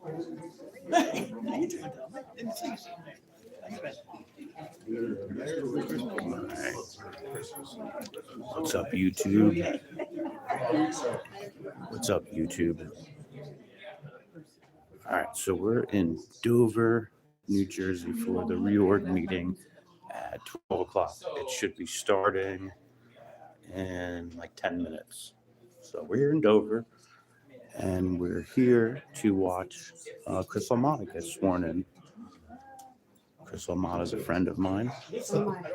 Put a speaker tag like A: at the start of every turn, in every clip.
A: What's up, YouTube? What's up, YouTube? All right, so we're in Dover, New Jersey for the reorg meeting at 12 o'clock. It should be starting in like 10 minutes. So we're here in Dover, and we're here to watch Chris Almada get sworn in. Chris Almada is a friend of mine,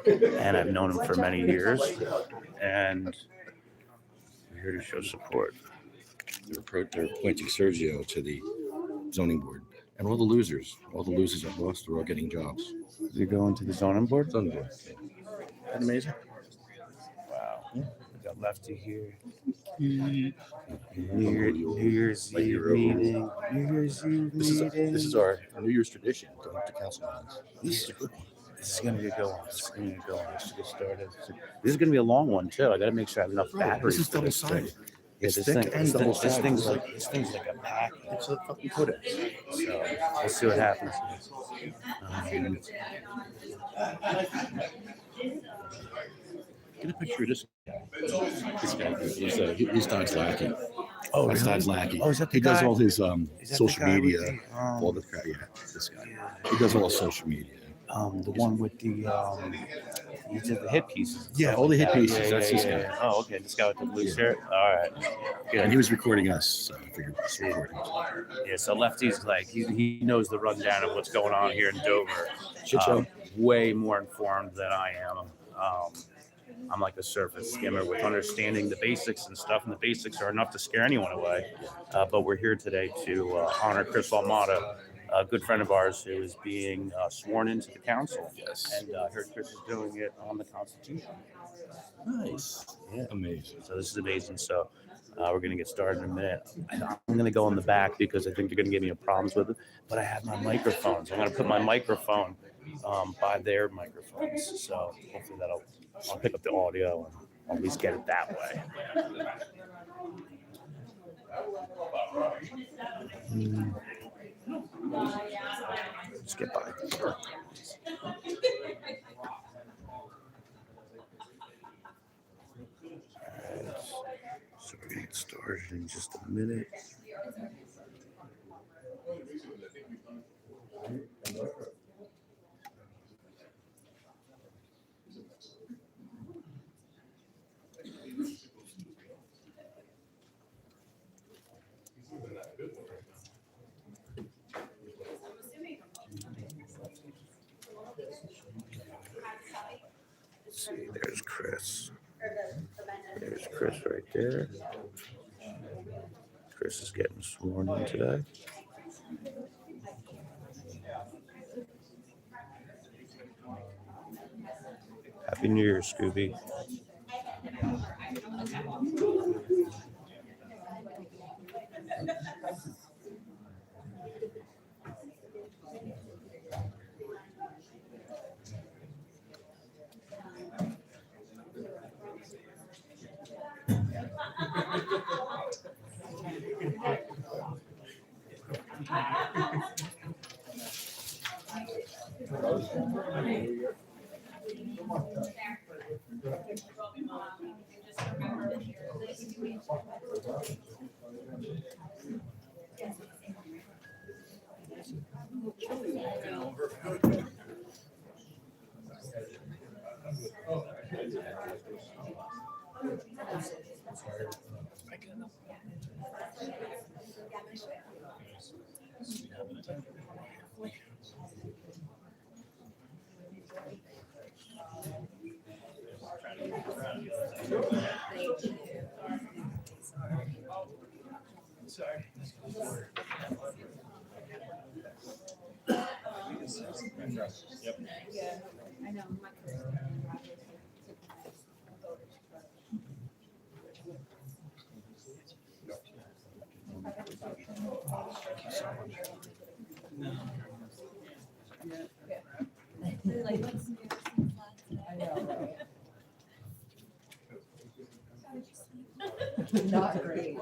A: and I've known him for many years, and we're here to show support.
B: They're appointing Sergio to the zoning board, and all the losers at lost, they're all getting jobs.
A: Is he going to the zoning board?
B: Zoning board.
A: That's amazing. Wow. We got Lefty here. New Year's Eve meeting. New Year's Eve meeting.
B: This is our New Year's tradition, going to council meetings.
A: This is going to be a good one. Let's get started. This is going to be a long one, too. I got to make sure I have enough batteries.
B: This is double-sided.
A: Yeah,
B: It's thick and double-sided.
A: This thing's like a pack.
B: It's a fucking codex.
A: So let's see what happens.
B: Get a picture of this guy. This guy, he's Don's lackey.
A: Oh,
B: That's
A: really?
B: Don's lackey.
A: Oh, is that the
B: he does
A: guy?
B: all his
A: Is that
B: social
A: the guy
B: media,
A: with the,
B: all the crap. Yeah, this guy. He does all social media.
A: The one with the he did the hit pieces.
B: Yeah, all the hit pieces.
A: Yeah,
B: That's this guy.
A: yeah. Oh, okay. This guy with the blue shirt. All right.
B: Yeah, and he was recording us, so I figured he was recording us.
A: Yeah, so Lefty's like he knows the rundown of what's going on here in Dover.
B: Shit show.
A: Way more informed than I am. I'm like a surface skimmer with understanding the basics and stuff, and the basics are enough to scare anyone away. But we're here today to honor Chris Almada, a good friend of ours who is being sworn into the council.
B: Yes.
A: And I heard Chris is doing it on the Constitution.
B: Nice.
A: Yeah.
B: Amazing.
A: So this is amazing. So we're going to get started in a minute. I'm going to go in the back because I think they're going to give me problems with it. But I have my microphones. I'm going to put my microphone by their microphones. So hopefully I'll pick up the audio and I'll at least get it that way. Let's get by. Alright, so we're gonna get started in just a minute. Let's see, there's Chris. There's Chris right there. Chris is getting sworn in today. Happy New Year, Scooby.
C: Sorry. Yep.
D: Yeah, I know. Not great.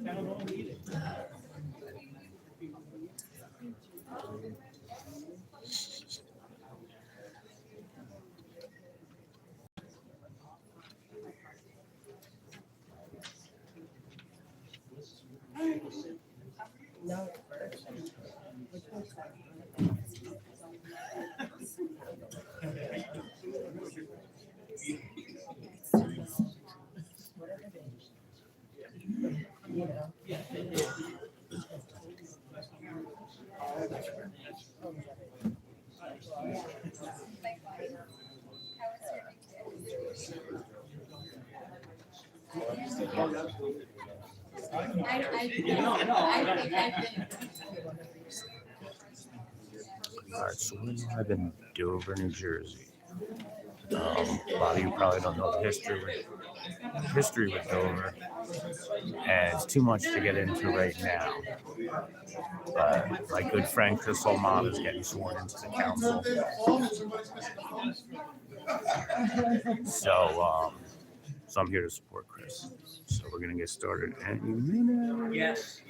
C: Town hall meeting.
A: All right, so we're live in Dover, New Jersey. A lot of you probably don't know the history with Dover, and it's too much to get into right now. But my good friend Chris Olmont is getting sworn into the council. So I'm here to support Chris. So we're gonna get started any minute.
C: Yes.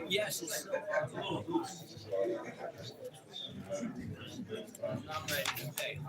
C: Yes, it's a little loose. Not ready. Okay.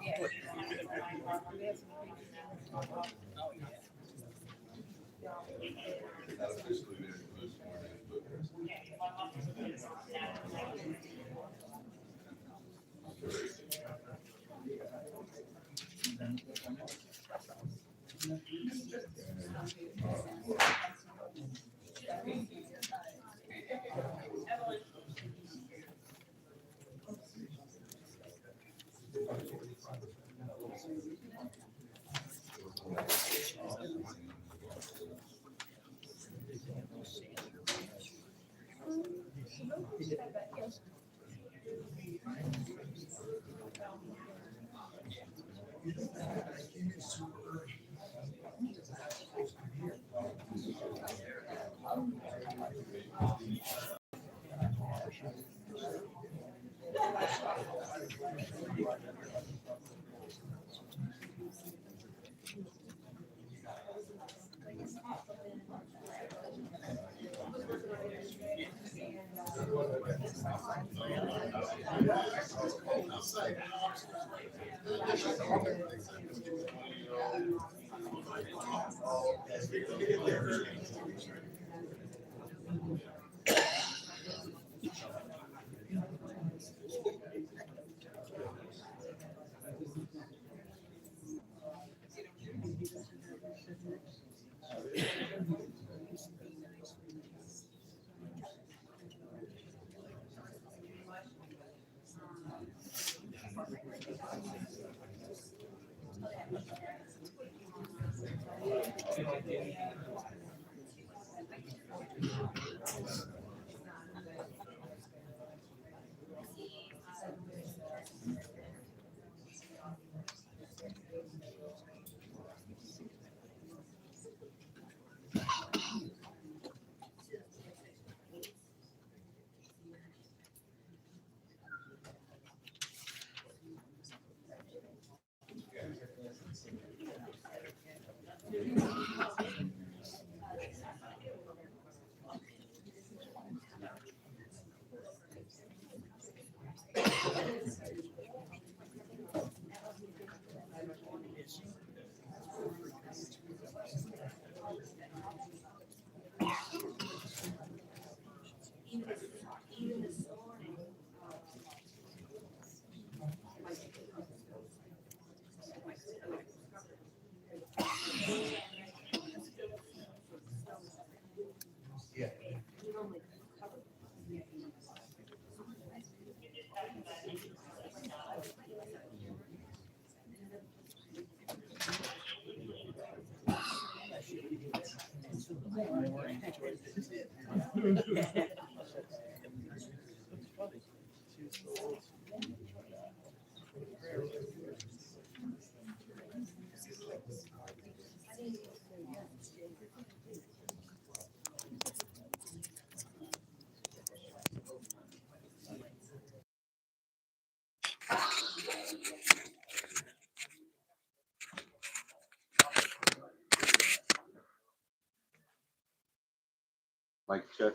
D: Mic check.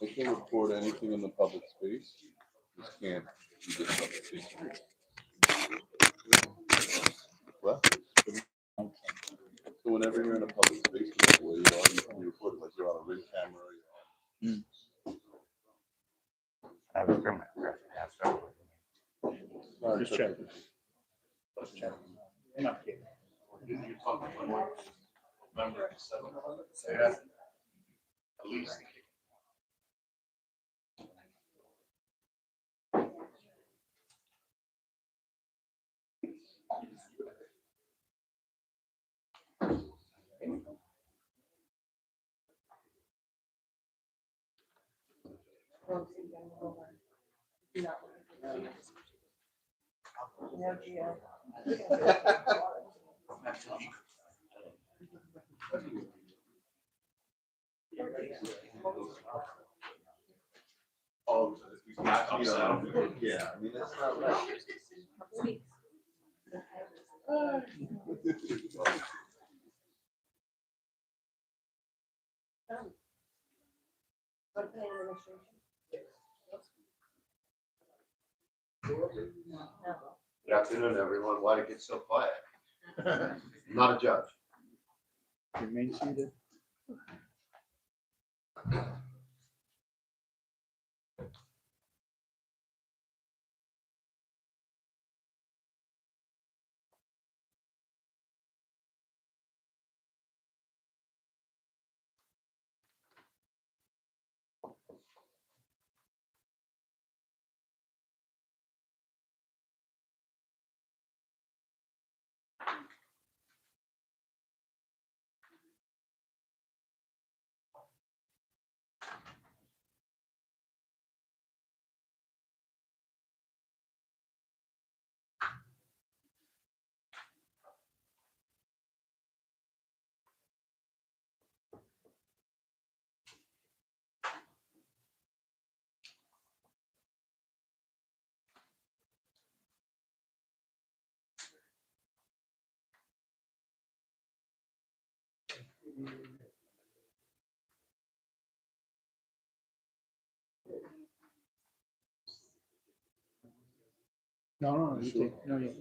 D: I can't record anything in the public space. Just can't use the public space. What? So whenever you're in a public space, where you are, you can record it like you're on a ring camera.
A: I was going to
D: Just check. Oh, yeah, I mean, that's not right. Good afternoon, everyone. Why'd it get so quiet? I'm not a judge.
E: Remain seated. No, you take, no, you.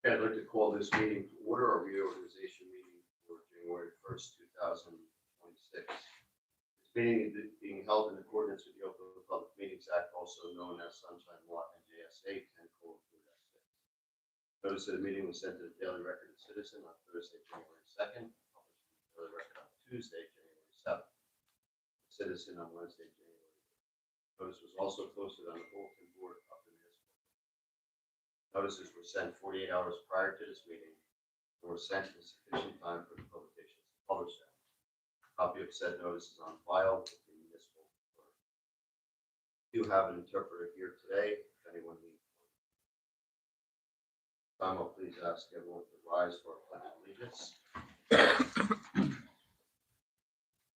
F: I'd like to call this meeting to order, our reorganization meeting for January 1st, 2026. This meeting is being held in accordance with the Open Public Meetings Act, also known as Sunshine Law NJSA 10:4-6. Notice of the meeting was sent to the Daily Record and Citizen on Thursday, January 2nd, published in the Daily Record on Tuesday, January 7th. Citizen on Wednesday, January 8th. Notice was also posted on the bulletin board of the municipal. Notices were sent 48 hours prior to this meeting and were sent in sufficient time for the publications to publish them. A copy of said notice is on file with the municipal clerk. We do have an interpreter here today, if anyone needs one. Time, I'll please ask everyone to rise for a pledge of allegiance.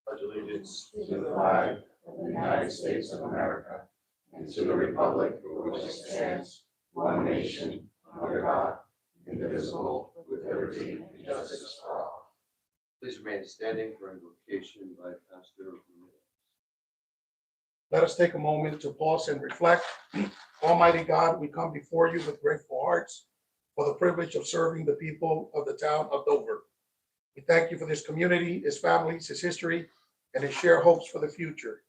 F: Pledge allegiance
G: to the flag of the United States of America and to the republic for which it stands, one nation, under God, indivisible, with liberty and justice for all.
F: Please remain standing for invocation by Pastor Ramirez.
H: Let us take a moment to pause and reflect. Almighty God, we come before you with grateful hearts for the privilege of serving the people of the town of Dover. We thank you for this community, its families, its history, and its shared hopes for the future.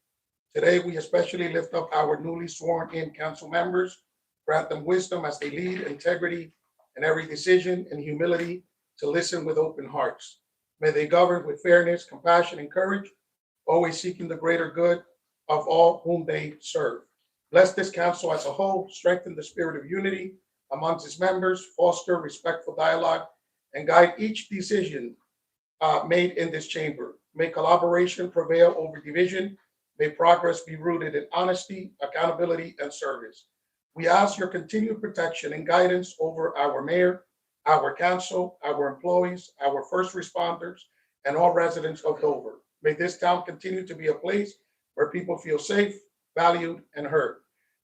H: Today, we especially lift up our newly sworn-in council members, grant them wisdom as they lead, integrity in every decision, and humility to listen with open hearts. May they govern with fairness, compassion, and courage, always seeking the greater good of all whom they serve. Bless this council as a whole, strengthen the spirit of unity amongst its members, foster respectful dialogue, and guide each decision made in this chamber. May collaboration prevail over division. May progress be rooted in honesty, accountability, and service. We ask your continued protection and guidance over our mayor, our council, our employees, our first responders, and all residents of Dover. May this town continue to be a place where people feel safe, valued, and heard.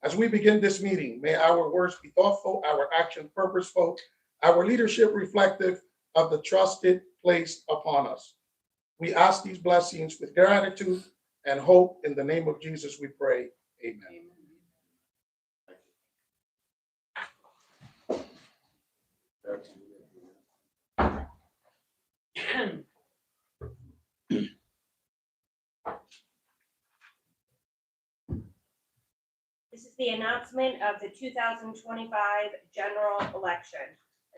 H: As we begin this meeting, may our words be thoughtful, our actions purposeful, our leadership reflective of the trusted placed upon us. We ask these blessings with gratitude and hope. In the name of Jesus, we pray. Amen.
I: This is the announcement of the 2025 general election.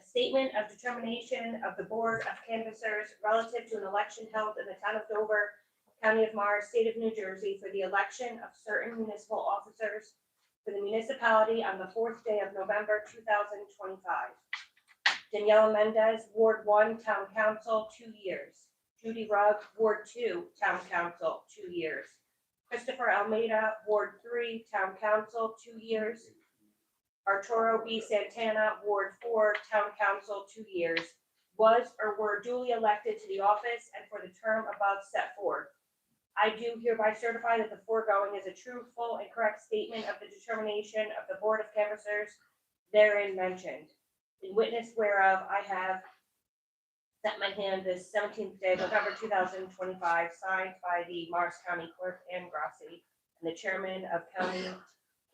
I: A statement of determination of the Board of Canvassers relative to an election held in the town of Dover, County of Morris, State of New Jersey, for the election of certain municipal officers for the municipality on the 4th day of November 2025. Daniela Mendez, Ward 1, Town Council, 2 years. Judy Rugg, Ward 2, Town Council, 2 years. Christopher Almeida, Ward 3, Town Council, 2 years. Arturo B. Santana, Ward 4, Town Council, 2 years. Was or were duly elected to the office and for the term above set forth. I do hereby certify that the foregoing is a true, full, and correct statement of the determination of the Board of Canvassers therein mentioned. In witness whereof, I have set my hand this 17th day of November 2025, signed by the Morris County Clerk Ann Grassi and the Chairman of County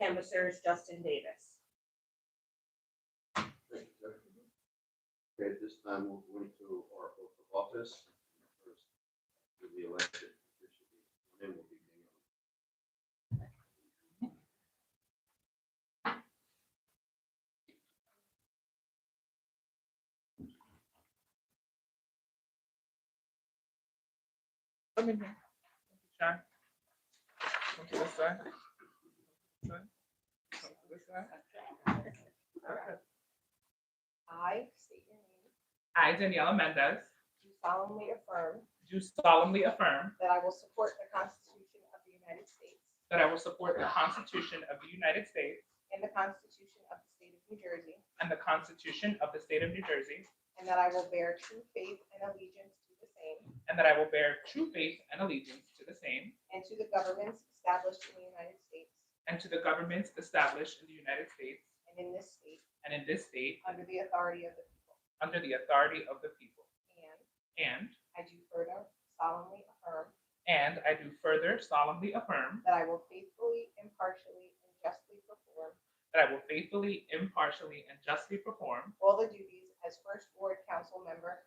I: canvassers Justin Davis.
F: Thank you, sir. Okay, at this time, we'll go into our oath of office. First, to the elected official, and then we'll begin.
J: Come in here. Sean. Come to this side. Come to this side. Okay.
I: I state your name.
J: I, Daniela Mendez,
I: Do solemnly affirm
J: do solemnly affirm
I: that I will support the Constitution of the United States
J: that I will support the Constitution of the United States
I: and the Constitution of the State of New Jersey,
J: and the Constitution of the State of New Jersey,
I: and that I will bear true faith and allegiance to the same
J: and that I will bear true faith and allegiance to the same
I: and to the governments established in the United States
J: and to the governments established in the United States
I: and in this state
J: and in this state
I: under the authority of the people.
J: under the authority of the people.
I: And
J: And
I: I do further solemnly affirm
J: I do further solemnly affirm
I: that I will faithfully, impartially, and justly perform
J: that I will faithfully, impartially, and justly perform
I: all the duties as First Ward Council member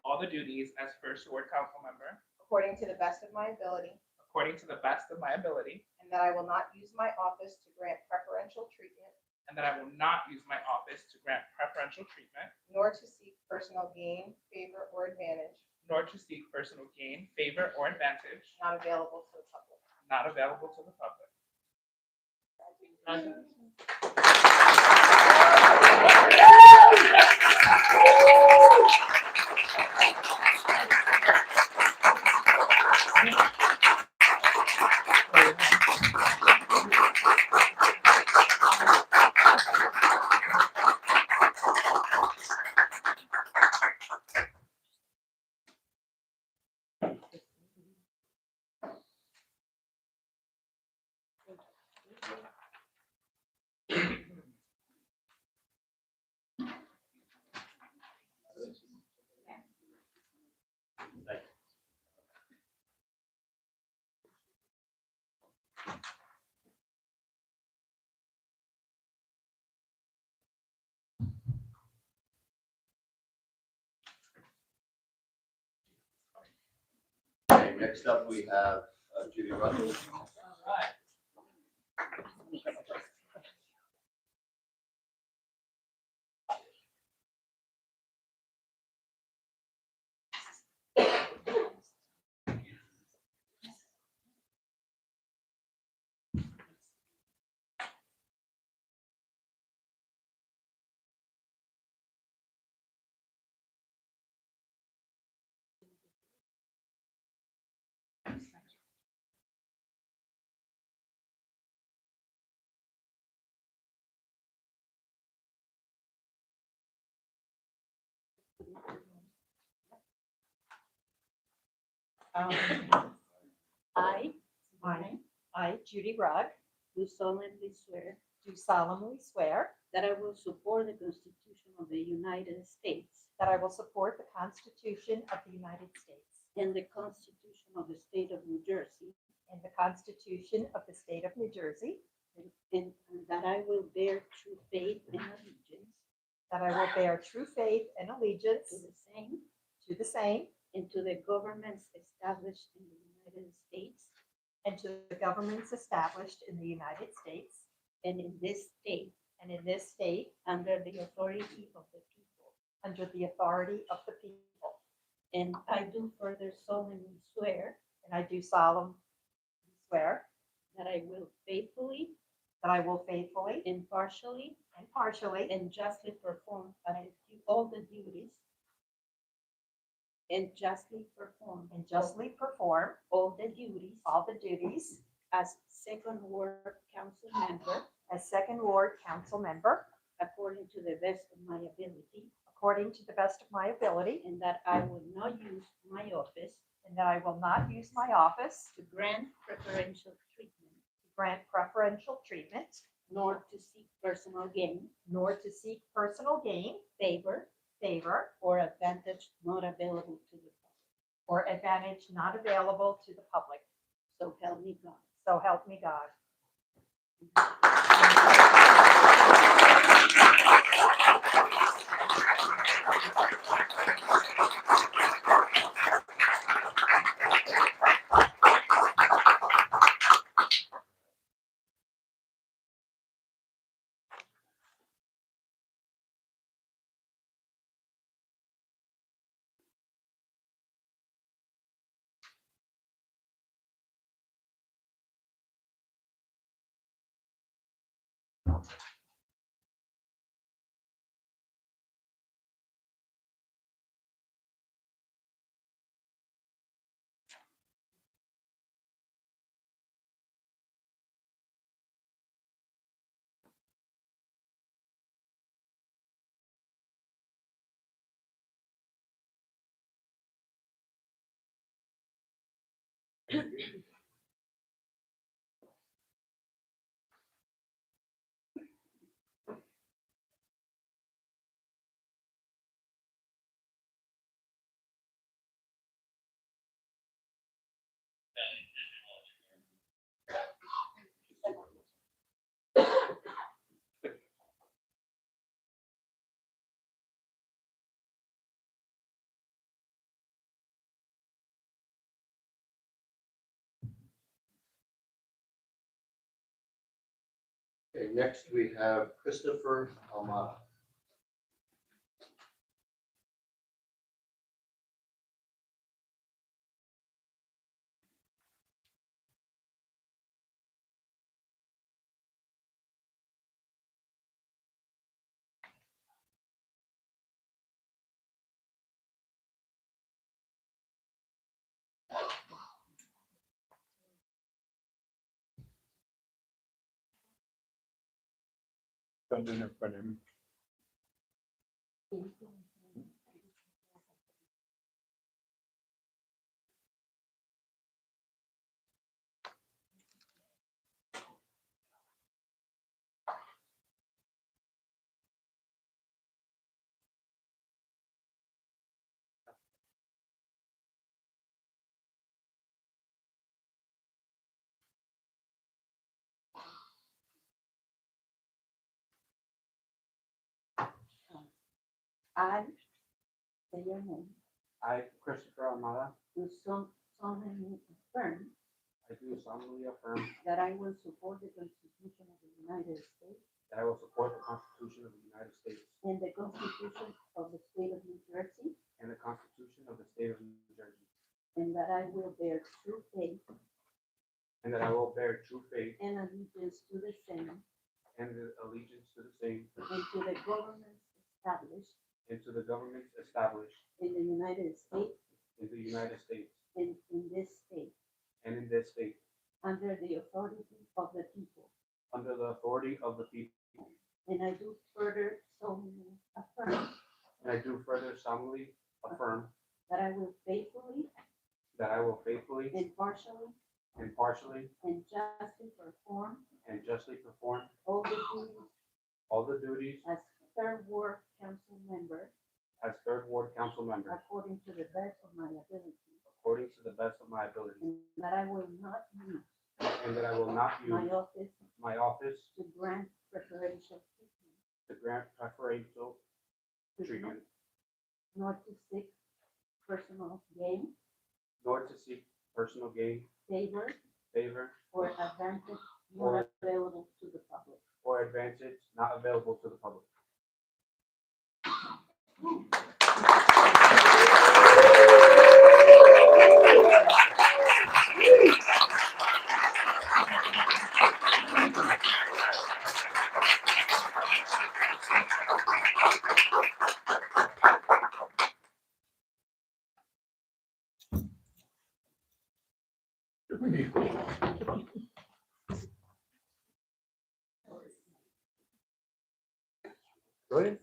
J: all the duties as First Ward Council member
I: according to the best of my ability,
J: according to the best of my ability,
I: and that I will not use my office to grant preferential treatment,
J: and that I will not use my office to grant preferential treatment,
I: nor to seek personal gain, favor, or advantage
J: nor to seek personal gain, favor, or advantage
I: not available to the public.
J: not available to the public.
F: Okay, next up, we have Judy Russell.
K: I, Judy Rugg,
G: Do solemnly swear
K: do solemnly swear
G: that I will support the Constitution of the United States
K: that I will support the Constitution of the United States
G: and the Constitution of the State of New Jersey,
K: and the Constitution of the State of New Jersey,
G: and that I will bear true faith and allegiance
K: that I will bear true faith and allegiance
G: to the same
K: and
G: and to the governments established in the United States
K: to the governments established in the United States
G: and in this state
K: and in this state
G: under the authority of the people.
K: under the authority of the people.
G: And I do further solemnly swear
K: And I do solemnly swear
G: that I will faithfully,
K: that I will faithfully,
G: impartially,
K: impartially,
G: and justly perform all the duties and justly perform
K: and justly perform
G: all the duties
K: all the duties
G: as Second Ward Council member
K: as Second Ward Council member
G: according to the best of my ability,
K: according to the best of my ability,
G: and that I will not use my office
K: and that I will not use my office
G: to grant preferential treatment,
K: to grant preferential treatment,
G: nor to seek personal gain,
K: nor to seek personal gain,
G: favor, or advantage not available to the public.
K: or advantage not available to the public.
G: So help me God.
K: So help me God.
F: Okay, next we have Christopher Almada.
E: Stand in front of him.
K: I, say your name,
C: I, Christopher Almada,
K: do solemnly affirm
C: I do solemnly affirm
K: that I will support the Constitution of the United States
C: that I will support the Constitution of the United States
K: and the Constitution of the State of New Jersey,
C: and the Constitution of the State of New Jersey,
K: and that I will bear true faith
C: and that I will bear true faith
K: and allegiance to the same
C: and allegiance to the same
K: and to the governments established
C: and to the governments established
K: in the United States
C: in the United States
K: and in this state,
C: and in this state,
K: under the authority of the people.
C: under the authority of the people.
K: And I do further solemnly affirm
C: And I do further solemnly affirm
K: that I will faithfully,
C: that I will faithfully,
K: impartially,
C: impartially,
K: and justly perform
C: and justly perform
K: all the duties
C: all the duties
K: as Third Ward Council member
C: as Third Ward Council member
K: according to the best of my ability,
C: according to the best of my ability,
K: and that I will not use
C: and that I will not
K: my
C: use
K: office
C: my office
K: to grant preferential treatment,
C: to grant preferential treatment,
K: nor to seek personal gain,
C: nor to seek personal gain,
K: favor,
C: favor,
K: or advantage not available to the public.
C: or advantage not available to the public.
F: Brilliant.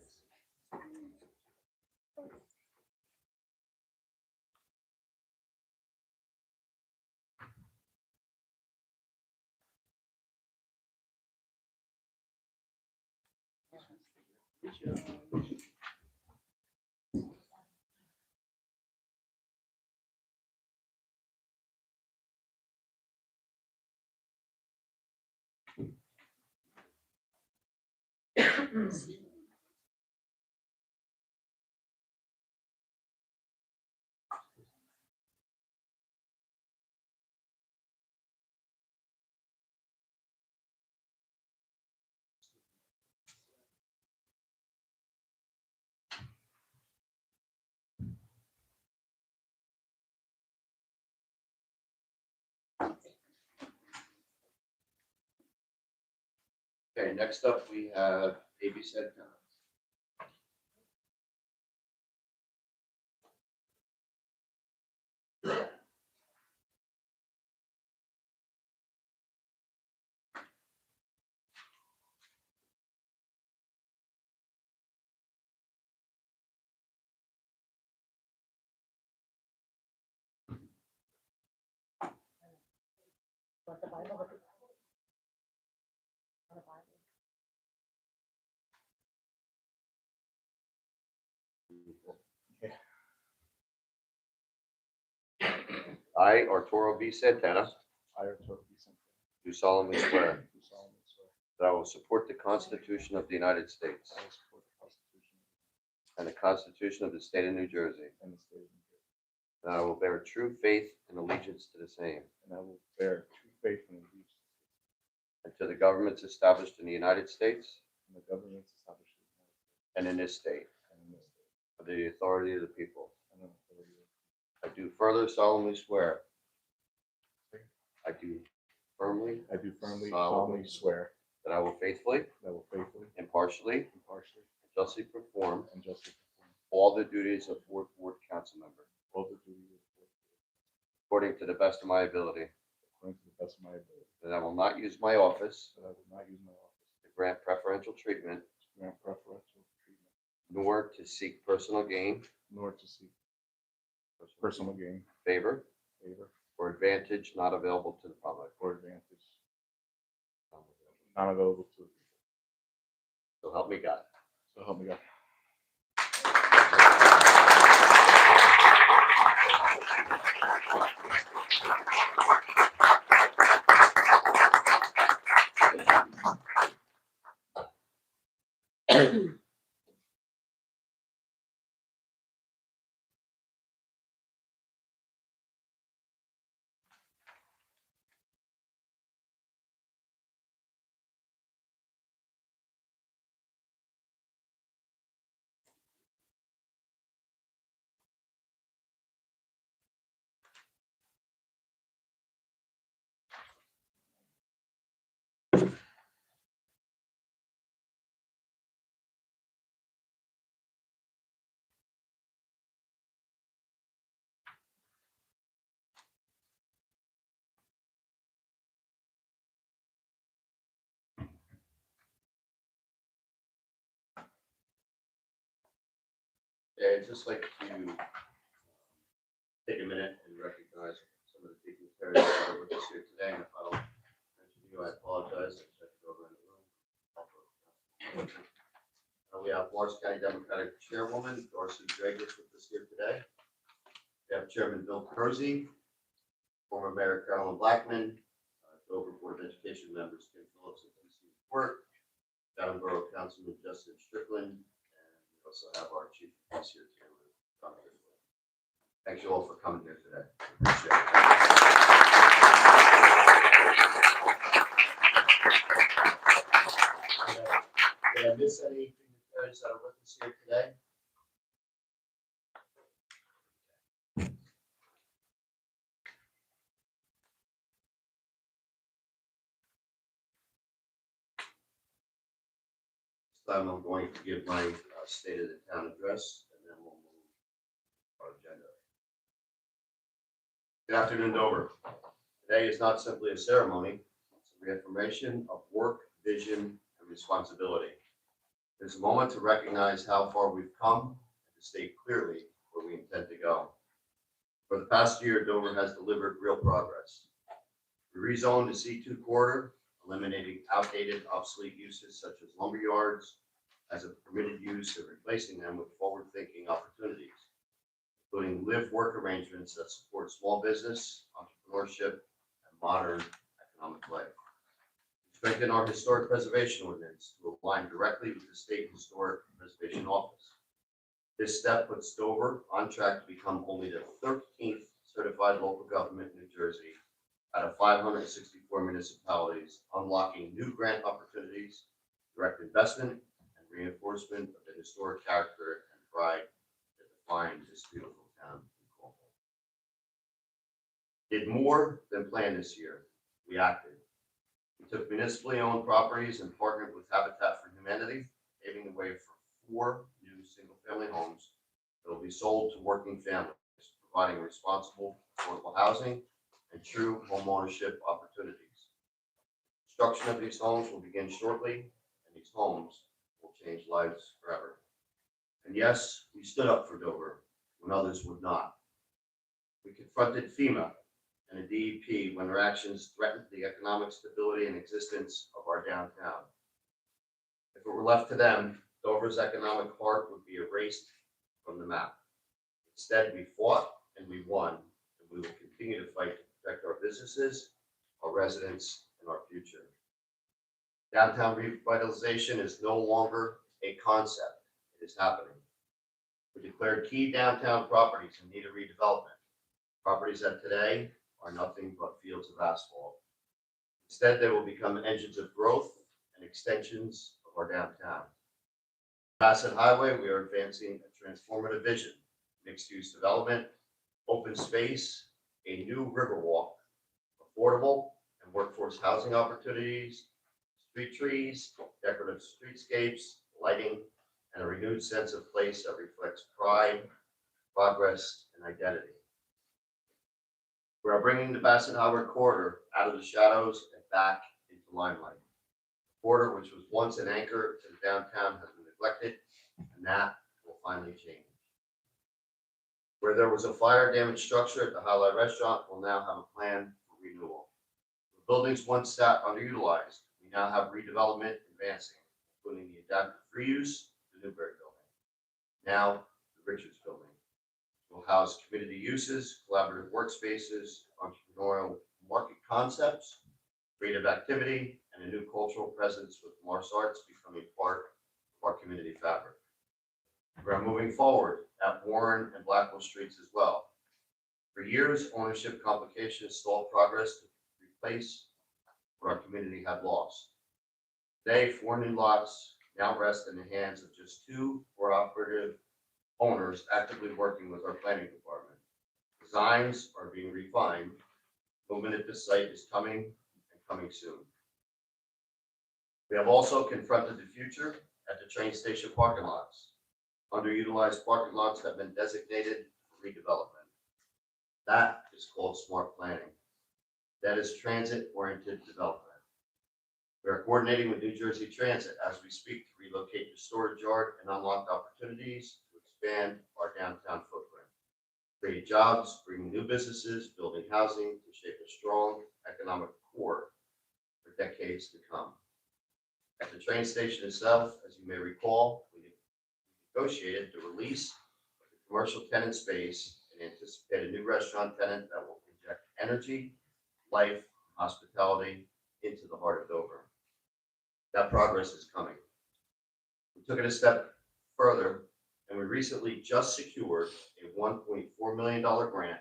F: Okay, next up, we have AB said. I, Arturo B. Santana,
E: I, Arturo B. Santana,
F: do solemnly swear
E: do solemnly swear
F: that I will support the Constitution of the United States
E: that I will support the Constitution
F: and the Constitution of the State of New Jersey,
E: and the state of New Jersey,
F: and I will bear true faith and allegiance to the same
E: and I will bear true faith and allegiance
F: and to the governments established in the United States
E: to the governments established in the United States
F: and in this state,
E: and in this state,
F: under the authority of the people.
E: and on the authority of
F: I do further solemnly swear. I do firmly
E: I do firmly
F: solemnly
E: solemnly swear
F: that I will faithfully,
E: that I will faithfully,
F: impartially,
E: impartially,
F: and justly perform
E: and justly perform
F: all the duties of Fourth Ward Council member
E: all the duties of the board
F: according to the best of my ability.
E: according to the best of my ability,
F: That I will not use my office
E: that I will not use my office
F: to grant preferential treatment,
E: to grant preferential treatment,
F: nor to seek personal gain,
E: nor to seek personal gain,
F: favor,
E: favor,
F: or advantage not available to the public.
E: or advantage not available to the people.
F: So help me God.
E: So help me God.
F: Yeah, I'd just like to take a minute and recognize some of the dignitaries that are with us here today. And if I don't mention you, I apologize. I checked it over in the room. We have Morris County Democratic Chairwoman Darcy Dragus with us here today. We have Chairman Bill Kersey, former Mayor Carolyn Blackman, Dover Board of Education members Tim Phillips and T.C. Court, Down Borough Councilman Justin Strickland, and we also have our Chief of Police here too. Thank you all for coming here today. Appreciate it. Did I miss any dignitaries that are with us here today? This time I'm going to give my State of the Town address, and then we'll move our agenda. Good afternoon, Dover. Today is not simply a ceremony, it's a reaffirmation of work, vision, and responsibility. It's a moment to recognize how far we've come and to state clearly where we intend to go. For the past year, Dover has delivered real progress. We rezoned the C2 corridor, eliminating outdated, obsolete uses such as lumber yards as a permitted use and replacing them with forward-thinking opportunities, including live-work arrangements that support small business, entrepreneurship, and modern economic life. We strengthen our historic preservation ordinance to align directly with the State Historic Preservation Office. This step puts Dover on track to become only the 13th certified local government in New Jersey out of 564 municipalities, unlocking new grant opportunities, direct investment, and reinforcement of the historic character and pride that define this beautiful town in Cornwall. Did more than planned this year. We acted. We took municipally owned properties and partnered with Habitat for Humanity, paving the way for 4 new single-family homes that will be sold to working families, providing responsible, affordable housing and true homeownership opportunities. Construction of these homes will begin shortly, and these homes will change lives forever. And yes, we stood up for Dover when others would not. We confronted FEMA and the DEP when their actions threatened the economic stability and existence of our downtown. If it were left to them, Dover's economic heart would be erased from the map. Instead, we fought and we won, and we will continue to fight to protect our businesses, our residents, and our future. Downtown revitalization is no longer a concept, it is happening. We declared key downtown properties in need of redevelopment. Properties that today are nothing but fields of asphalt. Instead, they will become engines of growth and extensions of our downtown. Bassett Highway, we are advancing a transformative vision, mixed-use development, open space, a new riverwalk, affordable and workforce housing opportunities, street trees, decorative streetscapes, lighting, and a renewed sense of place that reflects pride, progress, and identity. We are bringing the Bassett Howard corridor out of the shadows and back into limelight. The corridor, which was once an anchor to the downtown, has been neglected, and that will finally change. Where there was a fire-damaged structure at the Highlight Restaurant, we'll now have a plan for renewal. The buildings once sat underutilized. We now have redevelopment advancing, including the adaptive reuse, the Newberry Building. Now, the Richards Building. Will house community uses, collaborative workspaces, entrepreneurial market concepts, creative activity, and a new cultural presence with martial arts becoming part of our community fabric. We are moving forward at Warren and Blackwell Streets as well. For years, ownership complications stalled progress to replace what our community had lost. Today, 4 new lots now rest in the hands of just 2 cooperative owners actively working with our planning department. Designs are being refined. Movement at this site is coming and coming soon. We have also confronted the future at the train station parking lots. Underutilized parking lots have been designated for redevelopment. That is called smart planning. That is transit-oriented development. We are coordinating with New Jersey Transit as we speak to relocate the storage yard and unlock opportunities to expand our downtown footprint, create jobs, bring new businesses, building housing to shape a strong economic core for decades to come. At the train station itself, as you may recall, we negotiated the release of the commercial tenant space and anticipate a new restaurant tenant that will inject energy, life, hospitality into the heart of Dover. That progress is coming. We took it a step further, and we recently just secured a $1.4 million grant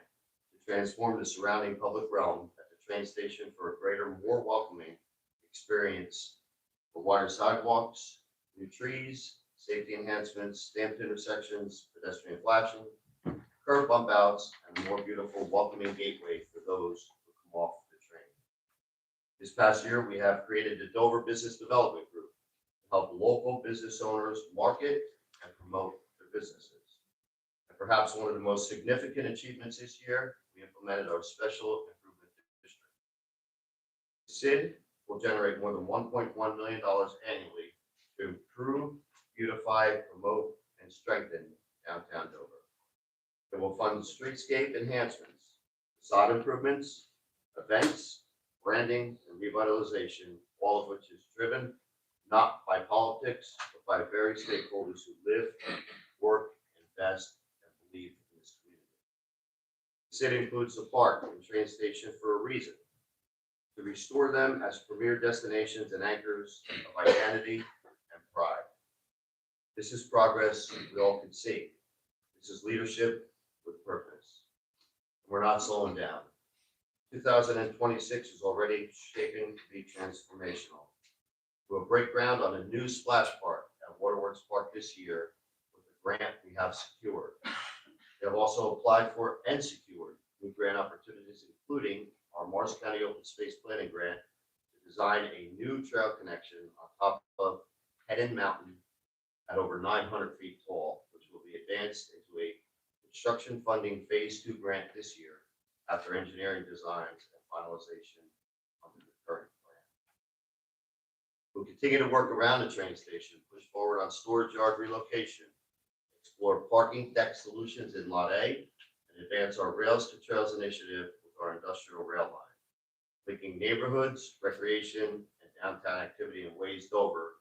F: to transform the surrounding public realm at the train station for a greater, more welcoming experience for wider sidewalks, new trees, safety enhancements, stamped intersections, pedestrian flashing, curb bump outs, and a more beautiful, welcoming gateway for those who come off the train. This past year, we have created the Dover Business Development Group to help local business owners market and promote their businesses. And perhaps one of the most significant achievements this year, we implemented our Special Improvement District. SID will generate more than $1.1 million annually to improve, beautify, promote, and strengthen downtown Dover. It will fund streetscape enhancements, facade improvements, events, branding, and revitalization, all of which is driven not by politics, but by very stakeholders who live, work, invest, and believe in this community. The city includes the park and train station for a reason, to restore them as premier destinations and anchors of identity and pride. This is progress we all can see. This is leadership with purpose. We're not slowing down. 2026 is already shaping to be transformational. We'll break ground on a new splash park at Waterworks Park this year with the grant we have secured. We have also applied for and secured new grant opportunities, including our Morris County Open Space Planning Grant to design a new trail connection on top of Head Mountain at over 900 feet tall, which will be advanced into a construction funding phase 2 grant this year after engineering designs and finalization under the current plan. We'll continue to work around the train station, push forward on storage yard relocation, explore parking deck solutions in Lot A, and advance our Rails to Trails initiative with our industrial rail line, linking neighborhoods, recreation, and downtown activity in ways Dover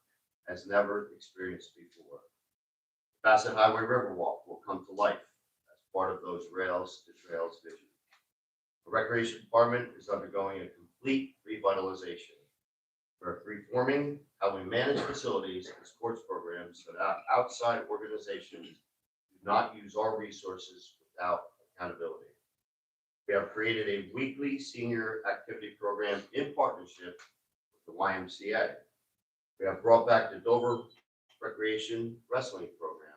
F: has never experienced before. Bassett Highway Riverwalk will come to life as part of those Rails to Trails vision. The Recreation Department is undergoing a complete revitalization. We're reforming how we manage facilities and sports programs so that outside organizations do not use our resources without accountability. We have created a weekly senior activity program in partnership with the YMCA. We have brought back the Dover Recreation Wrestling Program.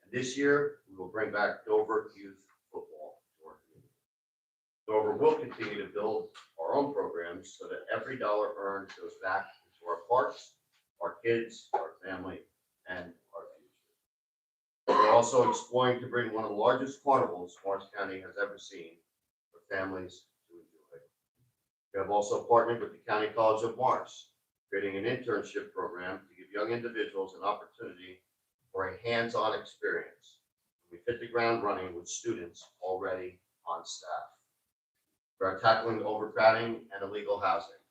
F: And this year, we will bring back Dover Youth Football to our community. Dover will continue to build our own programs so that every dollar earned goes back into our parks, our kids, our family, and our future. We're also exploring to bring one of the largest carnivals Morris County has ever seen for families to enjoy. We have also partnered with the County College of Morris, creating an internship program to give young individuals an opportunity for a hands-on experience. We hit the ground running with students already on staff. We are tackling overcrowding and illegal housing,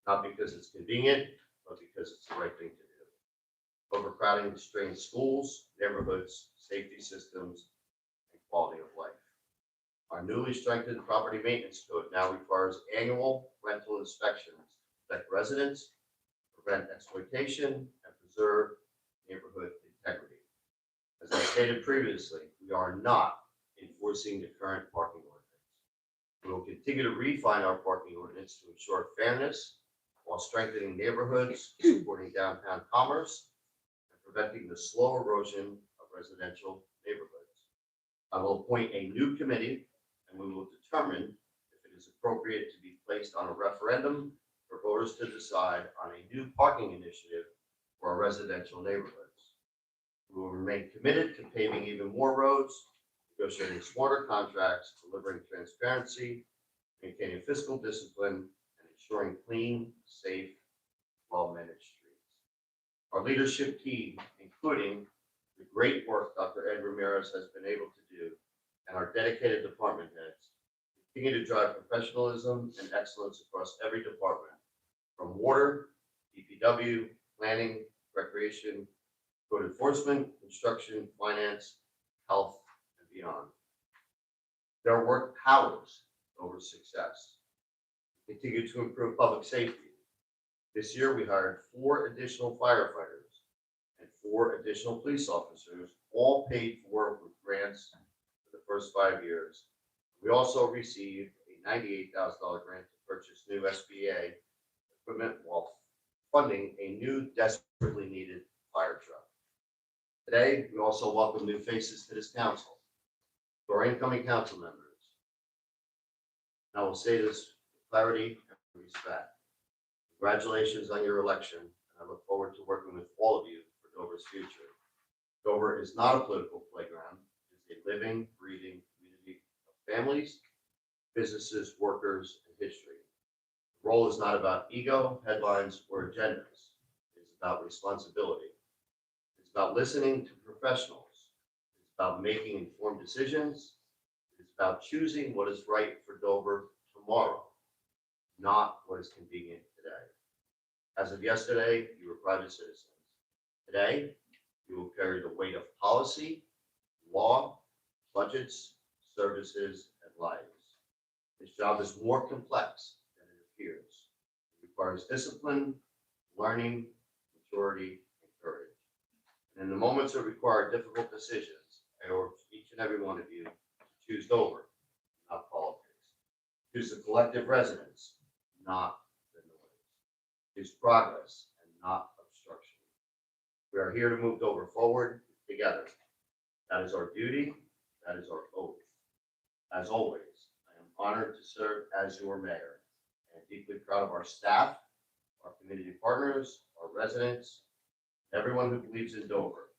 F: not because it's convenient, but because it's the right thing to do. Overcrowding strains schools, neighborhoods, safety systems, and quality of life. Our newly strengthened property maintenance code now requires annual rental inspections to protect residents, prevent exploitation, and preserve neighborhood integrity. As I stated previously, we are not enforcing the current parking ordinance. We will continue to refine our parking ordinance to ensure fairness while strengthening neighborhoods, supporting downtown commerce, and preventing the slow erosion of residential neighborhoods. I will appoint a new committee, and we will determine if it is appropriate to be placed on a referendum for voters to decide on a new parking initiative for our residential neighborhoods. We will remain committed to paving even more roads, negotiating smarter contracts, delivering transparency, maintaining fiscal discipline, and ensuring clean, safe, well-managed streets. Our leadership team, including the great work Dr. Ed Ramirez has been able to do, and our dedicated department heads, continue to drive professionalism and excellence across every department, from water, DPW, planning, recreation, code enforcement, construction, finance, health, and beyond. Their work powers over success. We continue to improve public safety. This year, we hired 4 additional firefighters and 4 additional police officers, all paid for with grants for the first 5 years. We also received a $98,000 grant to purchase new SBA equipment while funding a new desperately needed fire truck. Today, we also welcome new faces to this council, to our incoming council members. I will say this with clarity and respect. Congratulations on your election, and I look forward to working with all of you for Dover's future. Dover is not a political playground. It is a living, breathing community of families, businesses, workers, and history. The role is not about ego, headlines, or agendas. It is about responsibility. It's about listening to professionals. It's about making informed decisions. It's about choosing what is right for Dover tomorrow, not what is convenient today. As of yesterday, you were private citizens. Today, you will carry the weight of policy, law, budgets, services, and lives. This job is more complex than it appears. It requires discipline, learning, maturity, and courage. And in the moments that require difficult decisions, I urge each and every one of you to choose Dover, not politics. Choose the collective residents, not the noise. Choose progress and not obstruction. We are here to move Dover forward together. That is our duty. That is our oath. As always, I am honored to serve as your mayor and deeply proud of our staff our community partners, our residents, everyone who believes in Dover.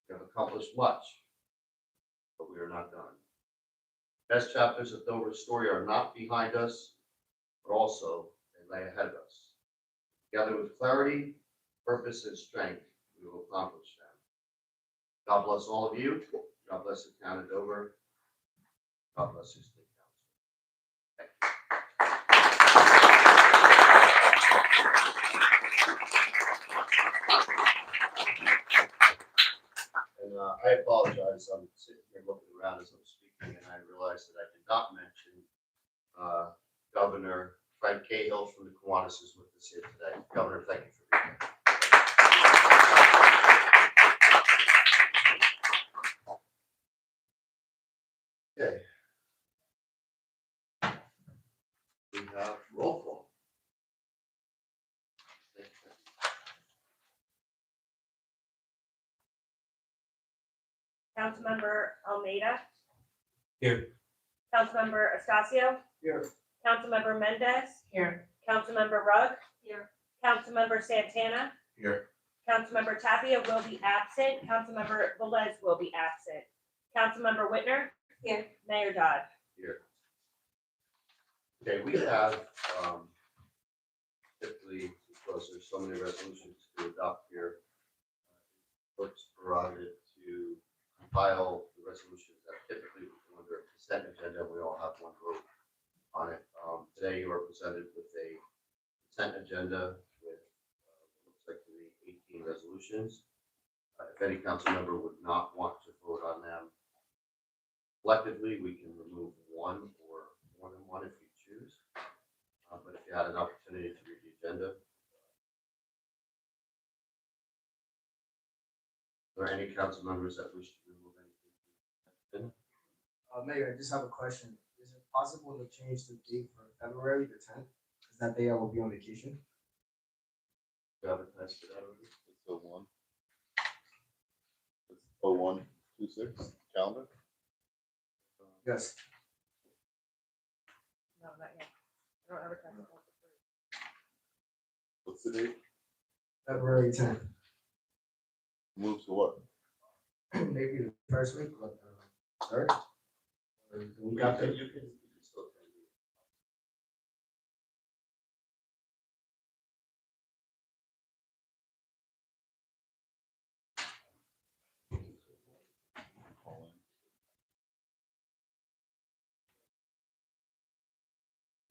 F: We have accomplished much, but we are not done. Best chapters of Dover's story are not behind us, but also they lay ahead of us. Together with clarity, purpose, and strength, we will accomplish them. God bless all of you. God bless the town of Dover. God bless your state council. And I apologize. I'm sitting here looking around as I'm speaking, and I realized that I did not mention Governor Frank Cahill from the Kiwanis is with us here today. Governor, thank you for being here. Okay. We have roll call.
I: Councilmember Almeida.
C: Here.
I: Councilmember Estacio.
C: Here.
I: Councilmember Mendez.
K: Here.
I: Councilmember Rugg.
K: Here.
I: Councilmember Santana.
E: Here.
I: Councilmember Tapia will be absent. Councilmember Velez will be absent. Councilmember Whitner.
K: Here.
I: Mayor Dodd.
F: Here. Okay, we have typically, because there's so many resolutions to adopt here, clerk's prerogative to compile the resolutions that typically would go under a consent agenda. We all have one vote on it. Today you are presented with a consent agenda with looks like to be 18 resolutions. If any council member would not want to vote on them collectively, we can remove one or more than one if you choose. But if you had an opportunity to read the agenda, are there any council members that wish to remove anything?
L: Mayor, I just have a question. Is it possible to change the date for February the 10th? Because that day I will be on vacation.
F: You advertise for that already?
D: It's 01. It's 0126 calendar.
L: Yes.
I: No, not yet. I don't advertise it.
D: What's the date?
L: February 10th.
D: Move to what?
L: Maybe the first week, but third. Or the week after.
F: You can still attend.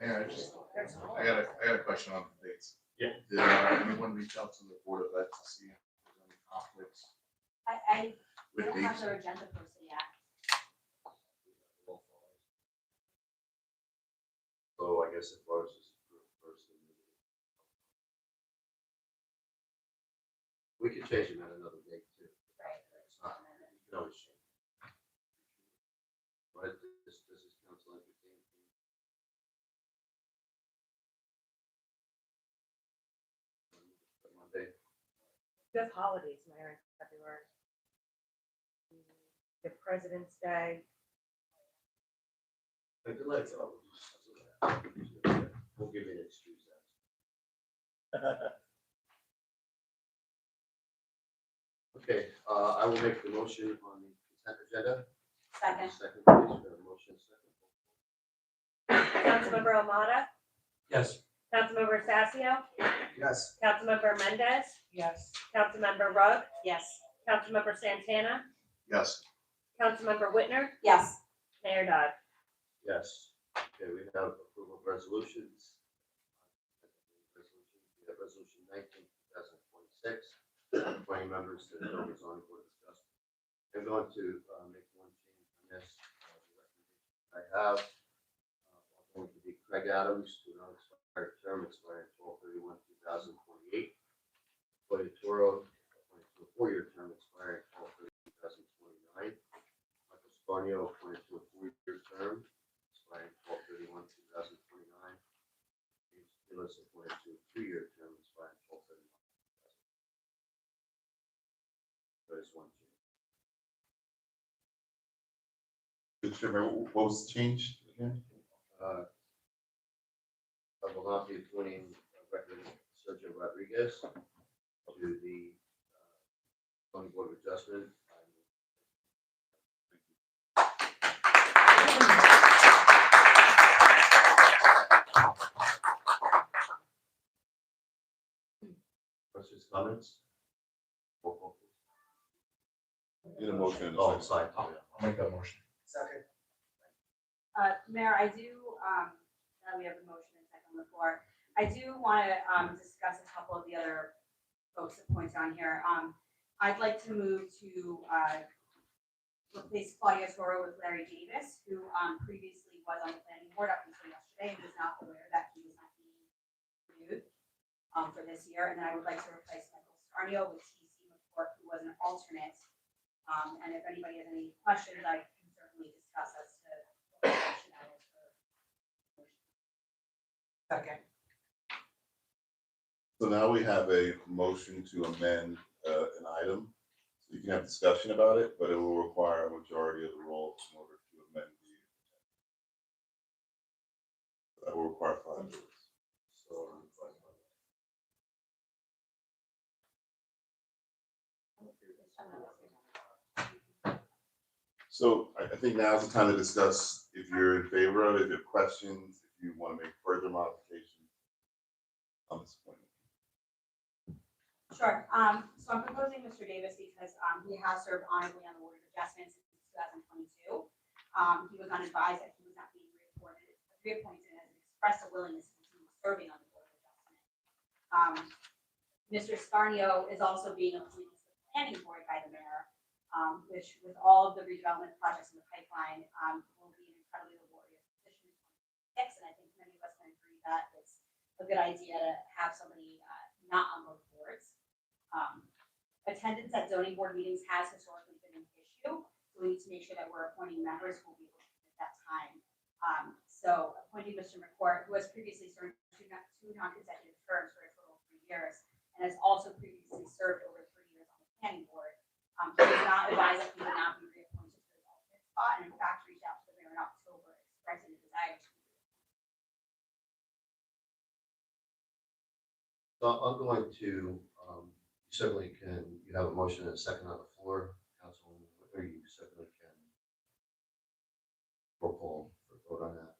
E: Yeah, I got a question on the dates.
F: Yeah.
E: Did anyone reach out to the Board of Ed to see if there's any conflicts
K: I
E: with
K: don't have
E: dates?
K: their agenda posted yet.
F: So I guess if ours is approved first, then we could change them at another date too.
K: Right.
F: It's not, you can always change. But this is council entertainment. Monday.
I: Good holidays, Mayor, in February. The President's Day.
F: I could let it go. We'll give you an excuse then. Okay, I will make the motion on the consent agenda.
K: Second.
F: Second, please, we have a motion second.
I: Councilmember Almada.
C: Yes.
I: Councilmember Estacio.
L: Yes.
I: Councilmember Mendez.
K: Yes.
I: Councilmember Rugg.
K: Yes.
I: Councilmember Santana.
E: Yes.
I: Councilmember Whitner.
K: Yes.
I: Mayor Dodd.
F: Yes. Okay, we have approval of resolutions. We have resolution 19, 2026, appointing members to the Dover zoning board of adjustment. I'm going to make one change on this. The recommendation I have, going to be Craig Adams to an unexpired term expiring 12/31/2028. Claudia Toro, appointed to a 4-year term expiring 12/30/2029. Michael Scarnio, appointed to a 4-year term expiring 12/31/2029. James Gillis, appointed to a 2-year term expiring 12/31/2029. There's one change.
D: Mr. Chairman, what was changed again?
F: I will not be appointing record Sergio Rodriguez to the zoning board of adjustment. Questions, comments? Roll call, please.
D: Need a motion and a
F: Oh,
D: second.
F: sorry.
E: I'll make that motion.
L: Second.
M: Mayor, I do, now we have a motion and second on the floor. I do want to discuss a couple of the other folks that pointed on here. I'd like to move to replace Claudia Toro with Larry Davis, who previously was on the planning board up until yesterday and was not aware that he was not being renewed for this year. And then I would like to replace Michael Starnio with TC McCourt, who was an alternate. And if anybody has any questions, I can certainly discuss as to what the rationale is for.
L: Second.
D: So now we have a motion to amend an item. So you can have discussion about it, but it will require a majority of the roll in order to amend the. That will require 5 votes. So I think now's the time to discuss if you're in favor of it, if you have questions, if you want to make further modifications on this point.
M: Sure. So I'm proposing Mr. Davis because he has served honorably on the Board of Adjustment since 2022. He was unadvised that he was not being reappointed and has expressed a willingness to continue serving on the Board of Adjustment. Mr. Starnio is also being appointed to the Planning Board by the mayor, which with all of the redevelopment projects in the pipeline, will be an incredibly laborious position. And I think many of us can agree that it's a good idea to have somebody not on both boards. Attendance at zoning board meetings has historically been an issue, so we need to make sure that we're appointing members who will be able to at that time. So appointing Mr. McCourt, who has previously served two non-consecutive terms for a total of 3 years, and has also previously served over 3 years on the planning board. He was not advised that he would not be reappointed to the alternate spot, and in fact reached out to the mayor in October expressing a desire to be reappointed.
F: So I'm going to, you certainly can, you have a motion and a second on the floor, Councilwoman, or you certainly can roll call for vote on that.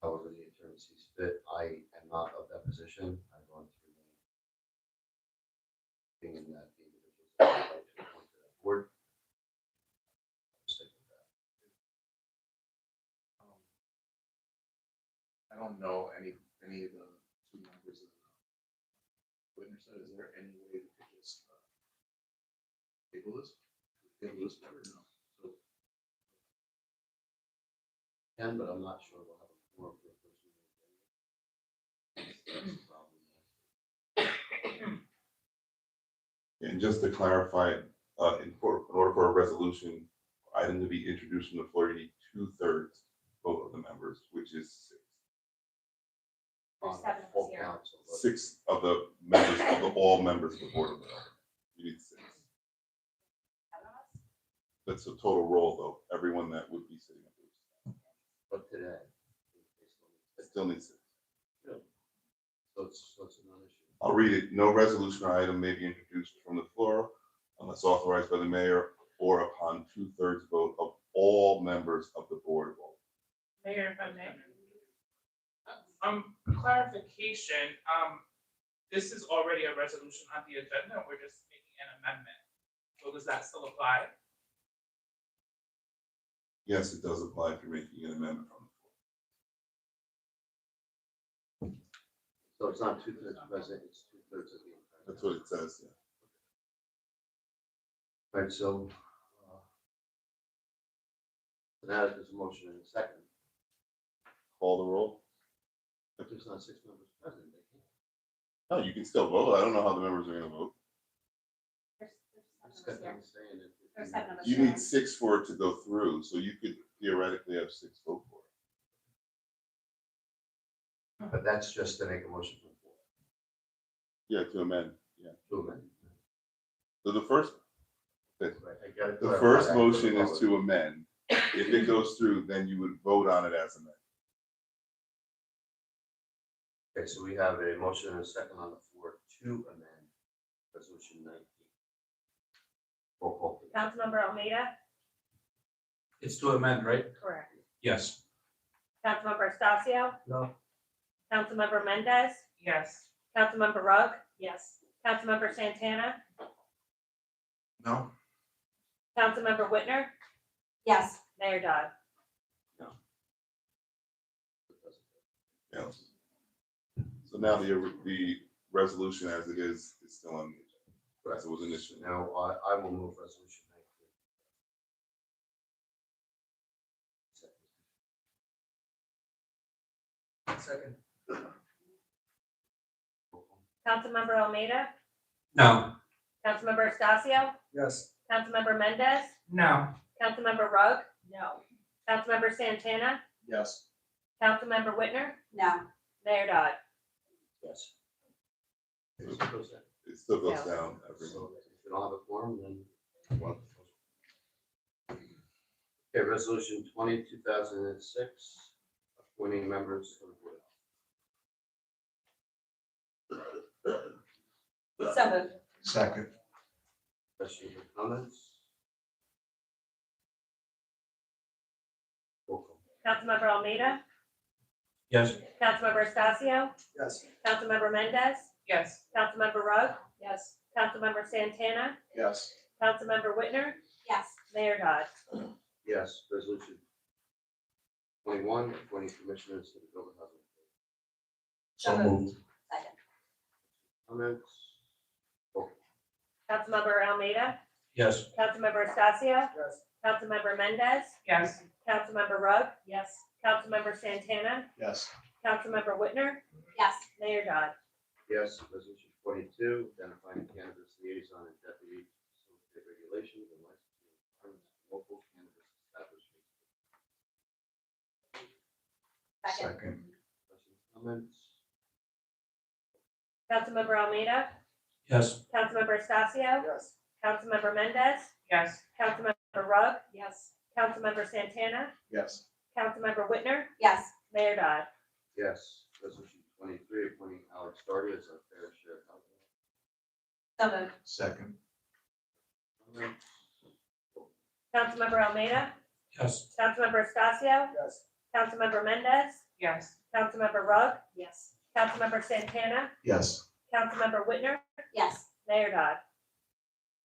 F: However, the attorney sees fit. I am not of that position. I'm going to remain being in that the individuals that I would like to appoint to that board. Stick with that.
E: I don't know any of the 2 members of the witness. Is there any way to just table this? Table this or no? So
F: Can, but I'm not sure we'll have a forum for a first meeting. That's the problem.
D: And just to clarify, in order for a resolution item to be introduced from the floor, you need 2/3 vote of the members, which is 6.
M: There's
F: On
M: 7 of us
F: full
M: here.
F: council, but
D: 6 of the members all members of the board of adjustment. You need 6. That's a total roll, though. Everyone that would be sitting up there.
F: But today,
D: I still need 6.
F: so it's a non-issue.
D: I'll read it. No resolution or item may be introduced from the floor unless authorized by the mayor or upon 2/3 vote of all members of the board of aldermen.
J: Mayor, if I may. Clarification, this is already a resolution on the agenda, we're just making an amendment. So does that still apply?
D: Yes, it does apply if you're making an amendment from the floor.
F: So it's not 2/3 present, it's 2/3 of the entire.
D: That's what it says, yeah.
F: Right, so now there's a motion and a second.
D: Call the roll.
F: If there's not 6 members present, they can't.
D: No, you can still vote. I don't know how the members are going to vote.
F: I just got done saying it.
M: There's 7 of us
D: You
M: here.
D: need 6 for it to go through, so you could theoretically have 6 vote for it.
F: But that's just to make a motion from the floor.
D: Yeah, to amend. Yeah.
F: To amend.
D: So the first,
F: Right, I gotta
D: the
F: clarify
D: first
F: that for the
D: motion is
F: public.
D: to amend. If it goes through, then you would vote on it as amended.
F: Okay, so we have a motion and a second on the floor to amend resolution 19. Roll call, please.
I: Councilmember Almeida?
C: It's to amend, right?
I: Correct.
C: Yes.
I: Councilmember Estacio?
L: No.
I: Councilmember Mendez?
J: Yes.
I: Councilmember Rugg? Yes. Councilmember Santana?
C: No.
I: Councilmember Whitner?
M: Yes.
I: Mayor Dodd?
D: Yes. So now the resolution as it is still on the agenda. As it was initially.
F: Now, I will move resolution 19.
L: Second.
I: Councilmember Almeida?
C: No.
I: Councilmember Estacio?
L: Yes.
I: Councilmember Mendez?
J: No.
I: Councilmember Rugg?
K: No.
I: Councilmember Santana?
C: Yes.
I: Councilmember Whitner?
M: No.
I: Mayor Dodd?
F: Yes. It still goes down.
D: It still goes
I: Yeah.
D: down every
F: So
D: month.
F: if you don't have a quorum, then one. Okay, resolution 20, 2006, appointing members of the board.
M: So moved.
E: Second.
F: Questions or comments? Roll call.
I: Councilmember Almeida?
C: Yes.
I: Councilmember Estacio?
L: Yes.
I: Councilmember Mendez?
J: Yes.
I: Councilmember Rugg?
K: Yes.
I: Councilmember Santana?
C: Yes.
I: Councilmember Whitner?
M: Yes.
I: Mayor Dodd?
F: Yes, resolution 21, appointing commissioners to the Dover Housing Authority.
M: So moved. Second.
F: Comments? Roll call.
I: Councilmember Almeida?
C: Yes.
I: Councilmember Estacio?
L: Yes.
I: Councilmember Mendez?
J: Yes.
I: Councilmember Rugg?
K: Yes.
I: Councilmember Santana?
C: Yes.
I: Councilmember Whitner?
M: Yes.
I: Mayor Dodd?
F: Yes, resolution 22, identifying cannabis liaison and deputy facilitate regulations and licensing requirements for local cannabis establishments.
M: Second.
F: Questions, comments?
I: Councilmember Almeida?
C: Yes.
I: Councilmember Estacio?
L: Yes.
I: Councilmember Mendez?
J: Yes.
I: Councilmember Rugg?
K: Yes.
I: Councilmember Santana?
C: Yes.
I: Councilmember Whitner?
M: Yes.
I: Mayor Dodd?
F: Yes, resolution 23, appointing Alex Darty as our fair share alcohol.
M: So moved.
E: Second.
F: Comments?
I: Councilmember Almeida?
C: Yes.
I: Councilmember Estacio?
L: Yes.
I: Councilmember Mendez?
J: Yes.
I: Councilmember Rugg?
K: Yes.
I: Councilmember Santana?
E: Yes.
I: Councilmember Whitner?
M: Yes.
I: Mayor Dodd?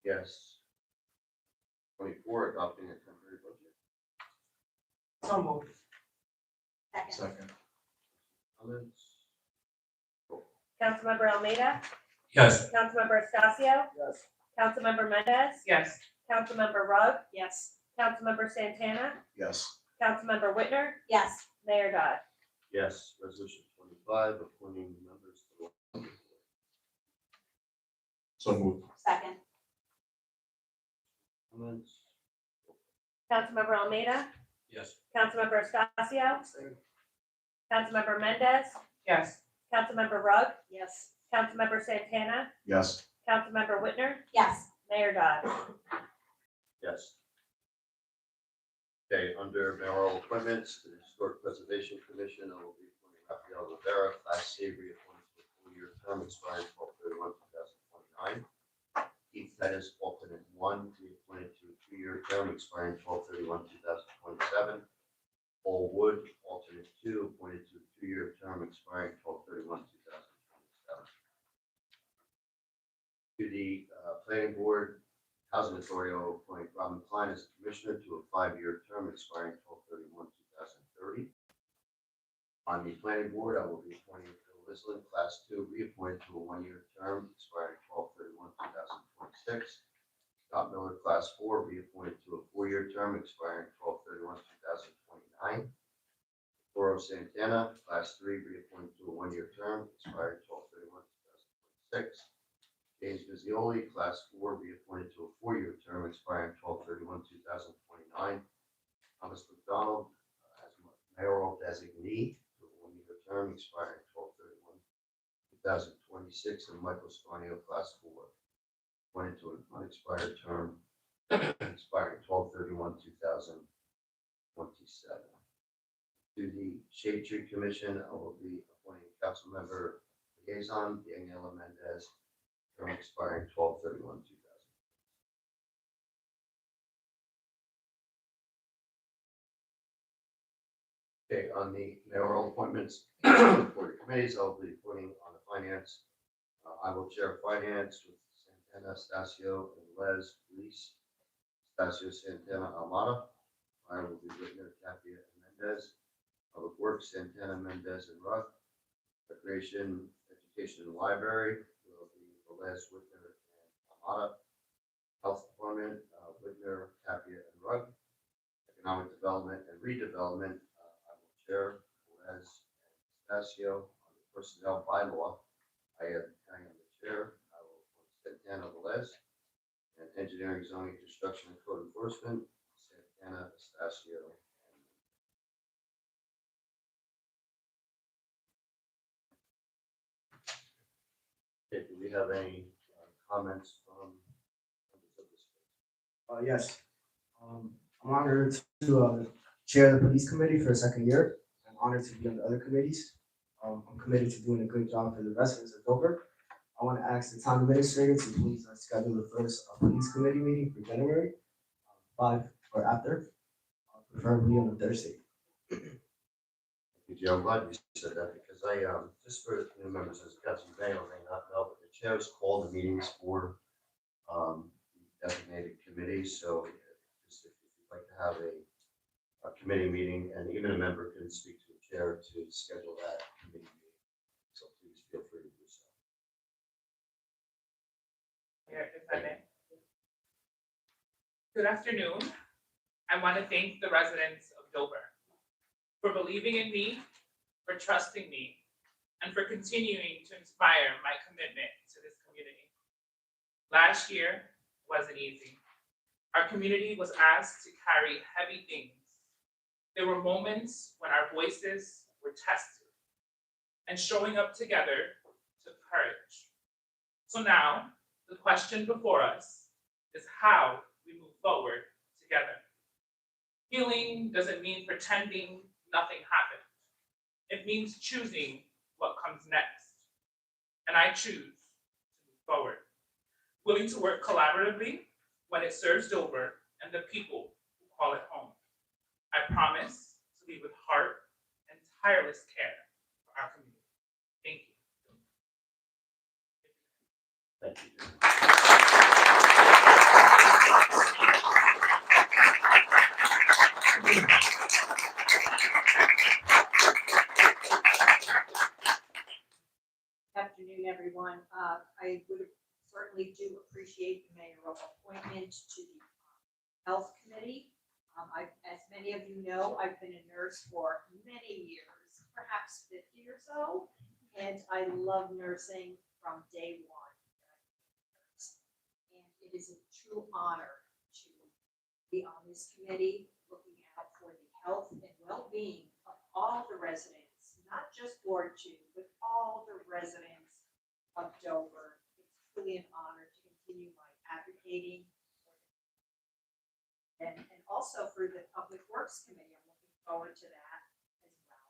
F: Yes. 24, adopting a temporary budget.
K: So moved.
M: Second.
E: Second.
F: Comments?
I: Councilmember Almeida?
C: Yes.
I: Councilmember Estacio?
L: Yes.
I: Councilmember Mendez?
J: Yes.
I: Councilmember Rugg?
K: Yes.
I: Councilmember Santana?
E: Yes.
I: Councilmember Whitner?
M: Yes.
I: Mayor Dodd?
F: Yes, resolution 25, appointing members to the.
E: So moved.
M: Second.
F: Comments?
I: Councilmember Almeida?
C: Yes.
I: Councilmember Estacio?
L: Same.
I: Councilmember Mendez?
J: Yes.
I: Councilmember Rugg?
K: Yes.
I: Councilmember Santana?
E: Yes.
I: Councilmember Whitner?
M: Yes.
I: Mayor Dodd?
F: Yes. Okay, under mayoral appointments, the Historic Preservation Commission, I will be appointing Rafael Rivera, Class C, reappointed to a full-year term expiring 12/31/2029. Keith Pettis, alternate 1, reappointed to a 2-year term expiring 12/31/2027. Paul Wood, alternate 2, appointed to a 2-year term expiring 12/31/2027. To the Planning Board, Housing Authority, I will appoint Robin Klein as Commissioner to a 5-year term expiring 12/31/2030. On the Planning Board, I will be appointing Phil Lislin, Class 2, reappointed to a 1-year term expiring 12/31/2026. Scott Miller, Class 4, reappointed to a 4-year term expiring 12/31/2029. Toro Santana, Class 3, reappointed to a 1-year term expiring 12/31/2026. James Vizzioli, Class 4, reappointed to a 4-year term expiring 12/31/2029. Thomas McDonald as mayoral designee to a 1-year term expiring 12/31/2026. And Michael Scarnio, Class 4, appointed to an unexpired term expiring 12/31/2027. To the Shade Tree Commission, I will be appointing Councilmember Liaison, Daniela Mendez, term expiring 12/31/2000. Okay, on the mayoral appointments for the committees, I'll be putting on the finance. I will chair finance with Santana, Stasio, and Les Reese. Stasio, Santana, Almada. I will be Whitner, Tapia, and Mendez. Public Works, Santana, Mendez, and Rugg. Recreation, Education, and Library will be Les, Whitner, and Almada. Health Department, Whitner, Tapia, and Rugg. Economic Development and Redevelopment, I will chair Les and Stasio. On the Personnel Bylaw, I am the chair. I will appoint Santana, Les. And Engineering, Zoning, Construction, and Code Enforcement, Santana, Stasio. Okay, do we have any comments from members of this?
L: Yes. I'm honored to chair the police committee for a second year. I'm honored to be on the other committees. I'm committed to doing a good job for the residents of Dover. I want to ask the town administrator to please schedule the first police committee meeting for January 5 or after, preferably on a Thursday.
F: Thank you, Joe. I'm glad you said that because I, just for new members, as Councilman may or may not know, but the chairs call the meetings for designated committees. So just if you'd like to have a committee meeting, and even a member can speak to the chair to schedule that committee meeting. So please feel free to do so.
J: Here, if I may. Good afternoon. I want to thank the residents of Dover for believing in me, for trusting me, and for continuing to inspire my commitment to this community. Last year wasn't easy. Our community was asked to carry heavy things. There were moments when our voices were tested, and showing up together took courage. So now, the question before us is how we move forward together. Healing doesn't mean pretending nothing happened. It means choosing what comes next. And I choose to move forward, willing to work collaboratively when it serves Dover and the people who call it home. I promise to lead with heart and tireless care for our community. Thank you.
F: Thank you.
K: Afternoon, everyone. I would certainly do appreciate the mayoral appointment to the Health Committee. As many of you know, I've been a nurse for many years, perhaps 50 or so, and I love nursing from day one. And it is a true honor to be on this committee, looking out for the health and well-being of all the residents, not just Ward 2, but all the residents of Dover. It's truly an honor to continue my advocating. And also for the Public Works Committee, I'm looking forward to that as well.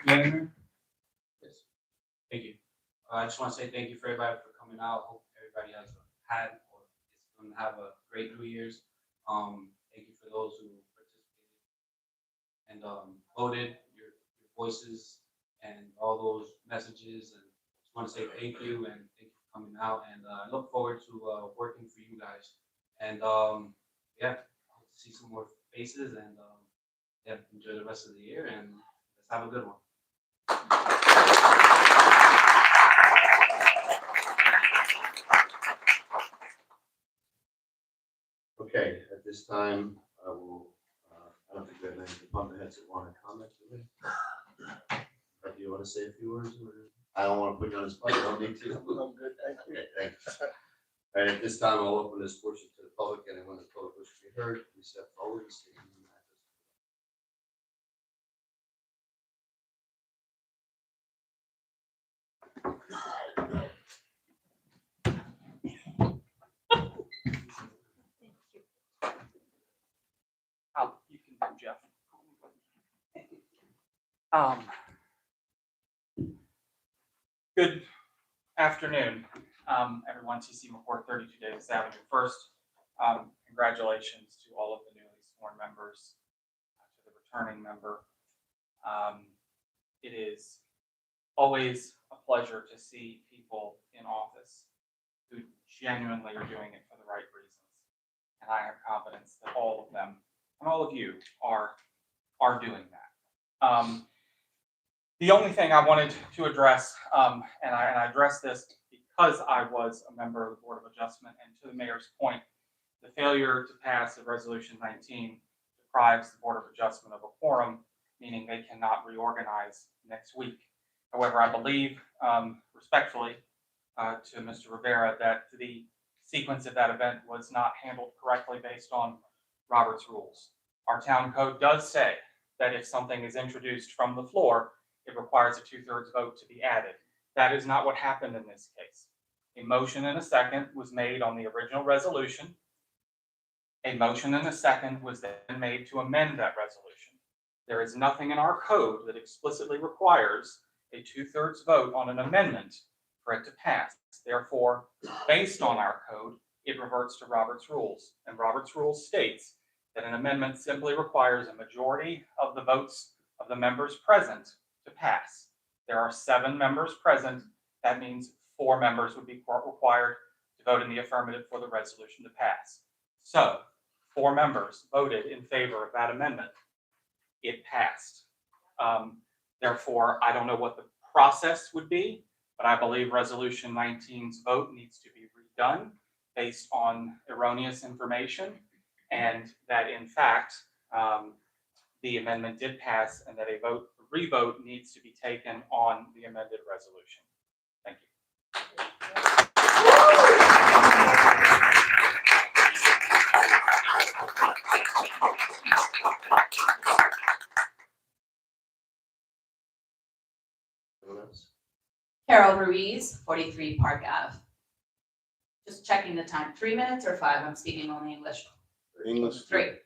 C: Mayor? Yes. Thank you. I just want to say thank you for everybody for coming out. Hope everybody has had or is going to have a great New Year's. Thank you for those who participated and voted, your voices and all those messages. And just want to say thank you and thank you for coming out. And I look forward to working for you guys. And yeah, I hope to see some more faces and yeah, enjoy the rest of the year and let's have a good one.
F: Okay, at this time, I will, I don't think we have any department heads that want to comment, do we? Do you want to say a few words? Or? I don't want to put you on the spot, you don't need to.
H: I'm good, thank you.
F: Okay, thank you. All right, at this time, I'll open this portion to the public, and when the public wishes to be heard, please step forward and state your name and address.
N: Good afternoon, everyone. TC McCourt, 32 Davis Avenue. First, congratulations to all of the newly sworn members, to the returning member. It is always a pleasure to see people in office who genuinely are doing it for the right reasons. And I have confidence that all of them and all of you are doing that. The only thing I wanted to address, and I addressed this because I was a member of the Board of Adjustment, and to the mayor's point, the failure to pass of Resolution 19 deprives the Board of Adjustment of a quorum, meaning they cannot reorganize next week. However, I believe respectfully to Mr. Rivera that the sequence of that event was not handled correctly based on Robert's rules. Our town code does say that if something is introduced from the floor, it requires a 2/3 vote to be added. That is not what happened in this case. A motion and a second was made on the original resolution. A motion and a second was then made to amend that resolution. There is nothing in our code that explicitly requires a 2/3 vote on an amendment for it to pass. Therefore, based on our code, it reverts to Robert's rules. And Robert's rules states that an amendment simply requires a majority of the votes of the members present to pass. There are 7 members present. That means 4 members would be required to vote in the affirmative for the resolution to pass. So 4 members voted in favor of that amendment. It passed. Therefore, I don't know what the process would be, but I believe Resolution 19's vote needs to be redone based on erroneous information, and that in fact, the amendment did pass, and that a revote needs to be taken on the amended resolution. Thank you.
O: Carol Ruiz, 43 Park Ave. Just checking the time, 3 minutes or 5? I'm speaking only English.
E: English.
O: 3.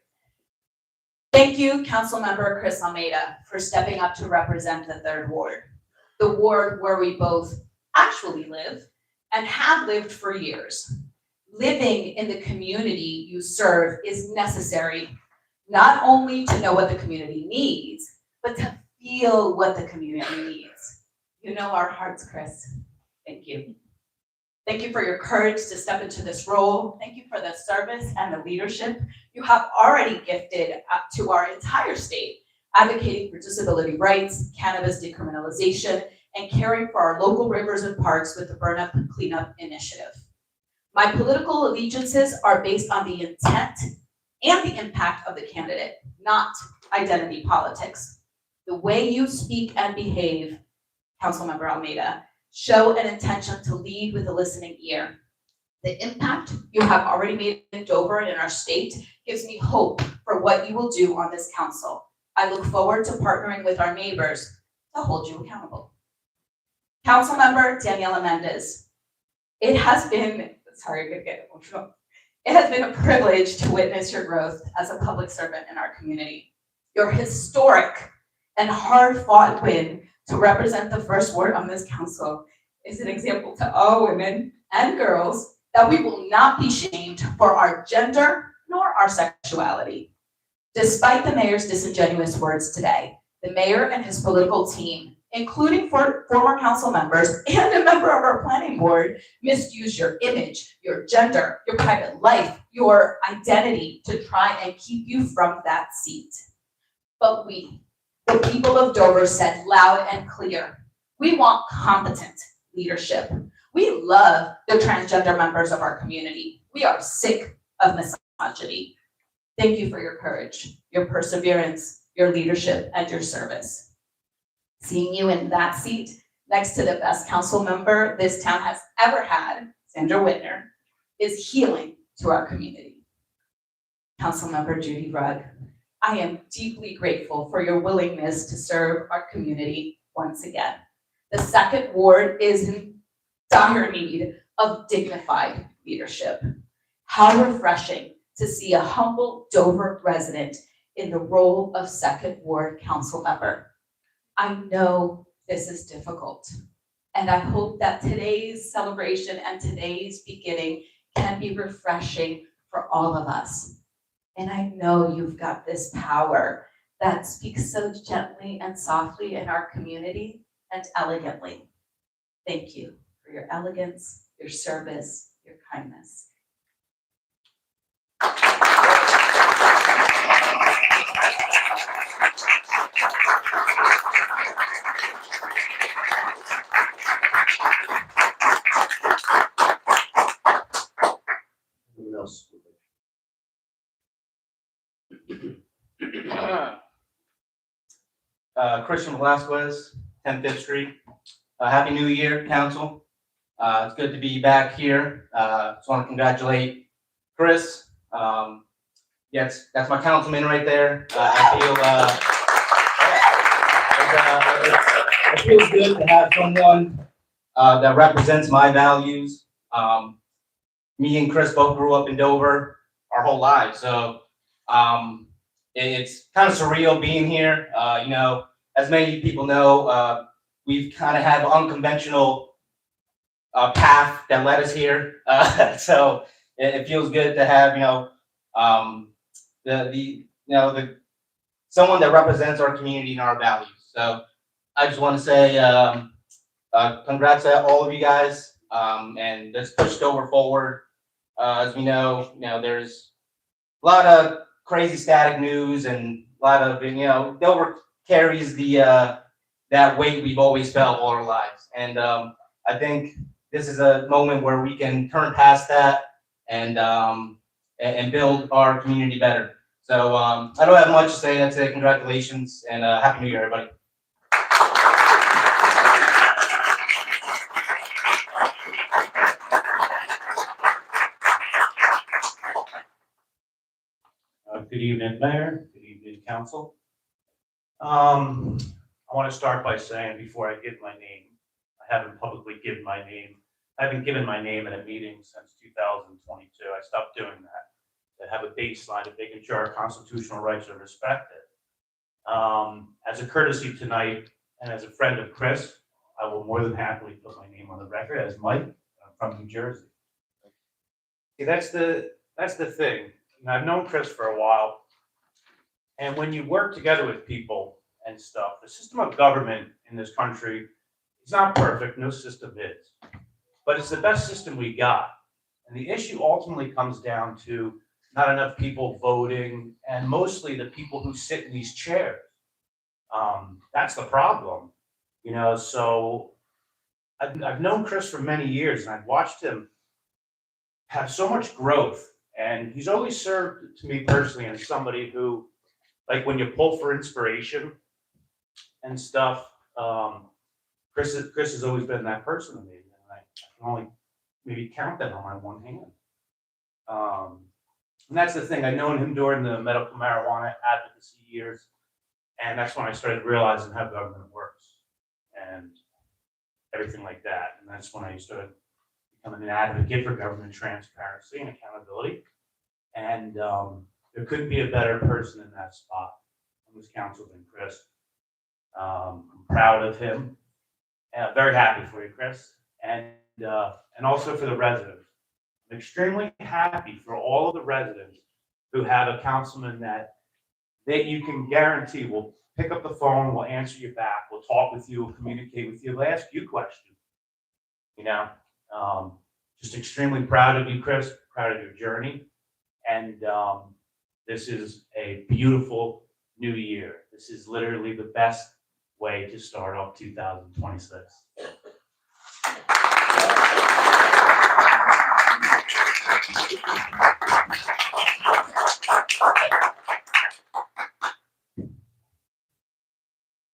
O: Thank you, Councilmember Chris Almeida, for stepping up to represent the 3rd Ward, the ward where we both actually live and have lived for years. Living in the community you serve is necessary, not only to know what the community needs, but to feel what the community needs. You know our hearts, Chris. Thank you. Thank you for your courage to step into this role. Thank you for the service and the leadership you have already gifted up to our entire state, advocating for disability rights, cannabis decriminalization, and caring for our local rivers and parks with the Burn Up Cleanup Initiative. My political allegiances are based on the intent and the impact of the candidate, not identity politics. The way you speak and behave, Councilmember Almeida, show an intention to lead with a listening ear. The impact you have already made in Dover and in our state gives me hope for what you will do on this council. I look forward to partnering with our neighbors to hold you accountable. Councilmember Daniela Mendez, it has been a privilege to witness your growth as a public servant in our community. Your historic and hard-fought win to represent the 1st Ward on this council is an example to all women and girls that we will not be shamed for our gender nor our sexuality. Despite the mayor's disingenuous words today, the mayor and his political team, including former council members and a member of our planning board, misused your image, your gender, your private life, your identity to try and keep you from that seat. But we, the people of Dover, said loud and clear, we want competent leadership. We love the transgender members of our community. We are sick of misogyny. Thank you for your courage, your perseverance, your leadership, and your service. Seeing you in that seat next to the best council member this town has ever had, Sandra Whitner, is healing to our community. Councilmember Judy Rugg, I am deeply grateful for your willingness to serve our community once again. The 2nd Ward is in dire need of dignified leadership. How refreshing to see a humble Dover resident in the role of 2nd Ward council member. I know this is difficult. And I hope that today's celebration and today's beginning can be refreshing for all of us. And I know you've got this power that speaks so gently and softly in our community and elegantly. Thank you for your elegance, your service, your kindness.
F: Anyone else?
P: Christian Velasquez, 10th Street. Happy New Year, Council. It's good to be back here. Just want to congratulate Chris. Yes, that's my councilman right there. It feels good to have someone that represents my values. Me and Chris both grew up in Dover our whole lives, so it's kind of surreal being here. You know, as many people know, we've kind of had an unconventional path that led us here. So it feels good to have, the someone that represents our community and our values. So I just want to say congrats to all of you guys, and let's push Dover forward. As we know, there's a lot of crazy static news and a lot of, Dover carries the that weight we've always felt all our lives. And I think this is a moment where we can turn past that and build our community better. So I don't have much to say. That's it. Congratulations and Happy New Year, everybody.
A: Good evening, Mayor. Good evening, Council. I want to start by saying before I give my name, I haven't publicly given my name. I haven't given my name at a meeting since 2022. I stopped doing that. To have a baseline of making sure our constitutional rights are respected. As a courtesy tonight and as a friend of Chris, I will more than happily put my name on the record as Mike. I'm from New Jersey. See, that's the thing. I've known Chris for a while, and when you work together with people and stuff, the system of government in this country is not perfect. No system is, but it's the best system we got. And the issue ultimately comes down to not enough people voting, and mostly the people who sit in these chairs. That's the problem, So I've known Chris for many years, and I've watched him have so much growth. And he's always served to me personally as somebody who, like when you pull for inspiration and stuff, Chris has always been that person to me. And I can only maybe count that on my one hand. And that's the thing. I've known him during the medical marijuana advocacy years. And that's when I started realizing how government works and everything like that. And that's when I started becoming an advocate for government transparency and accountability. And there couldn't be a better person in that spot on this council than Chris. I'm proud of him. And very happy for you, Chris. And also for the residents. I'm extremely happy for all of the residents who have a councilman that you can guarantee will pick up the phone, will answer you back, will talk with you, will communicate with you, will ask you questions. Just extremely proud of you, Chris, proud of your journey. And this is a beautiful new year. This is literally the best way to start off 2026.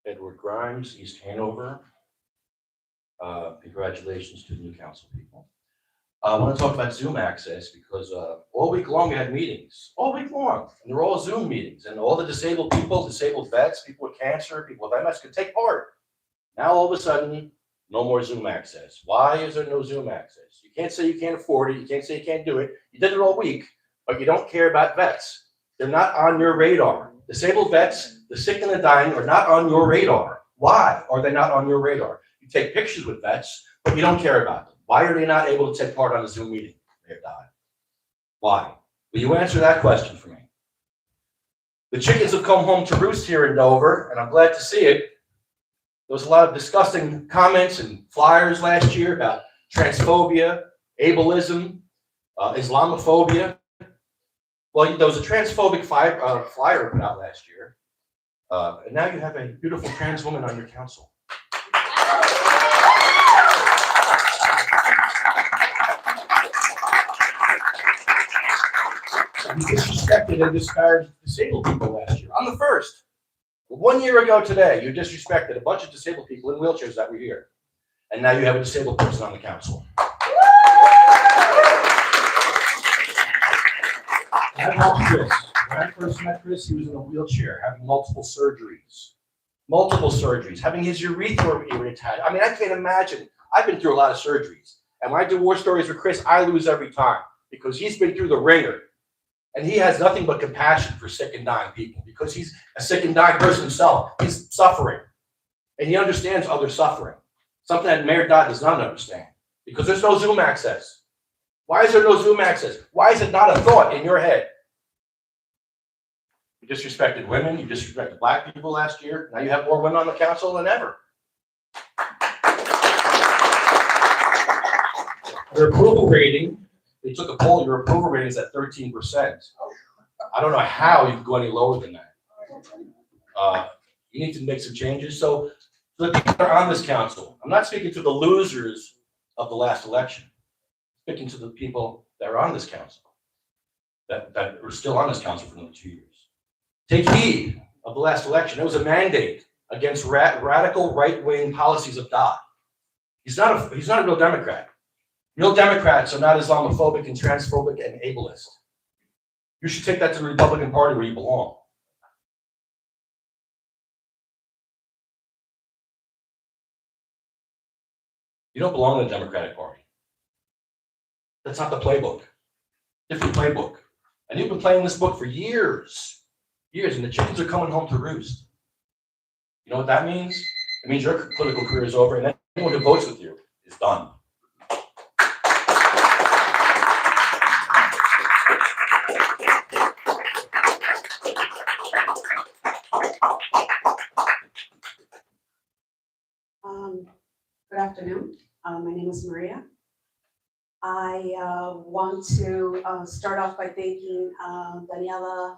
B: Edward Grimes, East Hanover. Congratulations to the new council people. I want to talk about Zoom access because all week long we had meetings, all week long, and they're all Zoom meetings, and all the disabled people, disabled vets, people with cancer, people with MS could take part. Now all of a sudden, no more Zoom access. Why is there no Zoom access? You can't say you can't afford it. You can't say you can't do it. You did it all week, but you don't care about vets. They're not on your radar. Disabled vets, the sick and the dying are not on your radar. Why are they not on your radar? You take pictures with vets, but you don't care about them. Why are they not able to take part on a Zoom meeting, Mayor Dodd? Why? Will you answer that question for me? The chickens have come home to roost here in Dover, and I'm glad to see it. There was a lot of disgusting comments and flyers last year about transphobia, ableism, Islamophobia. Well, there was a transphobic flyer put out last year, and now you have a beautiful trans woman on your council. You disrespected and disparaged disabled people last year. I'm the first. 1 year ago today, you disrespected a bunch of disabled people in wheelchairs that were here. And now you have a disabled person on the council. I love Chris. When I first met Chris, he was in a wheelchair, having multiple surgeries. Having his urethra reattached. I mean, I can't imagine. I've been through a lot of surgeries. And when I do war stories with Chris, I lose every time because he's been through the ringer. And he has nothing but compassion for sick and dying people because he's a sick and dying person himself. He's suffering. And he understands other suffering. Something that Mayor Dodd does not understand because there's no Zoom access. Why is there no Zoom access? Why is it not a thought in your head? You disrespected women. You disrespected black people last year. Now you have more women on the council than ever. Your approval rating, they took a poll, your approval rating is at 13%. I don't know how you can go any lower than that. You need to make some changes. So the people that are on this council, I'm not speaking to the losers of the last election. I'm speaking to the people that are on this council, that are still on this council for another 2 years. Take heed of the last election. It was a mandate against radical right-wing policies of Dodd. He's not a real Democrat. Real Democrats are not Islamophobic and transphobic and ableist. You should take that to the Republican Party where you belong. You don't belong in the Democratic Party. That's not the playbook. Different playbook. And you've been playing this book for years, and the chickens are coming home to roost. You know what that means? It means your political career is over, and anyone who votes with you is done.
Q: Good afternoon. My name is Maria. I want to start off by thanking Daniela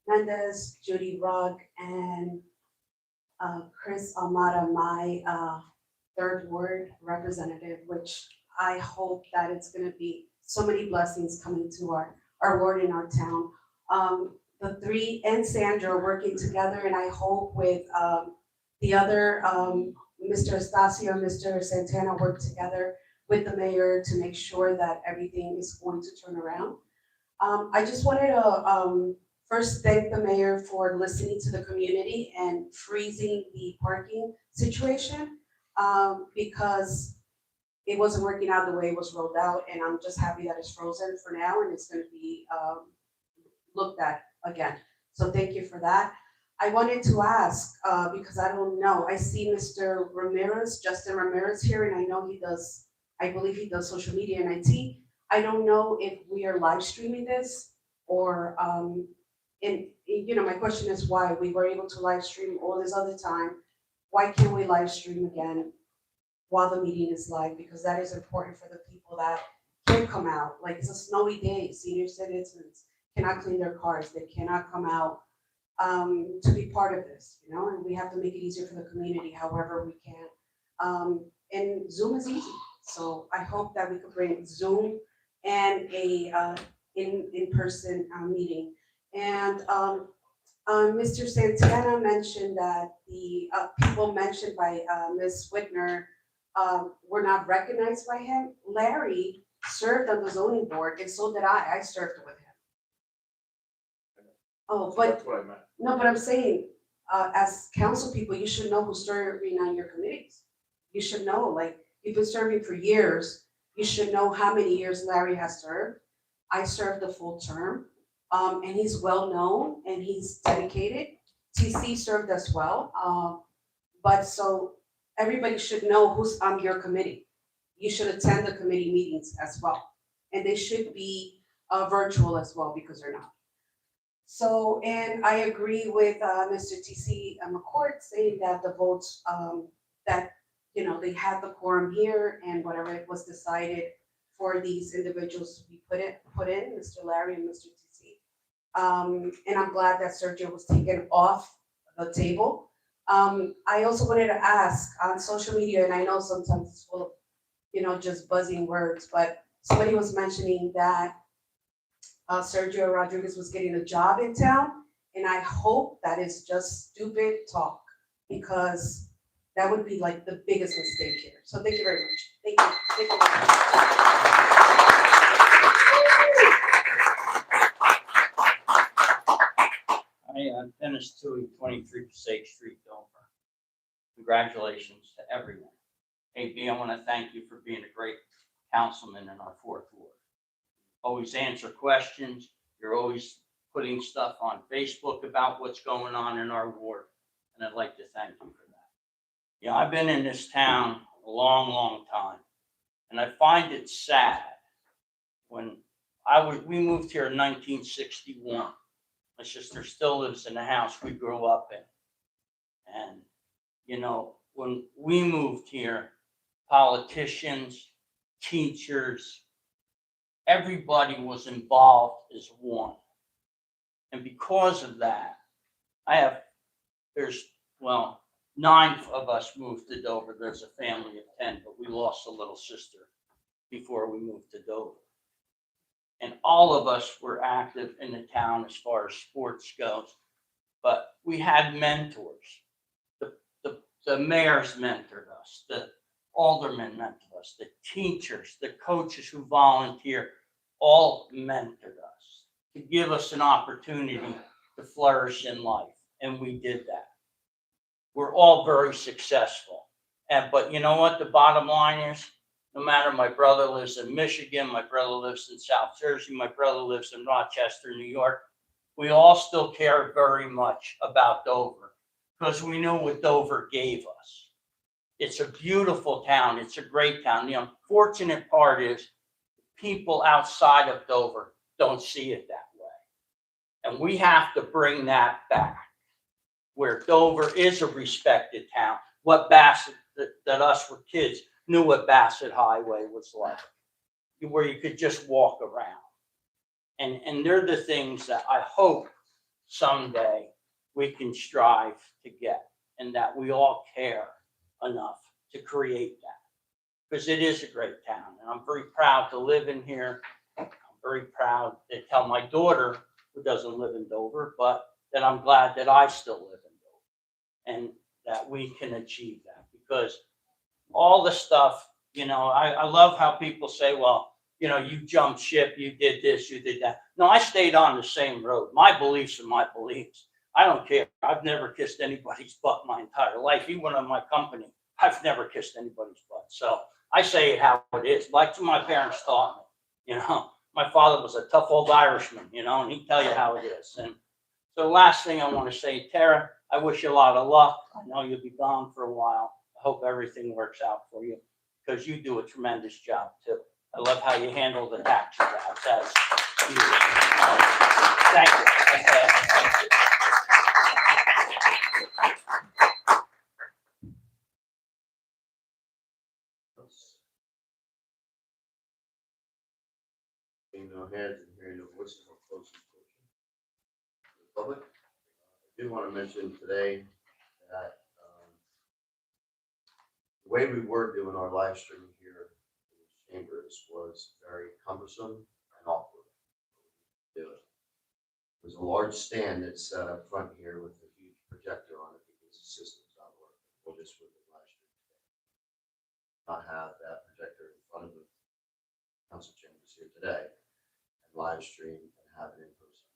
Q: Mendez, Judy Rugg, and Chris Almada, my third ward representative, which I hope that it's going to be so many blessings coming to our ward in our town. The three and Sandra are working together, and I hope with the other Mr. Estacio, Mr. Santana work together with the mayor to make sure that everything is going to turn around. I just wanted to first thank the mayor for listening to the community and freezing the parking situation because it wasn't working out the way it was rolled out, and I'm just happy that it's frozen for now and it's going to be looked at again. So thank you for that. I wanted to ask, because I don't know, I see Mr. Ramirez, Justin Ramirez here, and I know he does, I believe he does social media and IT. I don't know if we are live streaming this or, and you know, my question is why we were able to live stream all this other time. Why can't we live stream again while the meeting is live? Because that is important for the people that can't come out. Like it's a snowy day, senior citizens cannot clean their cars, they cannot come out to be part of this, you know, and we have to make it easier for the community however we can. And Zoom is easy. So I hope that we could bring Zoom and a in-person meeting. And Mr. Santana mentioned that the people mentioned by Ms. Whitner were not recognized by him. Larry served on the zoning board, and so did I. I served with him. Oh, but
E: That's what I meant.
Q: no, but I'm saying, as council people, you should know who's serving on your committees. You should know, like, you've been serving for years. You should know how many years Larry has served. I served the full term, and he's well known and he's dedicated. TC served as well. But so everybody should know who's on your committee. You should attend the committee meetings as well. And they should be virtual as well because they're not. So, and I agree with Mr. TC McCourt saying that the votes, that, you know, they had the quorum here and whatever it was decided for these individuals to be put in, Mr. Larry and Mr. TC. And I'm glad that Sergio was taken off the table. I also wanted to ask on social media, and I know sometimes it's full of, you know, just buzzing words, but somebody was mentioning that Sergio Rodriguez was getting a job in town, and I hope that is just stupid talk, because that would be like the biggest mistake here. So thank you very much. Thank you. Thank you very
R: I finished 23 Passaic Street, Dover. Congratulations to everyone. Hey, B, I want to thank you for being a great councilman in our 4th ward. Always answer questions. You're always putting stuff on Facebook about what's going on in our ward. And I'd like to thank you for that. Yeah, I've been in this town a long, long time. And I find it sad when we moved here in 1961. My sister still lives in the house we grew up in. And, you know, when we moved here, politicians, teachers, everybody was involved as one. And because of that, there's 9 of us moved to Dover. There's a family of 10, but we lost a little sister before we moved to Dover. And all of us were active in the town as far as sports goes, but we had mentors. The mayors mentored us, the aldermen mentored us, the teachers, the coaches who volunteer, all mentored us to give us an opportunity to flourish in life. And we did that. We're all very successful. But you know what? The bottom line is, no matter, my brother lives in Michigan, my brother lives in South Jersey, my brother lives in Rochester, New York, we all still care very much about Dover because we know what Dover gave us. It's a beautiful town. It's a great town. The unfortunate part is people outside of Dover don't see it that way. And we have to bring that back, where Dover is a respected town. What Bassett, that us were kids, knew what Bassett Highway was like, where you could just walk around. And they're the things that I hope someday we can strive to get, and that we all care enough to create that. Because it is a great town, and I'm very proud to live in here. I'm very proud to tell my daughter, who doesn't live in Dover, but that I'm glad that I still live in Dover, and that we can achieve that. Because all the stuff, you know, I love how people say, well, you know, you jumped ship, you did this, you did that. No, I stayed on the same road. My beliefs are my beliefs. I don't care. I've never kissed anybody's butt my entire life. Even in my company, I've never kissed anybody's butt. So I say it how it is, like my parents taught me. You know, my father was a tough old Irishman, you know, and he'd tell you how it is. And so the last thing I want to say, Tara, I wish you a lot of luck. I know you'll be gone for a while. I hope everything works out for you, because you do a tremendous job too. I love how you handle the taxi jobs. That's huge. Thank you. Thank you.
F: Seeing no hands and hearing no voices, we'll close this portion. The public, I do want to mention today that the way we were doing our live streaming here in the chambers was very cumbersome and awkward. There's a large stand that's set up front here with a huge projector on it because the system's not working. We'll just with the live stream today. Not have that projector in front of the council chambers here today and live stream and have it in person.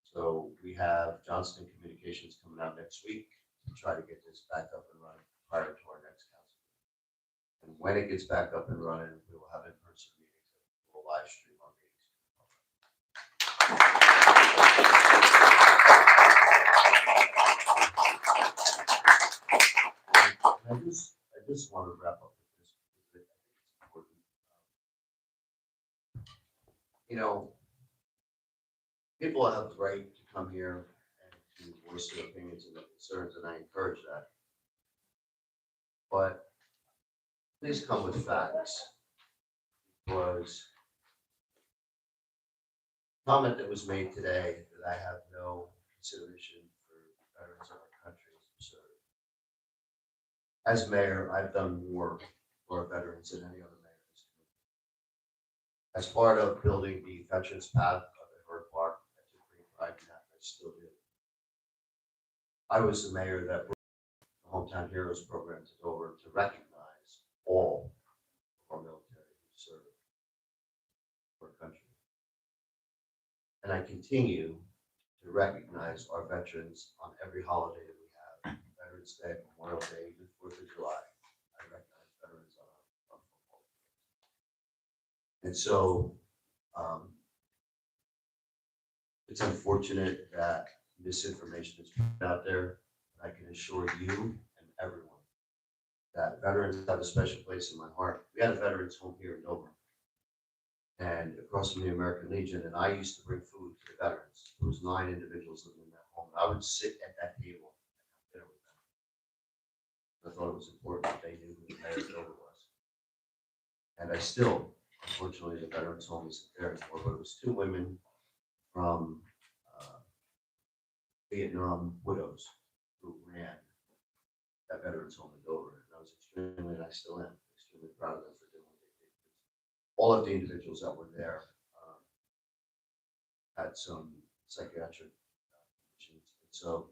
F: So we have Johnston Communications coming out next week to try to get this back up and running prior to our next council. And when it gets back up and running, we will have in-person meetings and we'll live stream our meetings.
B: I just want to wrap up with this, because I think it's important. You know, people have the right to come here and to voice their opinions and their concerns, and I encourage that. But please come with facts. Was comment that was made today that I have no consideration for veterans of our country is absurd. As mayor, I've done more for our veterans than any other mayor in this community. As part of building the Veterans Path of Everett Park, I took great pride in that, and I still do. I was the mayor that brought the Hometown Heroes program to Dover to recognize all of our military who served our country. And I continue to recognize our veterans on every holiday that we have. Veterans Day, Memorial Day, even 4th of July. I recognize veterans on football. And so it's unfortunate that misinformation is put out there. I can assure you and everyone that veterans have a special place in my heart. We had a veterans home here in Dover and across from the American Legion, and I used to bring food to the veterans. There was 9 individuals living in that home. I would sit at that table and have dinner with them. I thought it was important that they knew who the mayor of Dover was. And I still, unfortunately, the veterans home isn't there anymore, but it was 2 women from Vietnam widows who ran that veterans home in Dover. And I was extremely, and I still am, extremely proud of them for doing what they did. All of the individuals that were there had some psychiatric conditions. And so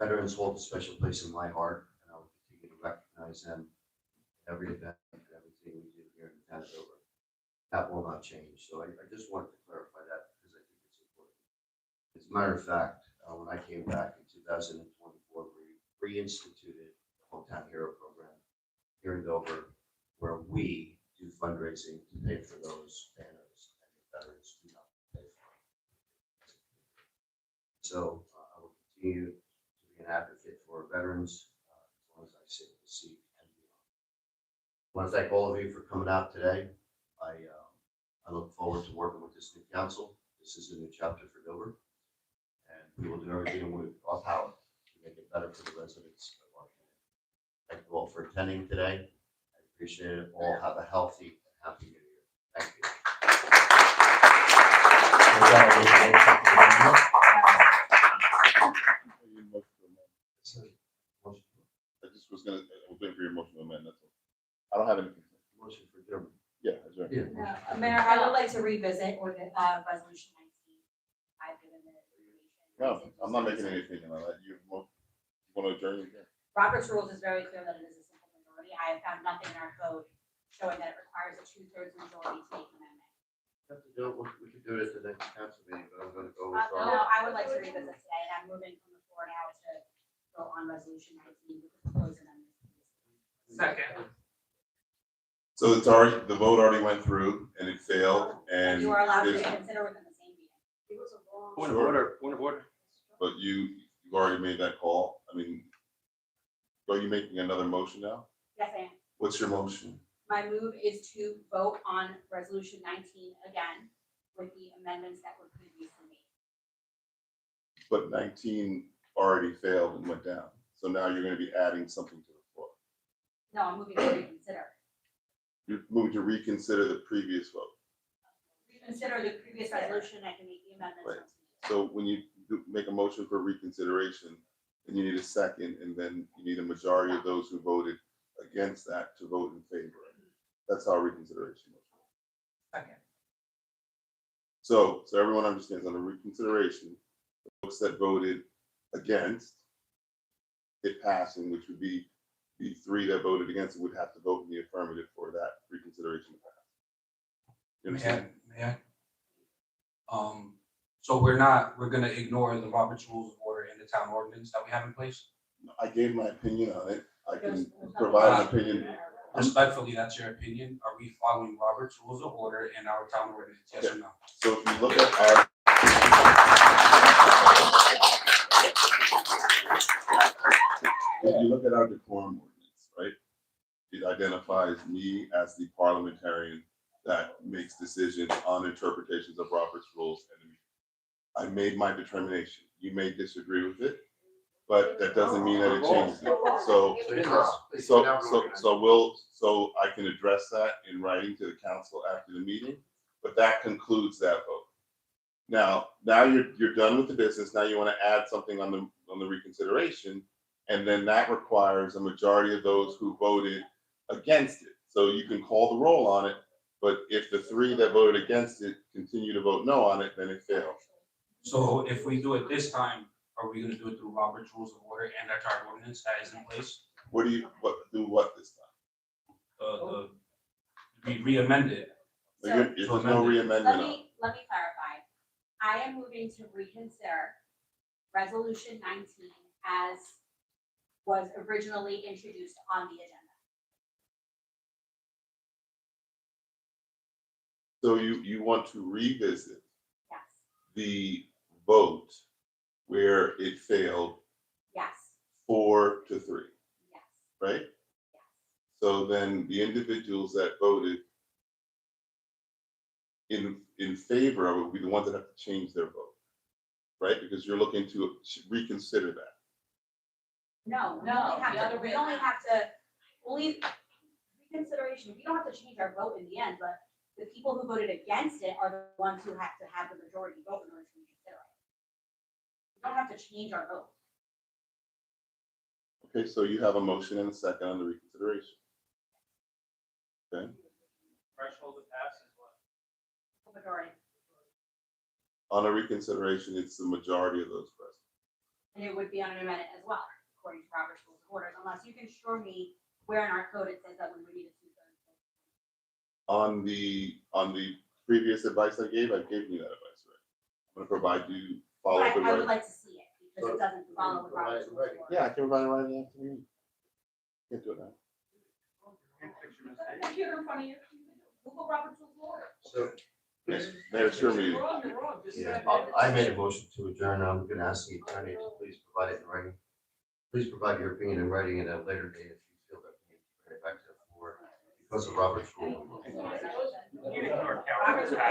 B: veterans hold a special place in my heart, and I will continue to recognize them in every event and everything we do here in the town of Dover. That will not change. So I just wanted to clarify that because I think it's important. As a matter of fact, when I came back in 2024, we reinstituted the Hometown Hero program here in Dover, where we do fundraising to pay for those banners and the veterans do not pay for it. So I will continue to be an advocate for veterans as long as I sit in the seat and beyond. I want to thank all of you for coming out today. I look forward to working with this new council. This is a new chapter for Dover, and we will do everything with our power to make it better for the residents of our community. Thank you all for attending today. I appreciate it. All have a healthy and happy new year. Thank you.
D: I just was gonna, I was waiting for your motion to amend, that's all. I don't have anything.
B: Motion for German.
D: Yeah, that's right.
M: Mayor, I would like to revisit resolution 19. I've given the information.
D: No, I'm not making anything, and I'll let you, want to adjourn again?
M: Robert's rules is very clear that it is a simple majority. I have found nothing in our code showing that it requires a 2/3 majority to make an amendment.
B: We could do it at the next council meeting, but I'm going to go with.
M: No, I would like to revisit today, and I'm moving from the floor now to go on resolution 19 with the proposed amendment.
J: Second.
D: So it's already, the vote already went through and it failed, and.
M: You are allowed to
D: there's-
M: consider within the same meeting. It was a long.
D: Point of order, point of order. But you've already made that call. I mean, are you making another motion now?
M: Yes, I am.
D: What's your motion?
M: My move is to vote on resolution 19 again with the amendments that were previously made.
D: But 19 already failed and went down. So now you're going to be adding something to the floor.
M: No, I'm moving to reconsider.
D: You're moving to reconsider the previous vote.
M: Reconsider the previous resolution, I can make the amendments.
D: Right. So when you make a motion for reconsideration, then you need a second, and then you need a majority of those who voted against that to vote in favor. That's how reconsideration works.
J: Second.
D: So everyone understands on the reconsideration, the folks that voted against it passing, which would be the 3 that voted against it, would have to vote in the affirmative for that reconsideration to pass. You understand?
B: May I? So we're gonna ignore the Robert's Rules of Order and the town ordinance that we have in place?
D: I gave my opinion on it. I can provide an opinion.
B: Respectfully, that's your opinion. Are we following Robert's Rules of Order and our town ordinance? Yes or no?
D: So if you look at our If you look at our decorum ordinance, right? It identifies me as the parliamentarian that makes decisions on interpretations of Robert's rules. And I made my determination. You may disagree with it, but that doesn't mean that it changes it. So I can address that in writing to the council after the meeting, but that concludes that vote. Now you're done with the business. Now you want to add something on the reconsideration, and then that requires a majority of those who voted against it. So you can call the roll on it, but if the 3 that voted against it continue to vote no on it, then it fails.
B: So if we do it this time, are we gonna do it through Robert's Rules of Order and our charter ordinance that is in place?
D: What this time?
B: We re-amend it.
D: There's no reamendment
M: Let
D: on it.
M: me clarify. I am moving to reconsider resolution 19 as was originally introduced on the agenda.
D: So you want to revisit
M: Yes,
D: the vote where it failed
M: yes,
D: 4-3,
M: yes,
D: right?
M: yes.
D: So then the individuals that voted in favor of it will be the ones that have to change their vote, right? Because you're looking to reconsider that.
M: No, we only have to reconsideration, we don't have to change our vote in the end, but the people who voted against it are the ones who have to have the majority vote in order to reconsider it. We don't have to change our vote.
D: Okay, so you have a motion and a second on the reconsideration. Okay,
C: Threshold to pass is what?
M: Majority.
D: on a reconsideration, it's the majority of those present.
M: And it would be on an amendment as well, according to Robert's Rules of Order, unless you can show me where in our code it says that we would need a 2/3.
D: On the previous advice I gave you that advice, right? I'm gonna provide you follow up.
M: I would like to see it, because it doesn't follow the Robert's Rules of Order.
D: Yeah, I can provide it right in the afternoon. Can't do it now.
M: Computer in front of you, Google Robert's Rules of Order.
E: So,
D: Mayor, sure meeting.
F: Yeah, I made a motion to adjourn. I'm gonna ask the attorney to please provide it in writing. Please provide your opinion in writing at a later date if you feel that we need to bring it back to the floor because of Robert's rule.
M: Robert's Rules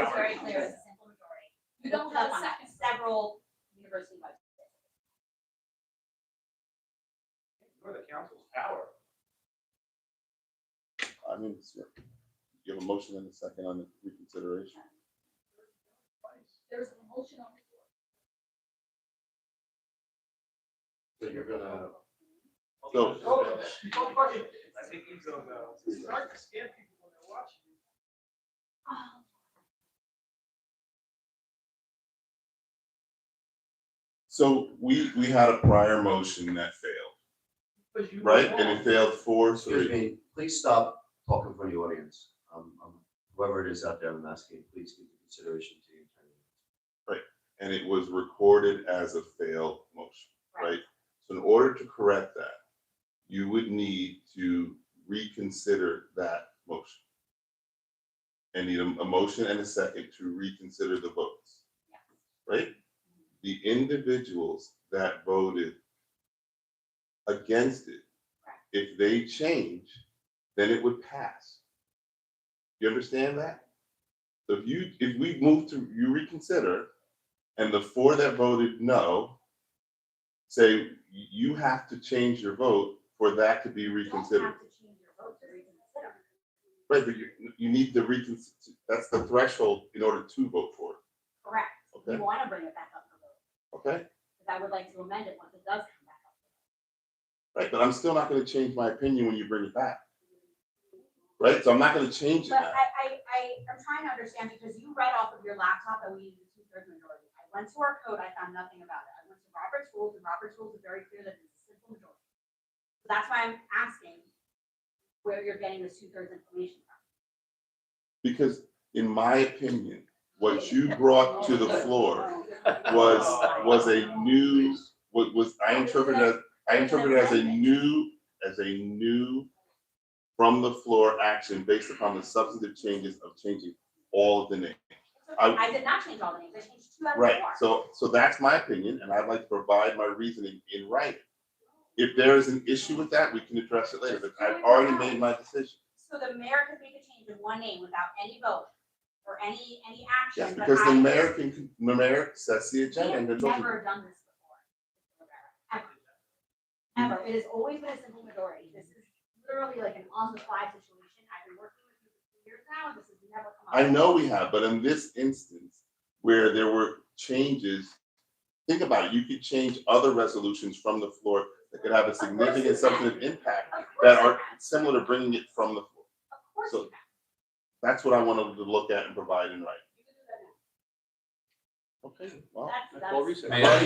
M: is very clear, it's a simple majority. You don't have a second. Several university websites.
C: For the council's power.
D: I mean, you have a motion and a second on the reconsideration.
M: There's a motion on the floor.
F: So you're gonna.
D: So,
C: I think he's going to. It's hard to scare people when they're watching.
D: so we had a prior motion that failed, right? And it failed 4-3.
F: Excuse me, please stop talking for the audience. Whoever it is out there, I'm asking, please give consideration to your attorney.
D: And it was recorded as a failed motion, right? So in order to correct that, you would need to reconsider that motion. And need a motion and a second to reconsider the votes, right? The individuals that voted against it, if they change, then it would pass. You understand that? So if we move to, you reconsider, and the 4 that voted no, say you have to change your vote for that to be reconsidered.
M: You don't have to change your vote to reconsider.
D: Right, but you need to reconsider, that's the threshold in order to vote for it,
M: Correct.
D: Okay.
M: You want to bring it back up for vote,
D: okay?
M: because I would like to amend it once it does come back up.
D: Right, but I'm still not gonna change my opinion when you bring it back. Right, so I'm not gonna change it
M: But
D: now.
M: I'm trying to understand, because you read off of your laptop that we needed a 2/3 majority. I went to our code, I found nothing about it. I went to Robert's Rules, and Robert's Rules is very clear that it's a simple majority. So that's why I'm asking where you're getting this 2/3 information from.
D: Because in my opinion, what you brought to the floor was a new, I interpreted as a new from the floor action based upon the substantive changes of changing all of the names.
M: I did not change all the names, I changed 2 out of 4.
D: Right, so that's my opinion, and I'd like to provide my reasoning in writing. If there is an issue with that, we can address it later, but I've already made my decision.
M: So the mayor can make a change of one name without any vote or any action.
D: Yes,
M: but
D: because the
M: I-
D: mayor sets the
M: We
D: agenda and
M: have
D: the.
M: never done this before, Mr. Rivera, ever. Ever. It has always been a simple majority. This is literally like an on-the-fly situation. I've been working with you for 2 years now, and this has never come up.
D: I know we have, but in this instance, where there were changes, think about it, you could change other resolutions from the floor that could have a significant substantive impact that are similar to bringing it from the floor.
M: Of course
D: So
M: you can.
D: that's what I wanted to look at and provide in writing.
M: You can do that now.
D: Okay, well.
M: That's-
D: Well, recent.
B: May I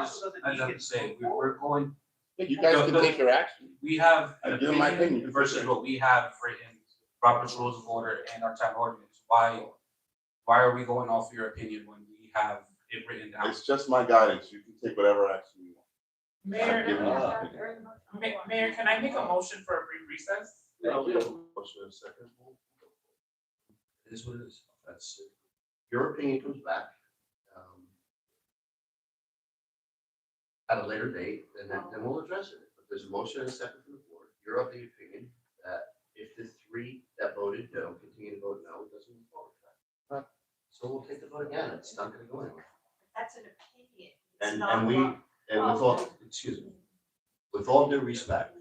B: just have to say, we're going,
D: You guys can take your action.
B: we have
D: I
B: an
D: give my
B: opinion
D: opinion.
B: versus what we have written, Robert's Rules of Order and our town ordinance. Why are we going off your opinion when we have it written down?
D: It's just my guidance. You can take whatever action you want.
J: Mayor,
D: Give me my opinion.
J: Mayor, can I make a motion for a brief recess?
F: Yeah, we have a motion in a second.
B: It is what it is. That's,
F: Your opinion comes back. At a later date, and then we'll address it. But there's a motion and a second from the board. You're of the opinion that if the 3 that voted no continue to vote no, it doesn't move forward. Right? So we'll take the vote again. It's not gonna go anywhere.
K: That's an opinion. It's
F: And
K: not
F: we,
K: law.
F: and with all, excuse me, with all due respect,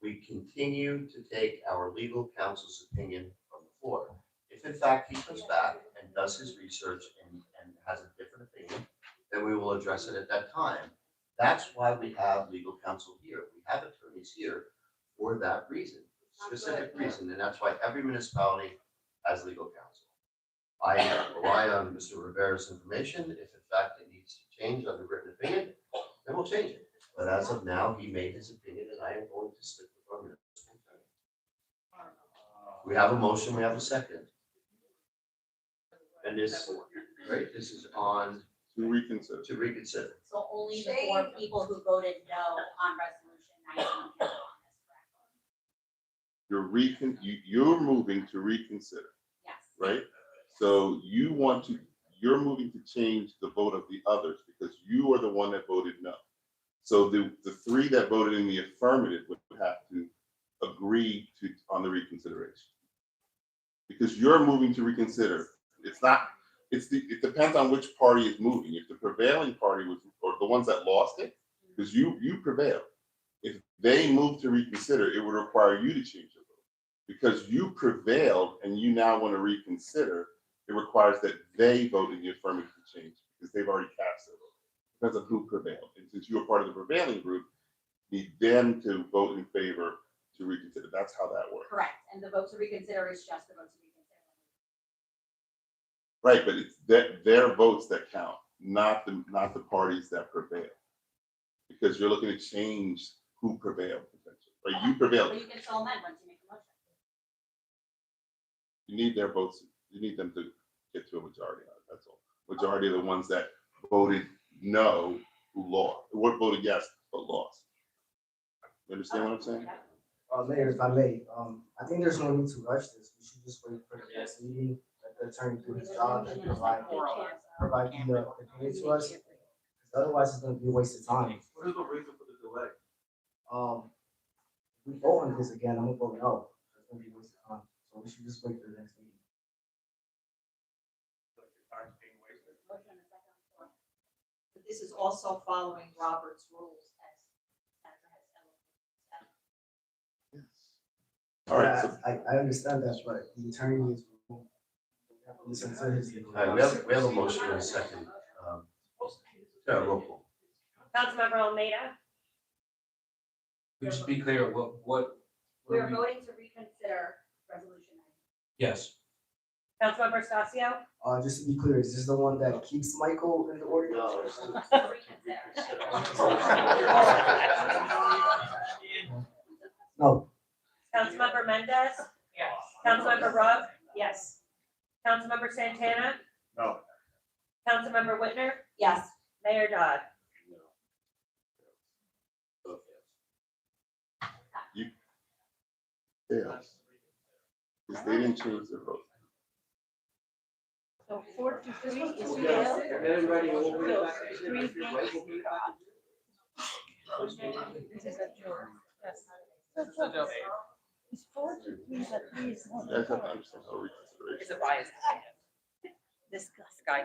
F: we continue to take our legal counsel's opinion from the floor. If in fact he comes back and does his research and has a different opinion, then we will address it at that time. That's why we have legal counsel here. We have attorneys here for that reason, specific reason, and that's why every municipality has legal counsel. I rely on Mr. Rivera's information. If in fact it needs to change on the written opinion, then we'll change it. But as of now, he made his opinion, and I am going to stick with our municipal attorney. We have a motion, we have a second. And this, right, this is on.
D: To reconsider.
F: To reconsider.
M: So only the 4 people who voted no on resolution 19 can vote on this, correct?
D: You're moving to reconsider,
M: Yes.
D: right? So you're moving to change the vote of the others because you are the one that voted no. So the 3 that voted in the affirmative would have to agree on the reconsideration. Because you're moving to reconsider. It depends on which party is moving. If the prevailing party was, or the ones that lost it, because you prevailed. If they move to reconsider, it would require you to change your vote. Because you prevailed and you now want to reconsider, it requires that they vote in the affirmative to change because they've already cast their vote. Because of who prevailed. And since you are part of the prevailing group, you need them to vote in favor to reconsider. That's how that works.
M: Correct, and the vote to reconsider is just the vote to reconsider.
D: Right, but it's their votes that count, not the parties that prevail. Because you're looking to change who prevailed potentially. Right, you prevailed.
M: But you can still amend once you make a motion.
D: You need their votes. You need them to get to a majority. That's all. Majority of the ones that voted no who lost, or voted yes but lost. You understand what I'm saying?
L: Mayor, if I may, I think there's no need to rush this. We should just wait for the next meeting, let the attorney do his job and provide the opinion to us. Because otherwise it's gonna be a waste of time.
E: What is the reason for the delay?
L: If we vote on this again, I'm gonna vote no. It's gonna be a waste of time. So we should just wait for the next meeting.
K: Motion and a second on the floor. But this is also following Robert's rules as Senator has eloquently said.
D: All right. So
L: I understand that, but the attorney is. Listen to his.
F: All right, we have a motion and a second. Roll call.
I: Councilmember Almeida,
B: just be clear, what
M: We
B: are
M: are voting to reconsider resolution 19.
B: Yes.
I: Councilmember Stacio,
L: Just to be clear, is this the one that keeps Michael in the ordinance? No.
I: Councilmember Mendez,
J: Yes.
I: Councilmember Rugg,
K: Yes.
I: Councilmember Santana,
D: no.
I: Councilmember Whitner,
K: Yes.
I: Mayor Dodd.
D: Yes. Because they didn't change their vote.
I: So 4 to 3 is
F: Get
I: failed.
F: it ready, we'll bring it back.
I: So 3
F: If you're right, we'll bring it back.
I: This is a joke. Yes. It's 4 to 3, but 3 is not.
D: You guys have to understand how reconsideration.
O: It's a bias.
I: This guy.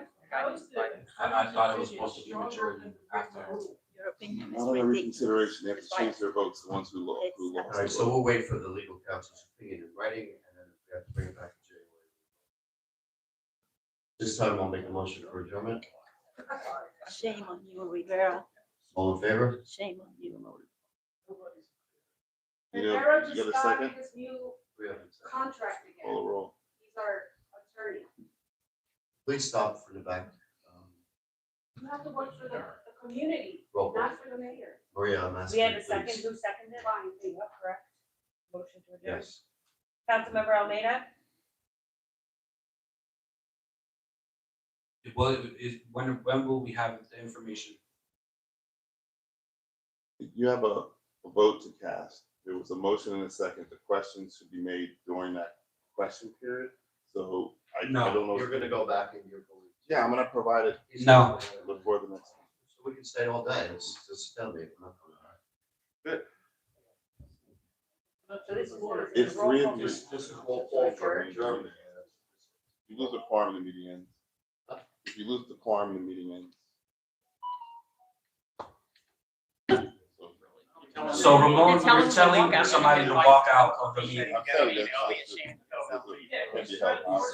B: I thought it was supposed to be majority after.
I: Your opinion is
D: Not on a
I: ridiculous.
D: reconsideration, they have to change their votes, the ones who lost.
E: All right, so we'll wait for the legal counsel's opinion in writing, and then we have to bring it back in January. This time I'll make a motion for adjournment.
I: Shame on you, Rivera.
E: All in favor?
I: Shame on you.
D: You know,
K: Rivera
D: you
K: just
D: got a
K: got
D: second?
K: his new
E: We have it.
K: contract
D: Call the
K: again.
D: roll.
K: He's our attorney.
E: Please stop for the back.
K: You have to work for the community,
E: Roll call.
K: not for the mayor.
E: Maria, I'm
I: We
E: asking
I: have
E: you,
I: a second.
E: please.
I: Who seconded?
K: Fine.
I: Yep, correct. Motion to adjourn.
E: Yes.
I: Councilmember Almeida?
C: When will we have the information?
D: You have a vote to cast. There was a motion and a second. The questions should be made during that question period. So I don't know.
E: You're gonna go back and you're going.
D: Yeah, I'm gonna provide it
C: No.
D: before the next one.
E: So we can stay all day, it's just tell me.
D: Good.
I: So this is.
D: If three of you,
E: This is roll call for adjournment.
D: you lose the quorum, the meeting ends. If you lose the quorum, the meeting ends.
C: So Ramon, you're telling somebody to walk out of the meeting.
D: I'm telling you, that's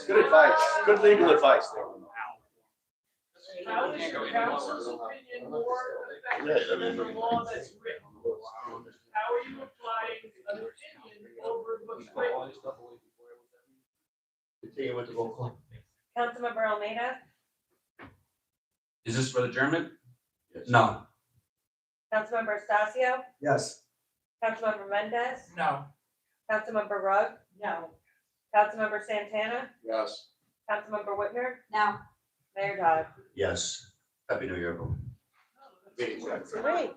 F: Good advice, good legal advice there.
J: How is your council's opinion more effective than the law that's written? How are you applying an opinion over what's written?
E: Continue with the roll call.
I: Councilmember Almeida?
C: Is this for the adjournment?
E: Yes.
C: No.
I: Councilmember Estacio?
L: Yes.
I: Councilmember Mendez?
J: No.
I: Councilmember Rugg?
K: No.
I: Councilmember Santana?
F: Yes.
I: Councilmember Whitner?
K: Now.
I: Mayor Dodd?
E: Yes. Happy New Year, everyone.
I: Great,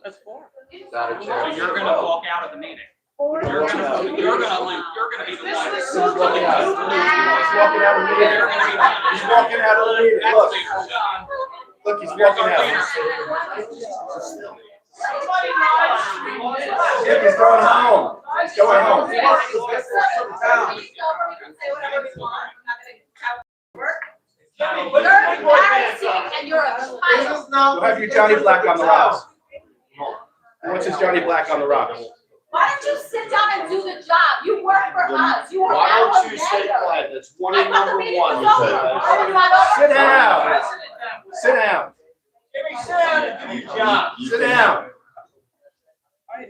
I: that's 4.
F: Madam
N: So
F: Chair.
N: you're gonna walk out of the meeting.
I: Four.
N: You're gonna be the one.
J: This is
F: He's walking out. He's walking out of the meeting. He's walking out of the meeting. Look, he's walking out.
J: Somebody lies to me.
F: Dick is going home. He's going home.
K: And you're a child.
F: We'll have your Johnny Black on the rocks. What's his Johnny Black on the rocks?
K: Why don't you sit down and do the job? You work for us. You are
F: Why
K: our
F: don't you stay
K: mayor.
F: quiet? That's
K: I thought the
F: number
K: meeting
F: one.
K: was over. Are we not over?
F: Sit down. Sit down.
J: Sit down and do your job.
F: Sit down.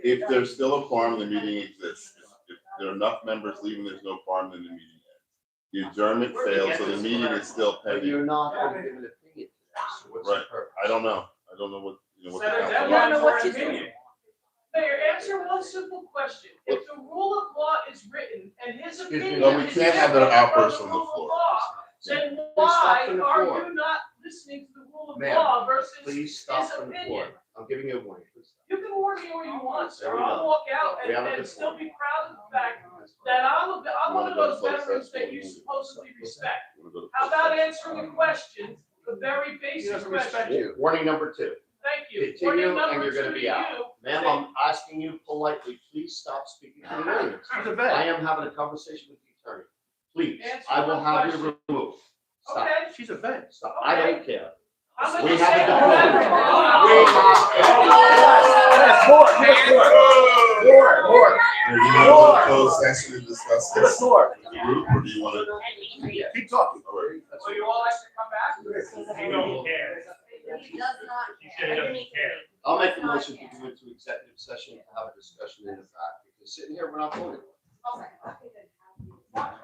D: If there's still a quorum, the meeting exists. If there are enough members leaving, there's no quorum, then the meeting ends. The adjournment fails, so the meeting is still
E: But
D: pending.
E: you're not going to give an opinion. So what's the
D: Right.
E: purpose?
D: I don't know. I don't know what, what the
J: Set a
D: council.
J: deadline
I: know what
J: for
I: to do.
J: opinion. Mayor, answer one simple question. If the rule of law is written and his
E: Excuse me.
J: opinion
D: No, we
J: is
D: can't have
J: different
D: that
J: from
D: outburst
J: the
D: on the
J: rule of
D: floor.
J: law, then
E: stop
J: why
E: from the
J: are
E: floor.
J: you not listening to the rule of
E: Ma'am,
J: law versus
E: Please stop
J: his
E: from the floor.
J: opinion?
E: I'm giving you a warning. Please stop.
J: You can warn me all you want,
E: There
J: sir.
E: we
J: I'll
E: go.
J: walk out
E: We have a
J: and
E: good
J: still
E: point.
J: be proud of the fact that I'm one of those veterans that you supposedly respect. How about answering a question, the very
F: He
J: basic
F: doesn't respect
J: question?
F: you.
E: Warning number 2.
J: Thank you.
E: Continue,
J: Warning
E: and
J: number
E: you're gonna
J: 2
E: be
J: to
E: out.
J: you.
E: Ma'am, I'm asking you politely, please stop speaking to the audience.
F: He's a
E: I
F: vet.
E: am having a conversation with the attorney. Please,
J: Answer
E: I will
J: one
E: have you
J: question.
E: removed. Stop,
J: Okay.
F: She's a vet.
E: stop. I don't care.
J: I'm a
E: We have a
J: disabled
E: diploma.
J: veteran.
F: More.
D: Do you want to close session to discuss
F: Give us
D: this
F: more.
D: as a group, or do you want to?
F: Keep talking.
J: So you all like to come back?
G: You don't care.
K: He does not
G: You said he doesn't care.
E: I'll make a motion to go into executive session to have a discussion in the back, because sitting here, we're not doing it.
G: Oh,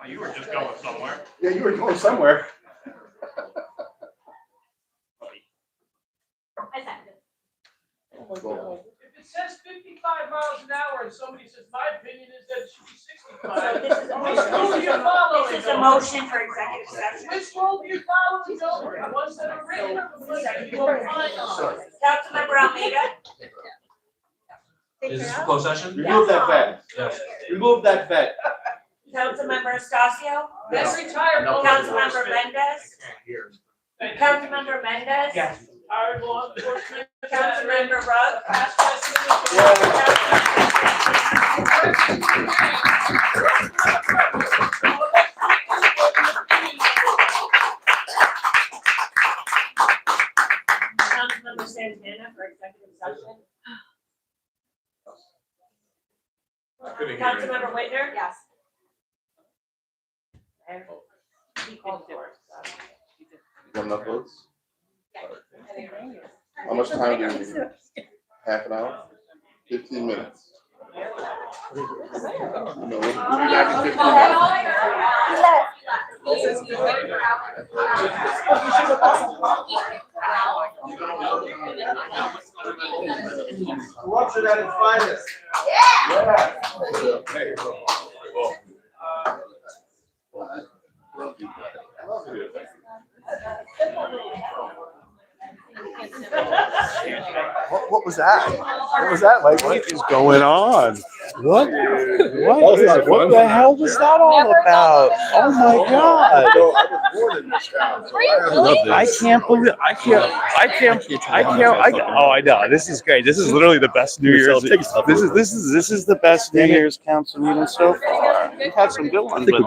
G: you were just going somewhere.
F: Yeah, you were going somewhere.
J: If it says 55 miles an hour and somebody says, my opinion is that it should be
I: So
J: 65.
I: this is a
J: Which rule
I: motion,
J: do you follow?
I: this is a motion for executive session.
J: Which rule do you follow in Dover? The ones that are written or the ones that you are relying on?
I: Councilmember Almeida?
C: Is this for closed session?
F: Remove that vet.
C: Yes.
F: Remove that vet.
I: Councilmember Estacio?
J: Let's retire.
I: Councilmember Mendez? Councilmember Mendez?
J: Yes. Our law enforcement.
I: Councilmember Rugg? Councilmember Santana for executive session? Councilmember Whitner?
K: Yes.
I: He called for it, so.
D: You got enough votes? How much time do we need? Half an hour? 15 minutes. You know, we'll be back in 15 minutes.
F: Corruption at its finest.
A: What was that? What was that like? What is going on? What? What the hell was that all about? Oh my god! I can't believe. Oh, I know. This is great. This is literally the best New Year's. This is the best New Year's council meeting so far. We've had some good ones, but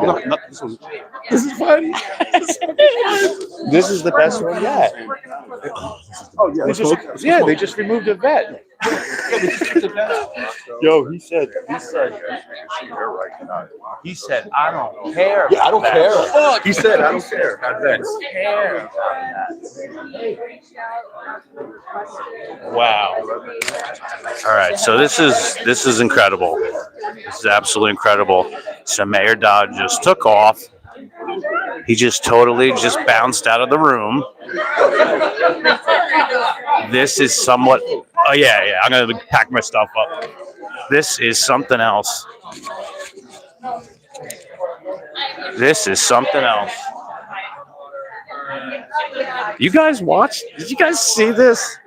A: this is funny. This is the best one yet. Oh yeah, they just removed a vet. Yo, he said, I don't care.
D: Yeah, I don't care.
A: He said, I don't care. I don't care. Wow. All right, so this is incredible. This is absolutely incredible. So Mayor Dodd just took off. He just totally just bounced out of the room. This is somewhat. Oh yeah. I'm gonna pack my stuff up. This is something else. This is something else. You guys watch? Did you guys see this?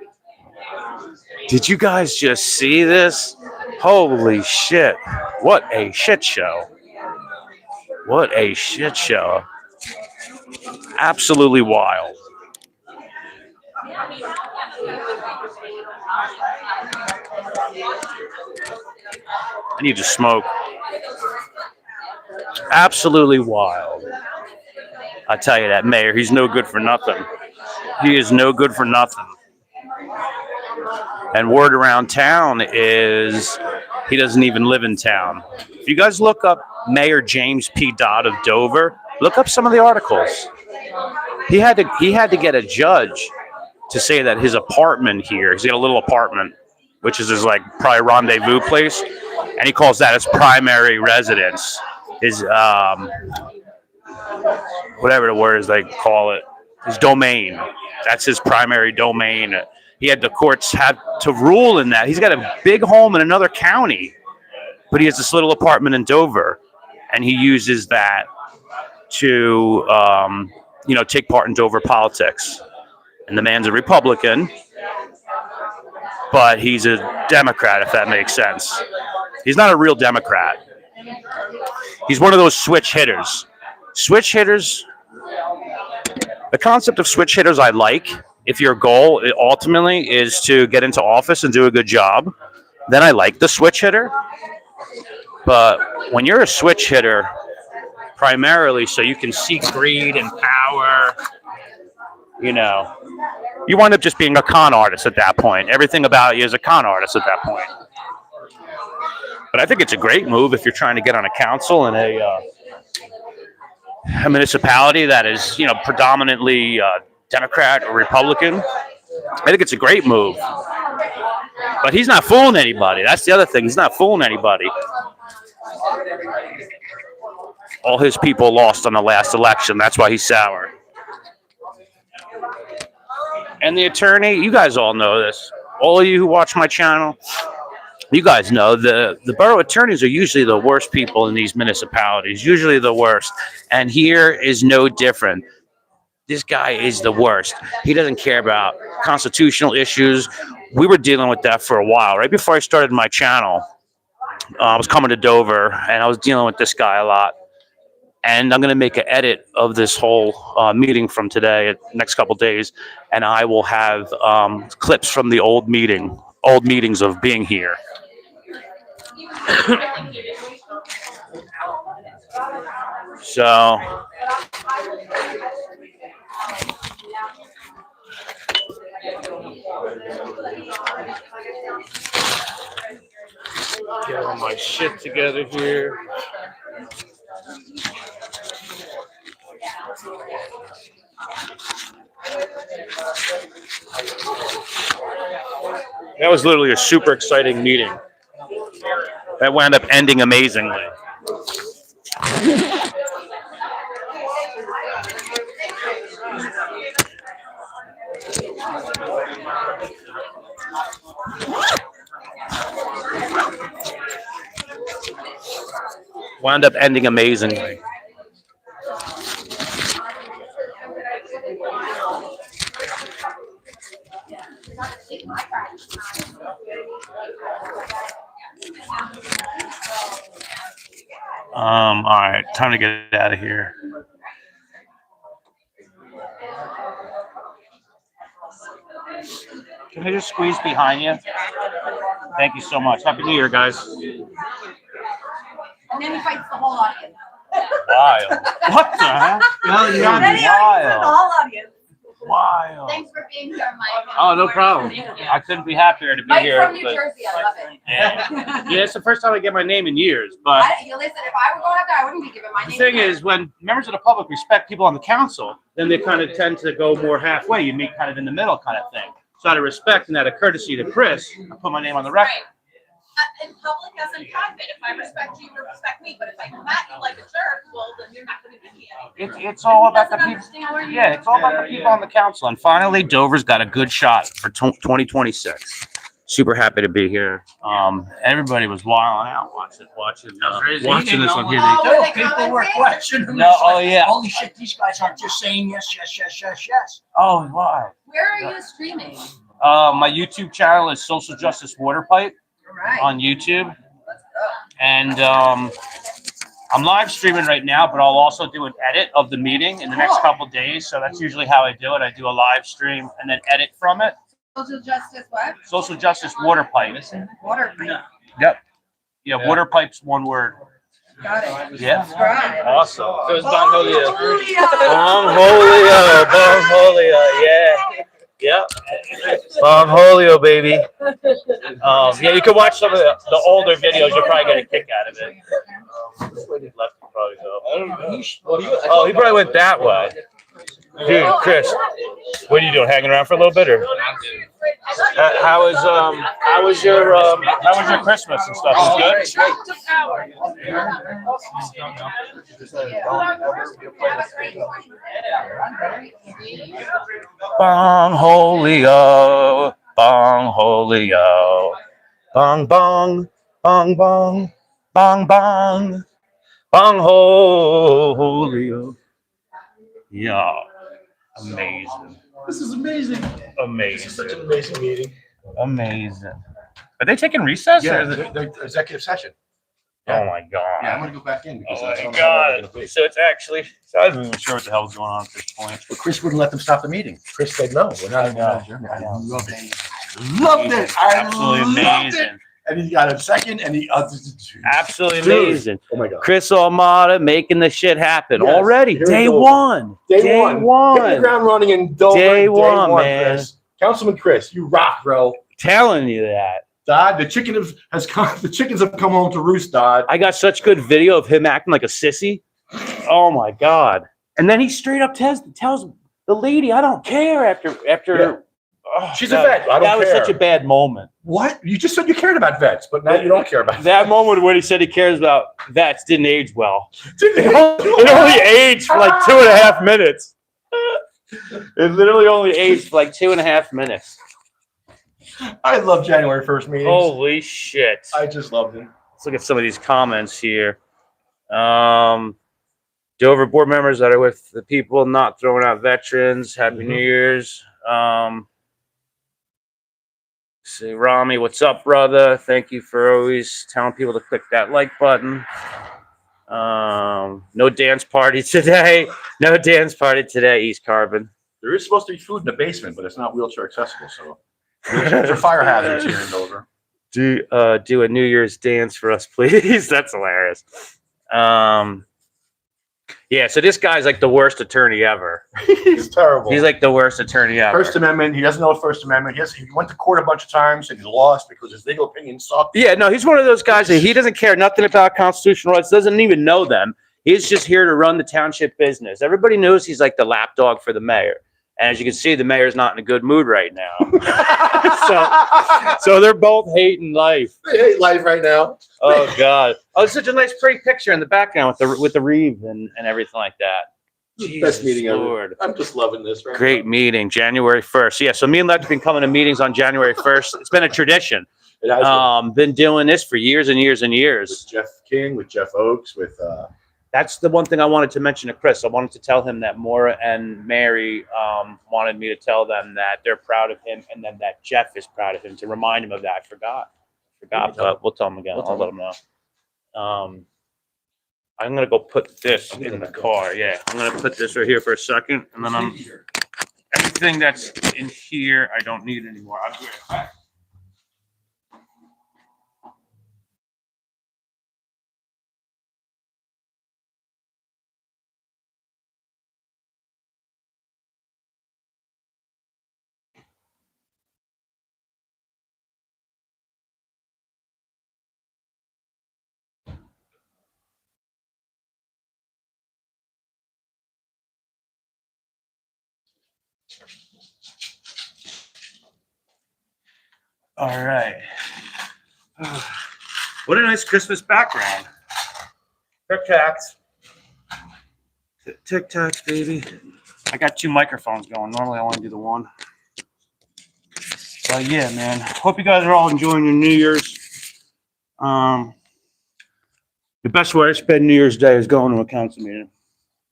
A: Did you guys just see this? Holy shit. What a shit show. What a shit show. Absolutely wild. I need to smoke. Absolutely wild. I tell you that mayor, he's no good for nothing. He is no good for nothing. And word around town is he doesn't even live in town. If you guys look up Mayor James P. Dodd of Dover, look up some of the articles. He had to get a judge to say that his apartment here, he's got a little apartment, which is his like probably rendezvous place, and he calls that his primary residence. His whatever the word is they call it, his domain. That's his primary domain. He had the courts had to rule in that. He's got a big home in another county, but he has this little apartment in Dover, and he uses that to take part in Dover politics. And the man's a Republican, but he's a Democrat, if that makes sense. He's not a real Democrat. He's one of those switch hitters. Switch hitters, the concept of switch hitters I like. If your goal ultimately is to get into office and do a good job, then I like the switch hitter. But when you're a switch hitter, primarily so you can seek greed and power, you wind up just being a con artist at that point. Everything about you is a con artist at that point. But I think it's a great move if you're trying to get on a council in a municipality that is, predominantly Democrat or Republican. I think it's a great move. But he's not fooling anybody. That's the other thing. He's not fooling anybody. All his people lost on the last election. That's why he's sour. And the attorney, you guys all know this. All of you who watch my channel, you guys know the borough attorneys are usually the worst people in these municipalities, usually the worst. And here is no different. This guy is the worst. He doesn't care about constitutional issues. We were dealing with that for a while. Right before I started my channel, I was coming to Dover, and I was dealing with this guy a lot. And I'm going to make an edit of this whole meeting from today, next couple days, and I will have clips from the old meetings of being here. So, get all my shit together here. That was literally a super exciting meeting. That wound up ending amazingly. Wound up ending amazingly. All right, time to get out of here. Can I just squeeze behind you? Thank you so much. Happy New Year, guys.
M: And then he fights the whole audience.
A: Wild. What the heck?
M: Then he fights the
A: Wild.
M: whole audience.
A: Wild.
M: Thanks for being here, Mike.
A: Oh, no problem. I couldn't be happier to be
M: Mike
A: here.
M: from New
A: but-
M: Jersey, I love it.
A: Yeah, it's the first time I get my name in years. But
M: You listen, if I were going up there, I wouldn't be giving my
A: the
M: name.
A: thing is, when members of the public respect people on the council, then they kind of tend to go more halfway. You meet kind of in the middle kind of thing. So out of respect and out of courtesy to Chris, I put my name on the record.
M: In public as in private, if I respect you, you respect me, but if I come at you like a jerk, well, then you're not gonna give me any.
A: It's all about the
M: Doesn't
A: people.
M: understand where you-
A: Yeah, it's all about the people on the council. And finally, Dover's got a good shot for 2026. Super happy to be here. Everybody was wilding out watching this on here.
R: People were questioning.
A: No, oh yeah.
R: Holy shit, these guys aren't just saying yes, yes, yes, yes, yes.
A: Oh, why?
M: Where are you streaming?
A: My YouTube channel is Social Justice Water Pipe
M: Right.
A: on YouTube, and I'm live streaming right now. But I'll also do an edit of the meeting in the next couple days. So that's usually how I do it. I do a live stream and then edit from it.
M: Social justice what?
A: Social Justice Water Pipe.
M: Water pipe.
A: Yep. Yeah, water pipe's one word.
M: Got it.
A: Yeah.
M: Subscribe.
A: Awesome.
M: So it's Bongholio.
A: Bongholio, Bongholio, yeah. Yep. Bongholio, baby. Yeah, you can watch some of the older videos. You'll probably get a kick out of it. Left probably go. I don't know. Oh, he probably went that way. Dude, Chris, what are you doing? Hanging around for a little bit, or how was your Christmas and stuff? Was good? Bongholio, Bongholio, bong bong, bong bong, bong bong, Bongholio. Yeah. Amazing.
E: This is amazing.
A: Amazing.
E: This is such an amazing meeting.
A: Amazing. Are they taking recess?
E: Yeah,
A: Or is it...
E: they're executive session.
A: Oh my god.
E: Yeah, I'm gonna go back in because
A: Oh
E: that's
A: my
E: not how we're
A: god.
E: gonna be.
A: So it's actually, so I wasn't even sure what the hell's going on at this point.
E: But Chris wouldn't let them stop the meeting. Chris said, no, we're not.
A: I know.
E: I loved it. Loved it. I
A: Absolutely
E: loved
A: amazing.
E: it. And he got a second and he,
A: Absolutely
E: Dude.
A: amazing.
E: Oh my God.
A: Chris Almada making the shit happen
E: Yes,
A: already.
E: here we
A: Day
E: go.
A: one.
E: Day one. Hit the ground running in Dover.
A: Day one, man.
E: Chris. Councilman Chris, you rock, bro.
A: Telling you that.
E: Dodd, the chickens have come home to roost, Dodd.
A: I got such good video of him acting like a sissy. Oh my god. And then he straight up tells the lady, I don't care after
E: Yeah.
A: Oh,
E: She's a vet. I don't
A: that was
E: care.
A: such a bad moment.
E: What? You just said you cared about vets, but now you don't care about
A: That moment when he said he cares about vets didn't age well.
E: vets.
A: It only aged for like 2.5 minutes. It literally only aged for like 2.5 minutes.
E: I love January 1st meetings.
A: Holy shit.
E: I just loved it.
A: Let's look at some of these comments here. Dover board members that are with the people not throwing out veterans. Happy New Year's. Say, Rami, what's up, brother? Thank you for always telling people to click that like button. No dance party today. No dance party today, East Carbon.
B: There is supposed to be food in the basement, but it's not wheelchair accessible, so. Wheelchairs are fire hazards here in Dover.
A: Do a New Year's dance for us, please. That's hilarious. Yeah, so this guy's like the worst attorney ever.
B: He's terrible.
A: He's like the worst attorney ever.
B: First Amendment, he doesn't know the First Amendment. He went to court a bunch of times and he lost because his legal opinion sucked.
A: Yeah, no, he's one of those guys that he doesn't care nothing about constitutional rights, doesn't even know them. He's just here to run the township business. Everybody knows he's like the lapdog for the mayor. And as you can see, the mayor's not in a good mood right now. so they're both hating life.
B: They hate life right now.
A: Oh God! Oh, it's such a nice, pretty picture in the background with the reeve and everything like that.
B: Best meeting
A: Lord.
B: ever. I'm just loving this right
A: Great meeting, January 1st. Yeah, so me and Lex have been coming to meetings on January 1st. It's been a tradition.
B: It has
A: been doing this for years and years and years.
B: with Jeff King, with Jeff Oakes, with
A: That's the one thing I wanted to mention to Chris. I wanted to tell him that Maura and Mary wanted me to tell them that they're proud of him and then that Jeff is proud of him, to remind him of that. I forgot, but we'll tell him again. I'll let him know. I'm going to go put this in the car. Yeah, I'm going to put this right here for a second. And then everything that's in here, I don't need anymore. I'll be right back. All right. What a nice Christmas background. Tic Tacs. Tic Tacs, baby. I got two microphones going. Normally I want to do the one. But yeah, man. Hope you guys are all enjoying your New Year's. The best way to spend New Year's Day is going to a council meeting.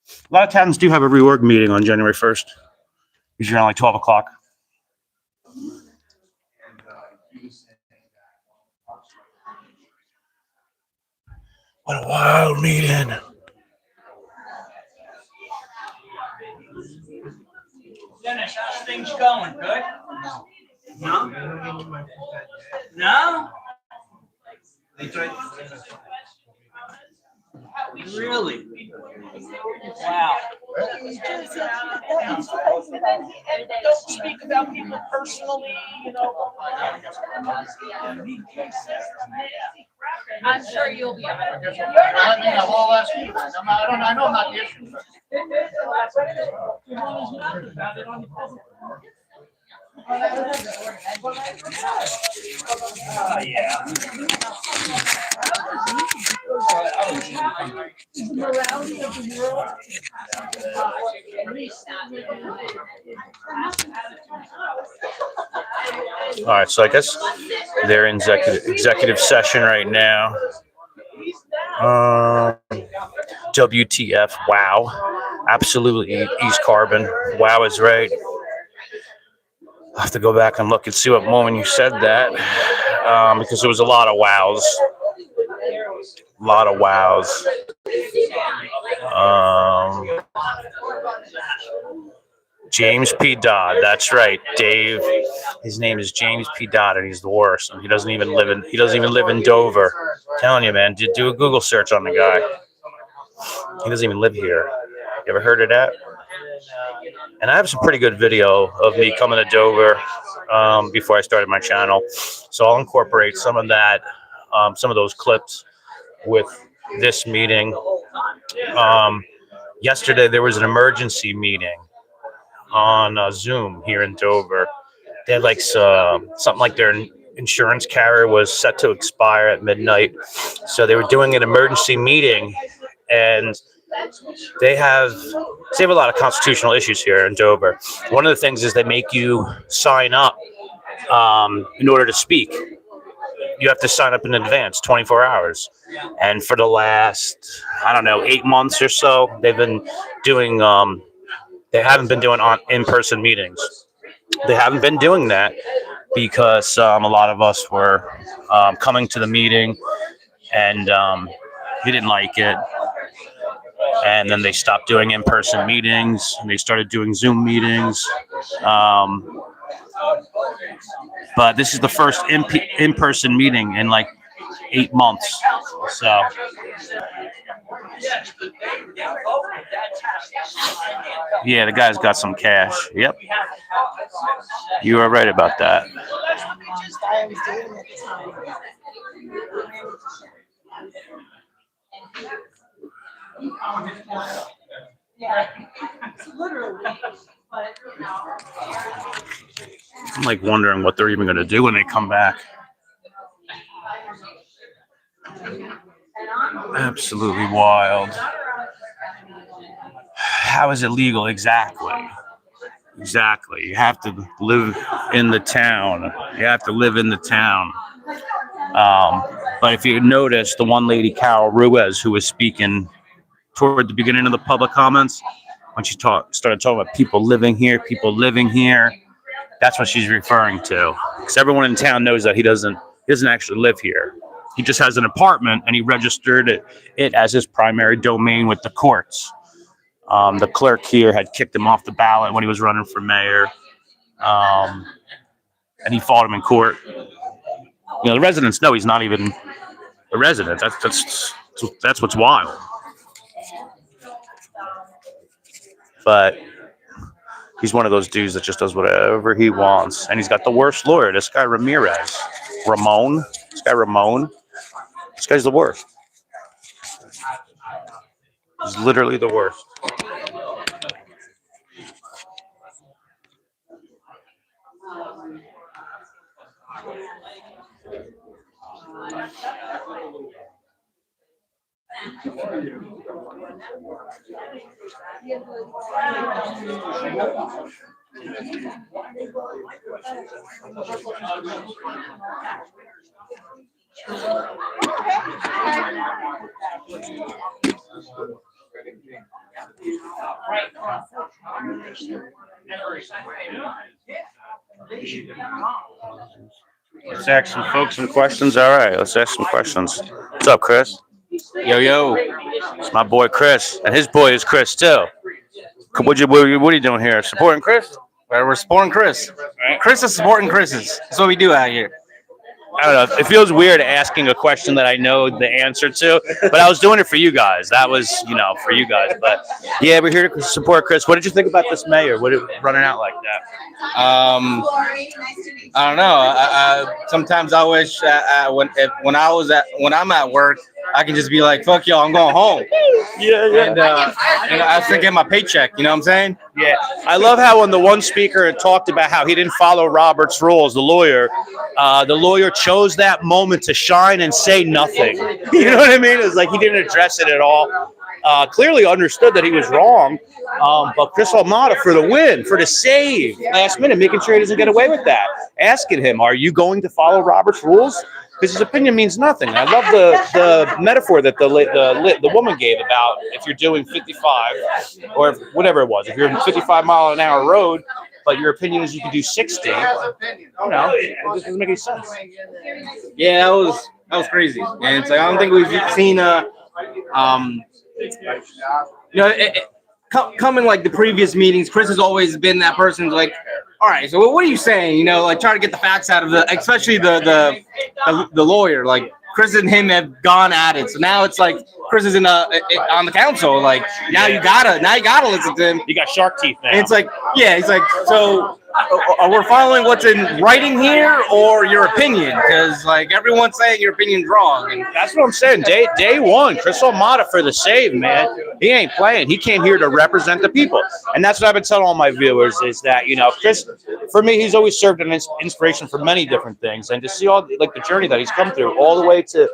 A: A lot of towns do have a reorg meeting on January 1st. Usually around like 12 o'clock. What a wild meeting.
R: Dennis, how's things going? Good? No? No? Really? Wow.
J: Don't speak about people personally, you know.
K: I'm sure you'll be.
H: I know I'm not the issue.
A: All right, so I guess they're in executive session right now. WTF, wow. Absolutely East Carbon. Wow is right. I'll have to go back and look and see what moment you said that, because there was a lot of wows. A lot of wows. James P. Dodd, that's right, Dave. His name is James P. Dodd, and he's the worst. And he doesn't even live in Dover. I'm telling you, man, do a Google search on the guy. He doesn't even live here. You ever heard of that? And I have some pretty good video of me coming to Dover before I started my channel. So I'll incorporate some of that, some of those clips with this meeting. Yesterday, there was an emergency meeting on Zoom here in Dover. They had like something like their insurance carrier was set to expire at midnight. So they were doing an emergency meeting, and they have a lot of constitutional issues here in Dover. One of the things is they make you sign up in order to speak. You have to sign up in advance, 24 hours. And for the last, 8 months or so, they've been doing, they haven't been doing in-person meetings. They haven't been doing that because a lot of us were coming to the meeting and we didn't like it. and then they stopped doing in-person meetings and they started doing Zoom meetings. But this is the first in-person meeting in like 8 months. So yeah, the guy's got some cash. Yep. You are right about that. I'm like wondering what they're even going to do when they come back. Absolutely wild. How is it legal? Exactly. You have to live in the town. But if you notice, the one lady, Carol Ruiz, who was speaking toward the beginning of the public comments, when she started talking about people living here, that's what she's referring to. Because everyone in town knows that he doesn't actually live here. He just has an apartment, and he registered it as his primary domain with the courts. The clerk here had kicked him off the ballot when he was running for mayor, and he fought him in court. The residents know he's not even a resident. That's what's wild. But he's one of those dudes that just does whatever he wants, and he's got the worst lawyer. This guy Ramon. This guy's the worst. He's literally the worst. Let's ask some folks some questions. All right, let's ask some questions. What's up, Chris? Yo. It's my boy Chris, and his boy is Chris too. What are you doing here? Supporting Chris?
P: We're supporting Chris. Chris is supporting Chris's. That's what we do out here.
A: I don't know. It feels weird asking a question that I know the answer to, but I was doing it for you guys. That was, for you guys. But yeah, we're here to support Chris. What did you think about this mayor? What running out like that?
P: I don't know. Sometimes I wish when I'm at work, I can just be like, "Fuck y'all, I'm going home."
A: Yeah.
P: And I still get my paycheck. You know what I'm saying?
A: Yeah. I love how when the one speaker had talked about how he didn't follow Robert's rules, the lawyer chose that moment to shine and say nothing. You know what I mean? It's like he didn't address it at all. Clearly understood that he was wrong. But Chris Almada for the win, for the save, last minute, making sure he doesn't get away with that. Asking him, are you going to follow Robert's rules? Because his opinion means nothing. I love the metaphor that the woman gave about if you're doing 55 or whatever it was. If you're in 55-mile-an-hour road, but your opinion is you can do 60. It just doesn't make any sense.
P: Yeah, that was crazy. And it's like I don't think we've seen coming like the previous meetings. Chris has always been that person who's like, all right, so what are you saying? Like trying to get the facts out of especially the lawyer. Like Chris and him have gone at it. So now it's like Chris is on the council. Like now you gotta listen to him.
A: You got shark teeth now.
P: And it's like, yeah, he's like, so we're following what's in writing here or your opinion? Because like everyone's saying your opinion's wrong. And
A: that's what I'm saying. Day one, Chris Almada for the save, man. He ain't playing. He came here to represent the people. And that's what I've been telling all my viewers is that, Chris, for me, he's always served an inspiration for many different things. And to see all the journey that he's come through all the way to,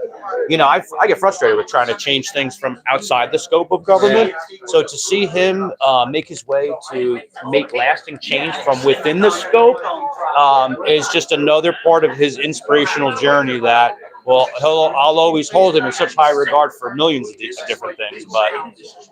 A: I get frustrated with trying to change things from outside the scope of government. So to see him make his way to make lasting change from within the scope is just another part of his inspirational journey that, I'll always hold him in such high regard for millions of different things. But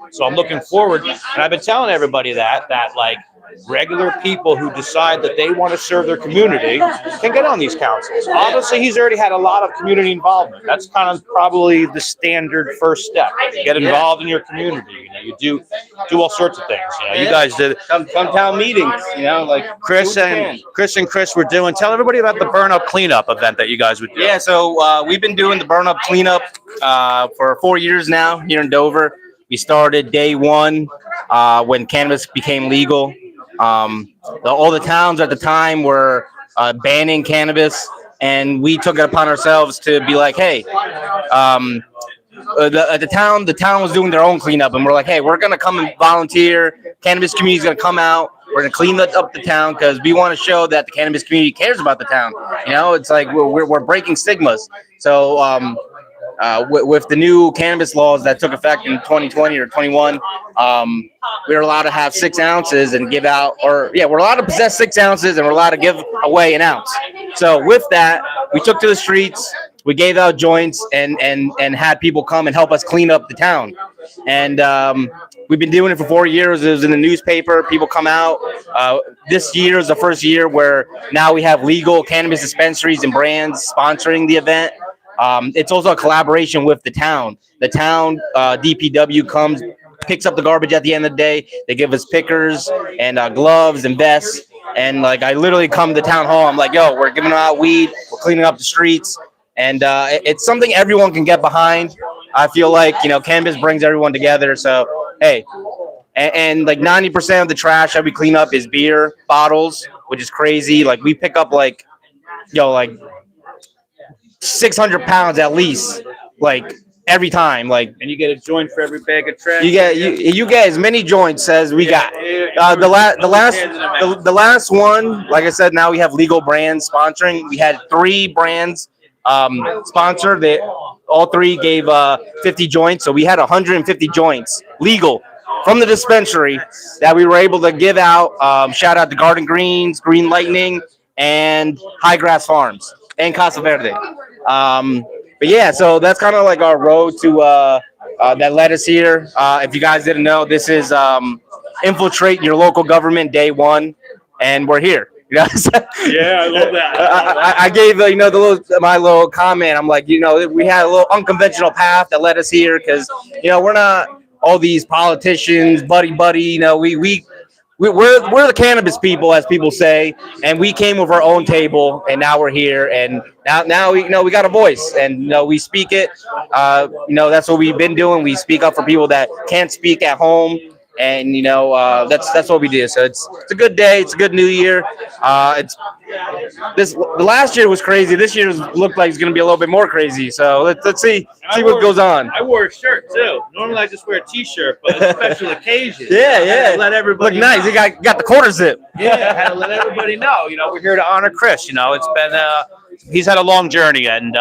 A: so I'm looking forward, and I've been telling everybody that like
S: regular people who decide that they want to serve their community can get on these councils. Obviously, he's already had a lot of community involvement. That's kind of probably the standard first step. Get involved in your community. You know, you do all sorts of things. You know, you guys did
P: Come town meetings, you know, like
S: Chris and Chris were doing. Tell everybody about the burn up cleanup event that you guys would do.
P: Yeah, so we've been doing the burn up cleanup for 4 years now here in Dover. We started day one when cannabis became legal. All the towns at the time were banning cannabis, and we took it upon ourselves to be like, hey, the town was doing their own cleanup, and we're like, hey, we're gonna come and volunteer. Cannabis community's gonna come out. We're gonna clean up the town because we want to show that the cannabis community cares about the town. You know, it's like we're breaking stigmas. So with the new cannabis laws that took effect in 2020 or 21, we were allowed to have 6 ounces and give out, we're allowed to possess 6 ounces and we're allowed to give away an ounce. So with that, we took to the streets, we gave out joints and had people come and help us clean up the town. And we've been doing it for 4 years. It was in the newspaper. People come out. This year is the first year where now we have legal cannabis dispensaries and brands sponsoring the event. It's also a collaboration with the town. The town DPW comes, picks up the garbage at the end of the day. They give us pickers and gloves and vests. And like I literally come to town hall. I'm like, yo, we're giving out weed. We're cleaning up the streets. And it's something everyone can get behind. I feel like, you know, cannabis brings everyone together. So, hey, and like 90% of the trash that we clean up is beer bottles, which is crazy. Like we pick up like 600 pounds at least, like every time. Like,
S: and you get a joint for every bag of trash.
P: you get as many joints as we got. The last one, like I said, now we have legal brands sponsoring. We had 3 brands sponsor. They all 3 gave 50 joints, so we had 150 joints legal from the dispensary that we were able to give out. Shout out to Garden Greens, Green Lightning, and High Grass Farms and Casa Verde. But yeah, so that's kind of like our road to that led us here. If you guys didn't know, this is infiltrating your local government day 1, and we're here. You know?
S: Yeah, I love that.
P: I gave my little comment. I'm like, you know, we had a little unconventional path that led us here because, you know, we're not all these politicians, buddy. You know, we're the cannabis people, as people say, and we came with our own table, and now we're here, and now we, you know, we got a voice, and you know, we speak it. You know, that's what we've been doing. We speak up for people that can't speak at home. And you know, that's what we do. So it's a good day. It's a good new year. The last year was crazy. This year looked like it's going to be a little bit more crazy. So let's see what goes on.
S: I wore a shirt too. Normally I just wear a t-shirt, but it's a special occasion.
P: Yeah.
S: Let everybody
P: look nice.
S: know.
P: You got the quarter zip.
S: Yeah, I had to let everybody know. You know, we're here to honor Chris. You know, it's been he's had a long journey, and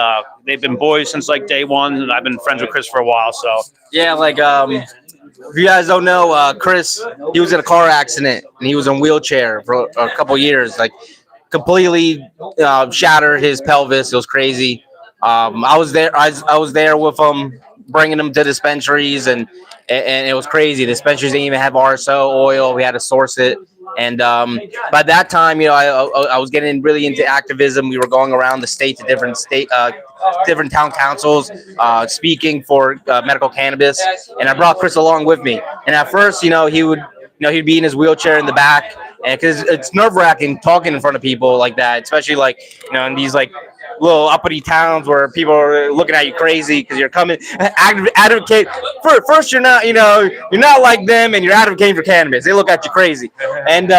S: they've been boys since like day 1, and I've been friends with Chris for a while. So
P: yeah, like if you guys don't know, Chris, he was in a car accident and he was in a wheelchair for a couple years, like completely shattered his pelvis. It was crazy. I was there. I was there with him, bringing him to dispensaries, and it was crazy. The dispensaries didn't even have RSO oil. We had to source it. And by that time, you know, I was getting really into activism. We were going around the state to different town councils, speaking for medical cannabis. And I brought Chris along with me. And at first, you know, he'd be in his wheelchair in the back, and because it's nerve-wracking talking in front of people like that, especially like, you know, in these like little uppity towns where people are looking at you crazy because you're coming advocate. First, you're not like them, and you're advocating for cannabis. They look at you crazy, and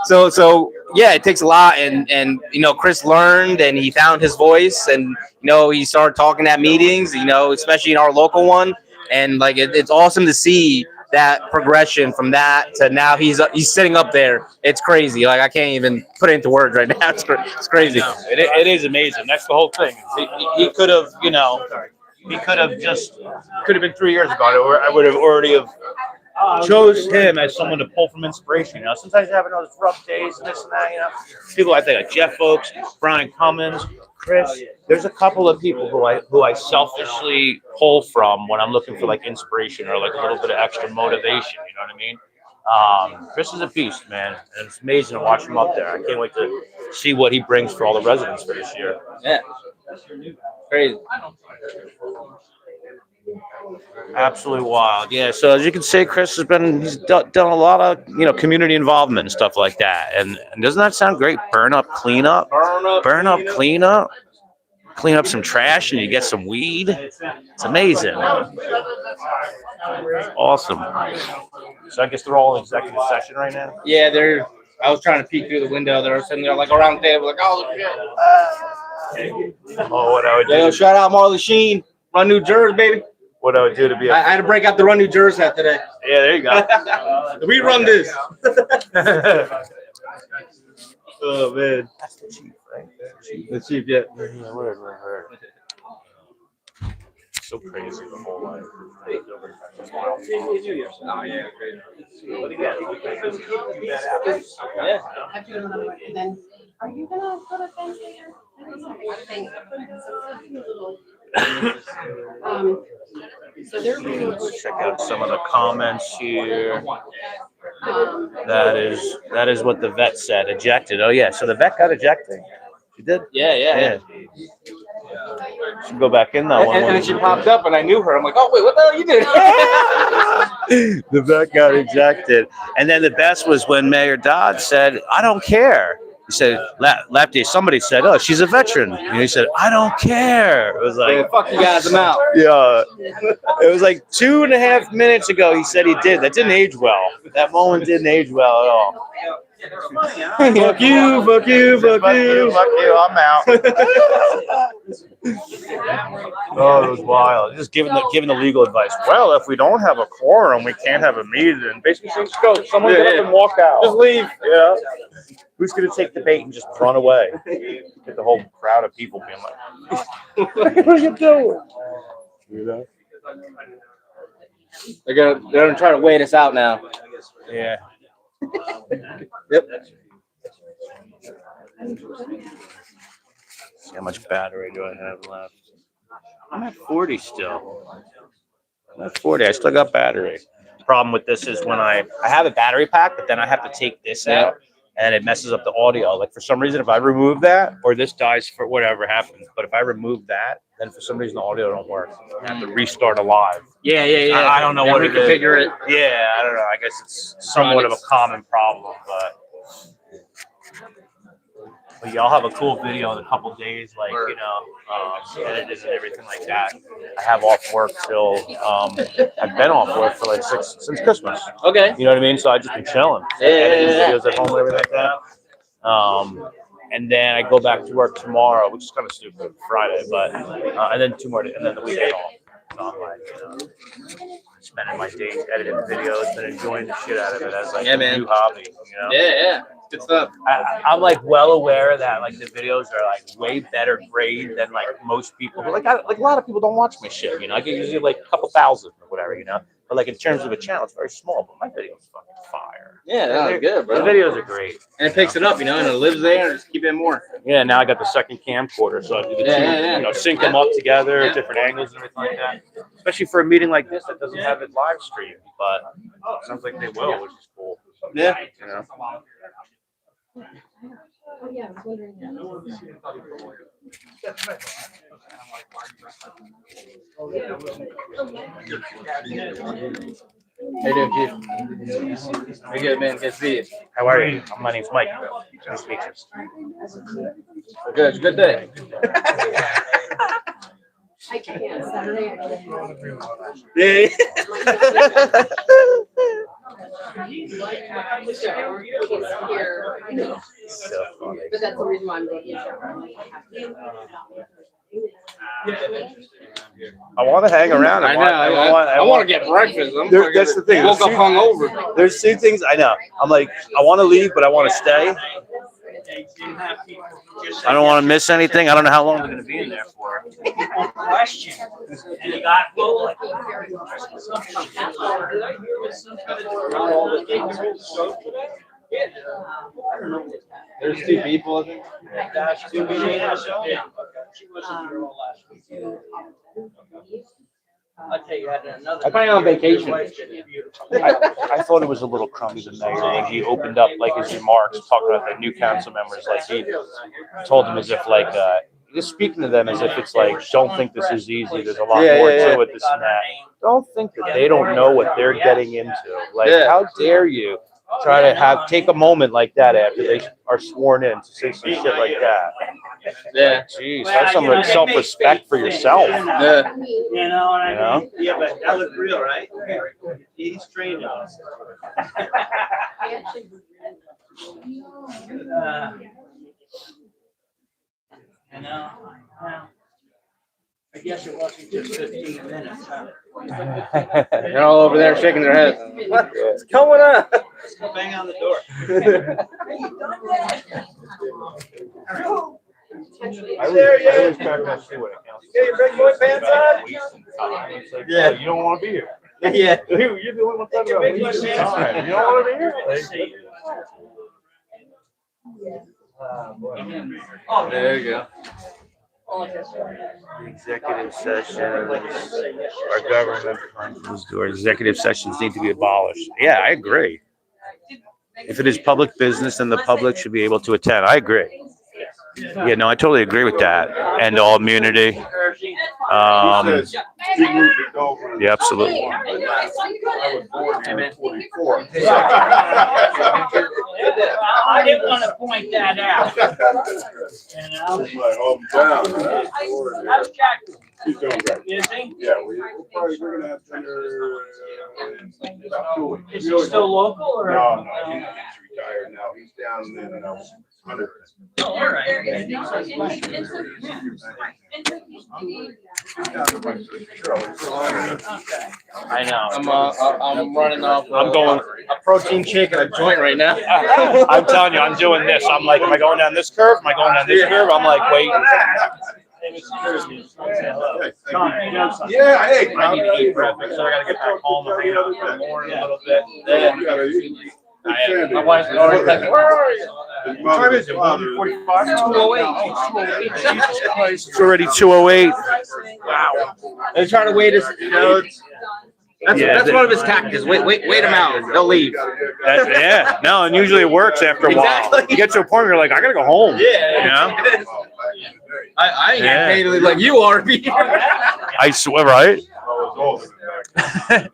P: so yeah, it takes a lot. And you know, Chris learned, and he found his voice, and you know, he started talking at meetings. You know, especially in our local one, and like it's awesome to see that progression from that to now he's sitting up there. It's crazy. Like I can't even put it into words right now. It's crazy.
S: It is amazing. That's the whole thing. He could have, you know, could have been 3 years ago. I would have already chose him as someone to pull from inspiration. You know, sometimes you're having those rough days and this and that. You know, people I think like Jeff Oakes, Brian Cummins, Chris. There's a couple of people who I selfishly pull from when I'm looking for like inspiration or like a little bit of extra motivation. You know what I mean? Chris is a beast, man. And it's amazing to watch him up there. I can't wait to see what he brings for all the residents for this year.
P: Yeah. Crazy.
S: Absolutely wild. Yeah. So as you can see, Chris has he's done a lot of, community involvement and stuff like that. And doesn't that sound great? Burn up, clean up, clean up. Clean up some trash and you get some weed. It's amazing. Awesome. So I guess they're all in executive session right now?
P: Yeah, I was trying to peek through the window. They were sitting there like around the table, like, oh, shit.
S: Oh, what I would do.
P: Yo, shout out Marley Sheen, Run New Jersey, baby.
S: What I would do to be
P: I had to break out the Run New Jersey hat today.
S: Yeah, there you go.
P: We run this. Oh, man.
S: That's the chief, right?
P: The chief, yeah.
S: Yeah, whatever. So crazy the whole life.
R: Oh, yeah. What do you got?
P: Yeah.
Q: And then, are you gonna go to Penn later? So they're really.
S: Let's check out some of the comments here. That is what the vet said. Ejected. Oh yeah. So the vet got ejected. She did?
P: Yeah.
S: Should go back in that one.
P: And then she popped up and I knew her. I'm like, oh wait, what the hell you did?
S: The vet got ejected. And then the best was when Mayor Dodd said, I don't care. He said, lap day, somebody said, oh, she's a veteran. And he said, I don't care. It was like,
P: yeah, fuck you guys, I'm out.
S: Yeah. It was like 2.5 minutes ago he said he did. That didn't age well. That moment didn't age well at all.
P: Fuck you,
S: I'm out. Oh, it was wild. Just giving the legal advice. Well, if we don't have a quorum, we can't have a meeting. And basically, just go. Someone get up and walk out.
P: Just leave.
S: Yeah. Who's going to take the bait and just run away? Get the whole crowd of people being like, what are you doing? You know?
P: They're gonna try to wait us out now.
S: Yeah.
P: Yep.
S: See how much battery do I have left? I'm at 40 still. I'm at 40. I still got battery. Problem with this is when I have a battery pack, but then I have to take this out and it messes up the audio. Like for some reason, if I remove that or this dies for whatever happens, but if I remove that, then for some reason the audio don't work. I have to restart a live.
P: Yeah.
S: I don't know what it is.
P: Reconfigure it.
S: Yeah, I don't know. I guess it's somewhat of a common problem, but yeah, I'll have a cool video in a couple days, like, edited and everything like that. I have off work till, I've been off work for like since Christmas.
P: Okay.
S: You know what I mean? So I've just been chilling, editing videos at home and everything like that. And then I go back to work tomorrow, which is kind of stupid, Friday, but, and then 2 more days, and then the weekend off. So I'm like, spending my days editing videos, been enjoying the shit out of it as like a new hobby,
P: Yeah. Good stuff.
S: I'm like well aware that like the videos are like way better grade than like most people. But like a lot of people don't watch my shit, I get usually like a couple thousand or whatever, But like in terms of a channel, it's very small. But my videos fucking fire.
P: Yeah, they're good, bro.
S: The videos are great.
P: And it picks it up, and it lives there, and just keep it more.
S: Yeah, now I got the second camcorder, so I do the two, sync them up together, different angles and everything like that. Especially for a meeting like this that doesn't have it live streamed, but it sounds like they will, which is cool.
P: Yeah.
Q: Oh, yeah, I was wondering.
P: How you doing, Keith? Very good, man. Good to see you.
S: How are you? My name's Mike. Nice to meet you.
P: Good. It's a good day.
Q: I can't, Saturday.
P: Yeah.
Q: But that's the reason why I'm going.
S: I want to hang around.
P: I want to get breakfast.
S: That's the thing.
P: Woke up hungover.
S: There's 2 things I know. I'm like, I want to leave, but I want to stay. I don't want to miss anything. I don't know how long we're going to be in there for.
R: Question. And you got
P: There's 2 people, I think.
R: She wasn't here all last week. I'll tell you, I had another.
P: I'm probably on vacation.
S: I thought it was a little crummy, the mayor, when he opened up like his remarks, talking about the new council members, like he told them as if like, just speaking to them as if it's like, don't think this is easy, there's a lot more to it, this and that. Don't think that they don't know what they're getting into. Like, how dare you try to take a moment like that after they are sworn in to say some shit like that?
R: Yeah.
S: Jeez, have some like self-respect for yourself.
R: Yeah.
G: You know? Yeah, but that was real, right? He's trained us. You know, I guess it wasn't just 15 minutes, huh?
P: They're all over there shaking their heads. What's going on?
G: Let's go bang on the door.
S: I always crack my shoe when it counts.
G: Get your big boy pants on?
S: It's like,
G: Yeah.
S: you don't want to be here.
G: Yeah.
S: You're the only one talking about wasting time. You don't want to be here?
G: Oh,
P: There you go.
S: The executive sessions, our government functions, or executive sessions need to be abolished. Yeah, I agree. If it is public business, then the public should be able to attend. I agree. Yeah, no, I totally agree with that. And all immunity. Yeah, absolutely.
G: I didn't want to point that out. You know? How's Jack?
D: He's doing great.
G: Is he?
D: Yeah, we're gonna have dinner. in about 2 weeks.
G: Is he still local or?
D: No, he's retired now. He's down in Hunter.
G: Oh, all right.
S: I know.
P: I'm running off.
S: I'm going
P: a protein shake and a joint right now.
S: I'm telling you, I'm doing this. I'm like, am I going down this curve? Am I going down this curve? I'm like, wait.
D: Yeah, hey.
S: I need to eat breakfast, so I gotta get back home and hang out with the morning a little bit.
P: My wife's already like, where are you?
S: What time is it? 1:45? 2:08. Jesus Christ. It's already 2:08. Wow.
P: They're trying to wait us, you know. That's one of his tactics. Wait them out. They'll leave.
S: Yeah. No, and usually it works after a while.
P: Exactly.
S: You get to a point where you're like, I gotta go home.
P: Yeah.
S: You know?
P: I ain't getting paid like you are.
S: I swear, right? I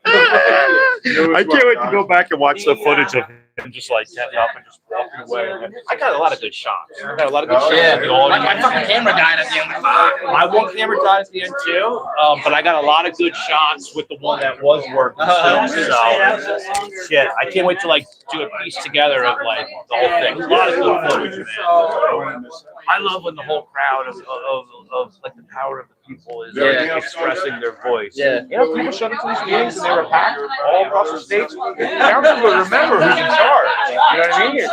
S: can't wait to go back and watch the footage of him just like getting up and just walking away. I got a lot of good shots. I got a lot of good shots.
P: Yeah, my fucking camera died at the end.
S: My one camera died at the end too, but I got a lot of good shots with the one that was working still. So shit, I can't wait to like do a piece together of like the whole thing. A lot of good footage, man. I love when the whole crowd of like the power of the people is expressing their voice.
P: Yeah.
S: You know, people showed up to these meetings and they were packed all across the states. Council would remember who's in charge. You know what I mean?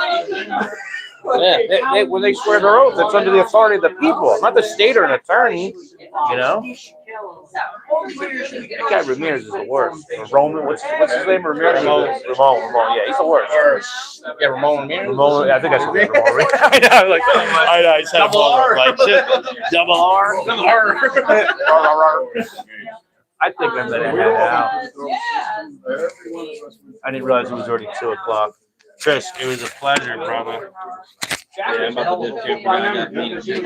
S: Yeah, when they swear their oath, it's under the authority of the people, not the state or an attorney. You know? That guy Ramirez is the worst. Roman, what's his name? Ramirez? Ramon. Yeah, he's the worst.
P: Yeah, Ramon Ramirez.
S: Ramon, I think I said Ramon Ramirez. I know, I just had
P: Double R.
S: Like, double R.
P: Double R.
S: I think I'm gonna head out. I didn't realize it was already 2:00. Chris, it was a pleasure, brother.
P: Yeah, I'm about to do too.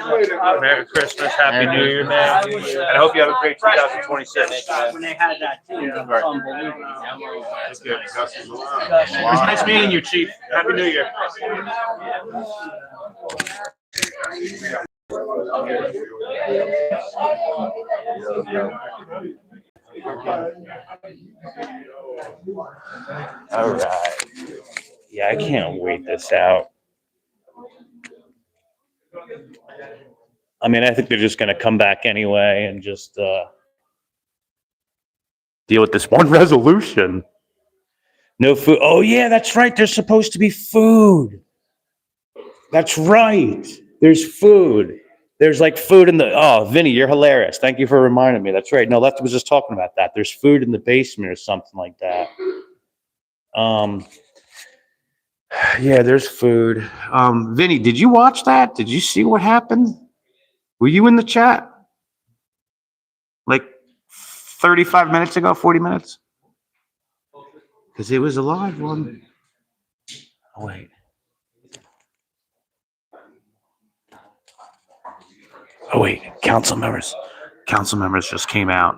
S: Merry Christmas, Happy New Year, man. And I hope you have a great 2026.
G: When they had that too, it was unbelievable.
S: That's good. It was nice meeting you, Chief. Happy New Year. All right. Yeah, I can't wait this out. I mean, I think they're just going to come back anyway and just deal with this one resolution. No food. Oh, yeah, that's right. There's supposed to be food. That's right. There's food. There's like food in the, oh, Vinny, you're hilarious. Thank you for reminding me. That's right. No, Lefty was just talking about that. There's food in the basement or something like that. Yeah, there's food. Vinny, did you watch that? Did you see what happened? Were you in the chat? Like 35 minutes ago, 40 minutes?
A: Because it was a live one. Oh, wait. Oh, wait. Council members just came out.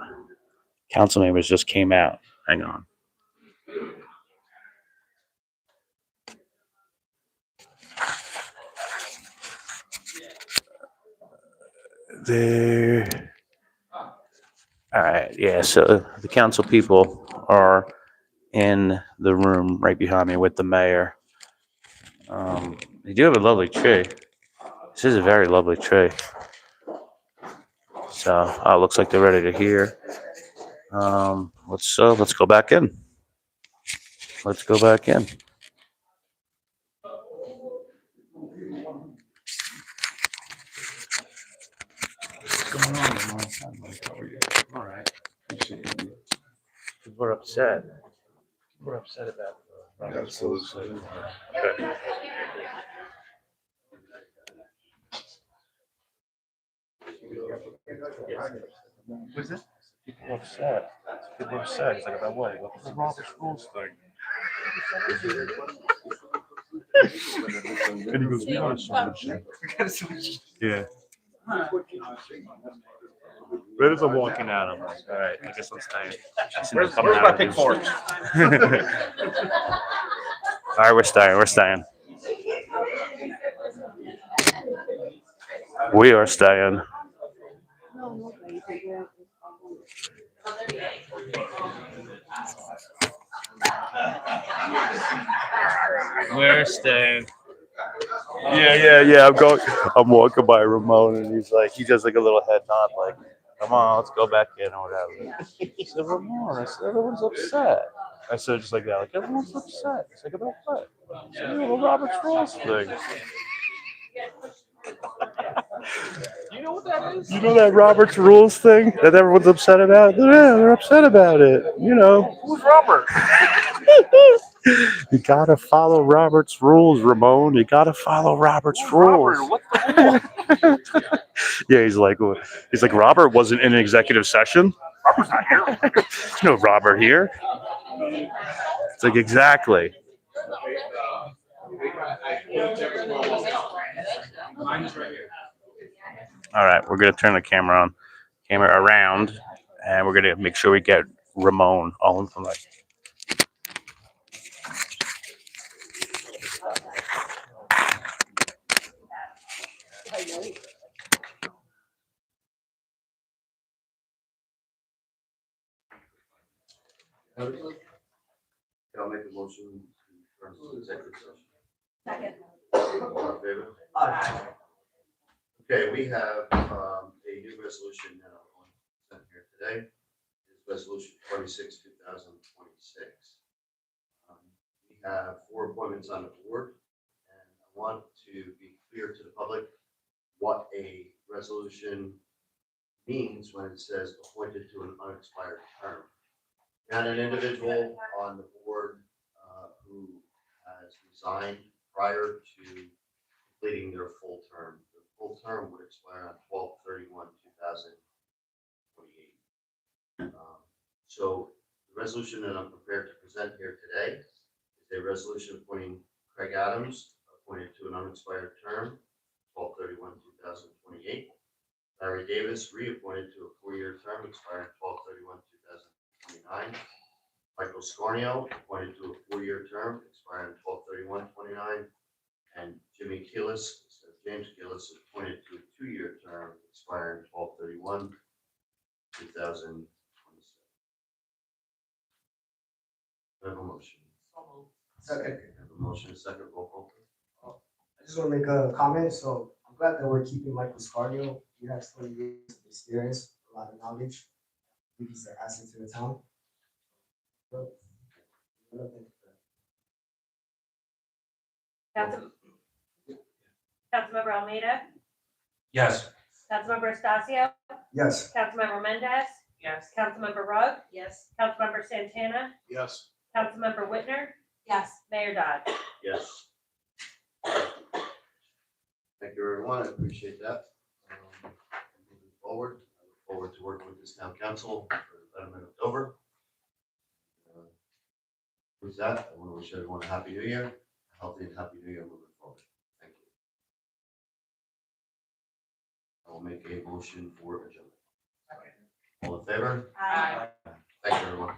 A: Council members just came out. Hang on. There. All right. Yeah. So the council people are in the room right behind me with the mayor. They do have a lovely tree. This is a very lovely tree. So, looks like they're ready to hear. Let's go back in. Let's go back in. What's going on, Ramon? How are you? All right. We're upset. We're upset about
D: Absolutely.
A: Okay.
S: What's this?
A: People are upset. People are upset. It's like, about what? What's the Robert's Rules thing? And he goes, we got a solution. Yeah. Right as I'm walking out, I'm like, all right, I guess I'm staying.
S: Where's my pick fork?
A: All right, we're staying. We're staying. We are staying. We're staying. Yeah. I'm walking by Ramon, and he does like a little head nod, like, come on, let's go back in or whatever. I said, Ramon, I said, everyone's upset. I said, just like that, like, everyone's upset. It's like, about what? I said, the Robert's Rules thing.
S: You know what that is?
A: You know that Robert's Rules thing that everyone's upset about? Yeah, they're upset about it. You know.
S: Who's Robert?
A: You gotta follow Robert's rules, Ramon. You gotta follow Robert's
S: Who's
A: rules.
S: Robert? What's the rule?
A: Yeah, he's like Robert wasn't in an executive session.
S: Robert's not here.
A: There's no Robert here. It's like exactly. All right, we're gonna turn the camera around, and we're gonna make sure we get Ramon all information.
F: I'll make a motion to turn to executive session.
K: Second.
F: All in favor? Aye. Okay, we have a new resolution now on here today. It's resolution 26, 2026. We have 4 appointments on the board, and I want to be clear to the public what a resolution means when it says appointed to an unexpired term. And an individual on the board who has resigned prior to completing their full term. The full term would expire on 12/31/2028. So the resolution that I'm prepared to present here today is a resolution appointing Craig Adams, appointed to an unexpired term, 12/31/2028. Larry Davis, reappointed to a 4-year term expiring 12/31/2029. Michael Scornio, appointed to a 4-year term expiring 12/31/29. And Jimmy Killis, instead of James Killis, appointed to a 2-year term expiring 12/31/2027. I have a motion.
L: Second.
F: I have a motion, a second, roll call.
L: I just want to make a comment. So I'm glad that we're keeping Michael Scardio. He has 20 years of experience, a lot of knowledge. I think he's an asset to the town.
I: Councilmember Almeida,
B: Yes.
I: Councilmember Estacio,
L: Yes.
I: Councilmember Mendez,
J: Yes.
I: Councilmember Rugg,
K: Yes.
I: Councilmember Santana,
E: Yes.
I: Councilmember Whitner,
K: Yes.
I: Mayor Dodd.
F: Yes. Thank you, everyone. I appreciate that. Moving forward, I look forward to working with this town council for the betterment of Dover. With that, I want to wish everyone a happy new year, a healthy and happy new year moving forward. Thank you. I will make a motion for adjournment. All in favor?
I: Aye.
F: Thank you, everyone.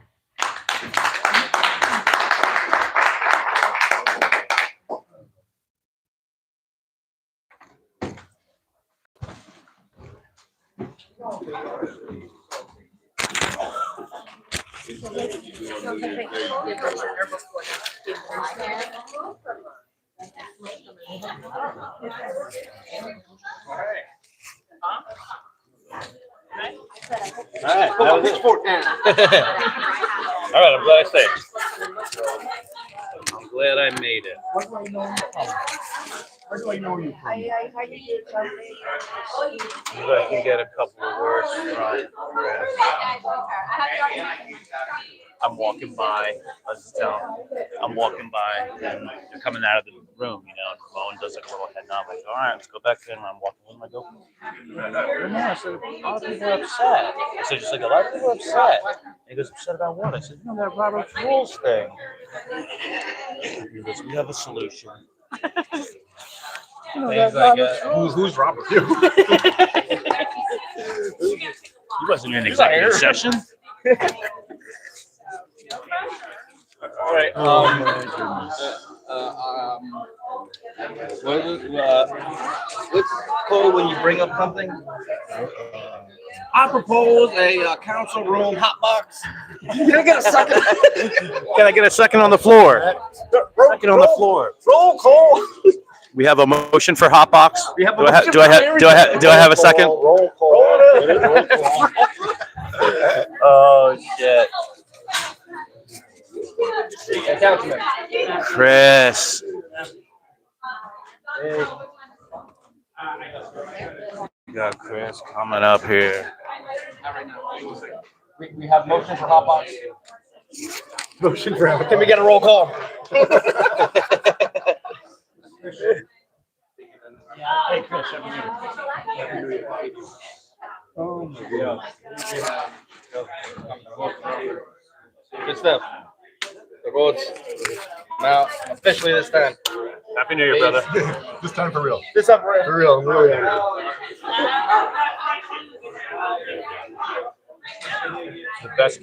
S: All right, that was it. All right, I'm glad I stayed. I'm glad I made it.
H: What do I know you from? Where do I know you from?
S: Maybe I can get a couple of words from Chris. I'm walking by, I'm walking by, and they're coming out of the room, you know, and Ramon does like a little head nod, like, all right, let's go back in, and I'm walking in, I go, no, I said, a lot of people are upset. I said, just like, a lot of people are upset. And he goes, upset about what? I said, you know, that Robert's Rules thing. He goes, we have a solution. You know,
N: Things
S: that
N: like, who's Robert?
S: He wasn't in executive session.
N: All right.
P: Let's call when you bring up something.
S: I propose a council room hot box. Can I get a second? Can I get a second on the floor? Second on the floor.
N: Roll call.
S: We have a motion for hot box.
N: We have a
S: Do I
N: motion
S: do I have do I have do I have a second?
N: Roll call.
S: Oh shit.
N: Councilman.
S: Chris. We got Chris coming up here.
N: We have motion for hot box. Motion for. Can we get a roll call?
S: Hey Chris, oh my God.
N: Good stuff. The roads now officially this time.
S: Happy New Year, brother.
N: This time for real. This time for real. Really.
S: The best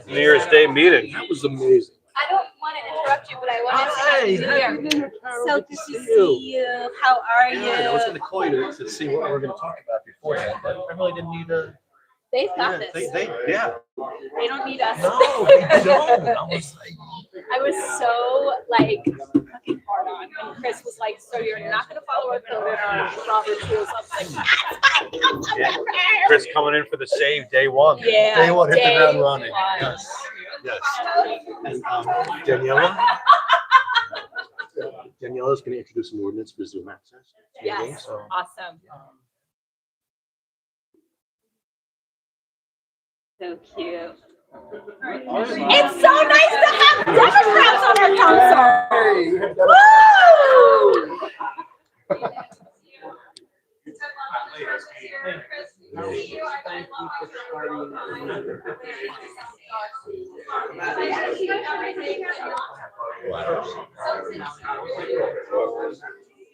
S: New Year's Day meeting. That was amazing.
T: I don't want to interrupt you, but I wanted to Happy New Year. So good to see you. How are you?
E: I was gonna call you to see what we were gonna talk about beforehand, but I really didn't need a.
T: They've got this.
E: Yeah.
T: They don't need us.
E: No, they don't.
T: I was so like fucking hard on when Chris was like, "So you're not going to follow our code in our Robert's rules?" I was like,
S: Yeah. Chris coming in for the save day one.
T: Yeah.
E: Day one, hit the ground running.
T: one.
E: Yes. Yes. And Daniela's going to introduce an ordinance for Zoom access.
T: Yes.
E: So,
T: Awesome. So cute. It's so nice to have Democrats on our council. Woo!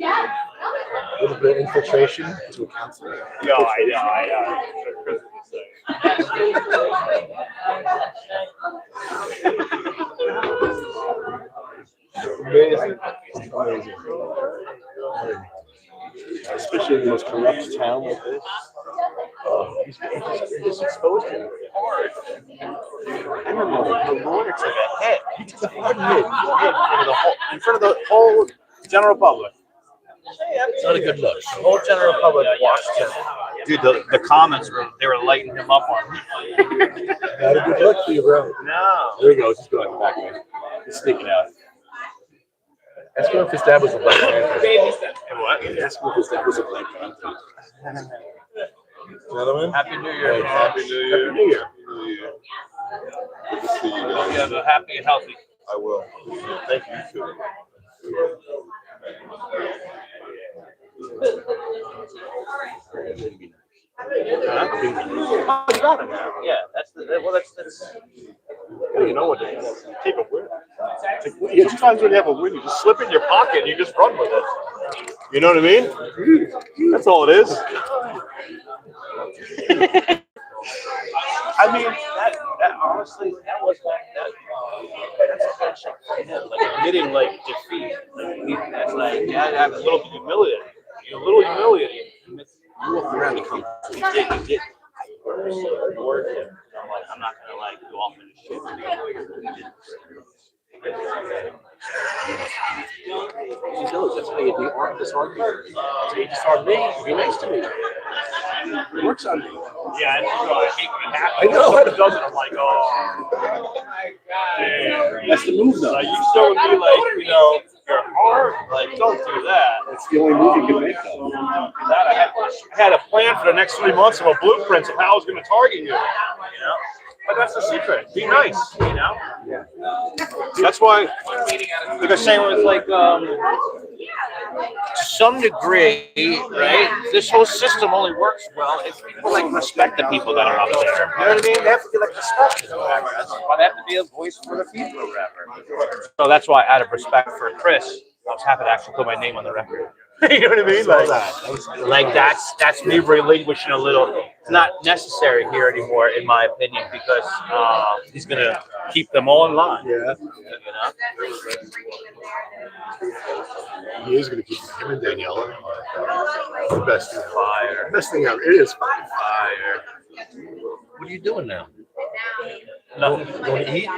E: a little bit of infiltration to a council.
S: Yeah, I Chris was
E: Amazing. Amazing. Especially in the most corrupt town like this. He's just exposed him hard.
S: I remember the lawyer took a hit. He took a hard hit in front of the whole general public.
E: It's not a good look.
S: The whole general public watched him. Dude, the comments they were lighting him up on.
E: Not a good look for you, bro.
S: No.
E: There he goes. He's going back there. He's sneaking out. Ask him if his dad was a Black Panther.
S: Hey, what?
E: Ask him if his dad was a Black Panther. Gentlemen.
S: Happy New Year.
D: Happy New Year.
E: Happy New Year.
D: Good to see you
S: Hope you
D: guys.
S: have a happy and healthy.
D: I will. Thank you too.
S: Oh, you got it now. Yeah, that's. You know what? Take a win. Yeah, sometimes when you have a win, you just slip it in your pocket and you just run with it. You know what I mean? That's all it is. I mean, that honestly, that was that's a handshake for him. Like admitting like defeat. That's like you had to have a little humility. A little humility. You look around the country. You did. So reward him. I'm like, I'm not gonna like go off into shit. He knows that's how you do art. This art. So you just start me. Be nice to me. It works on me. Yeah, I hate when it happens. I know. If someone does it, I'm like, oh my god. That's the move, though. Like you showing me, like, you know, your heart. Like, don't do that. That's the only move you can make, though. That I had a plan for the next 3 months of a blueprint of how I was going to target you. You know. But that's the secret. Be nice, you know? Yeah. That's why, like I was saying, with like, to some degree, right? This whole system only works well if people like respect the people that are up there. You know what I mean? They have to be like respected or whatever. That's why they have to be a voice for the people or whatever. So that's why, out of respect for Chris, I was happy to actually put my name on the record. You know what I mean? Like that's me relinquishing a little. It's not necessary here anymore, in my opinion, because he's gonna keep them all in line. Yeah. You know?
D: He is going to keep him and Daniela. The best thing.
S: Fire.
D: Best thing ever. It is fire.
S: Fire.
B: What are you doing now?
S: Nothing.
B: Going to eat?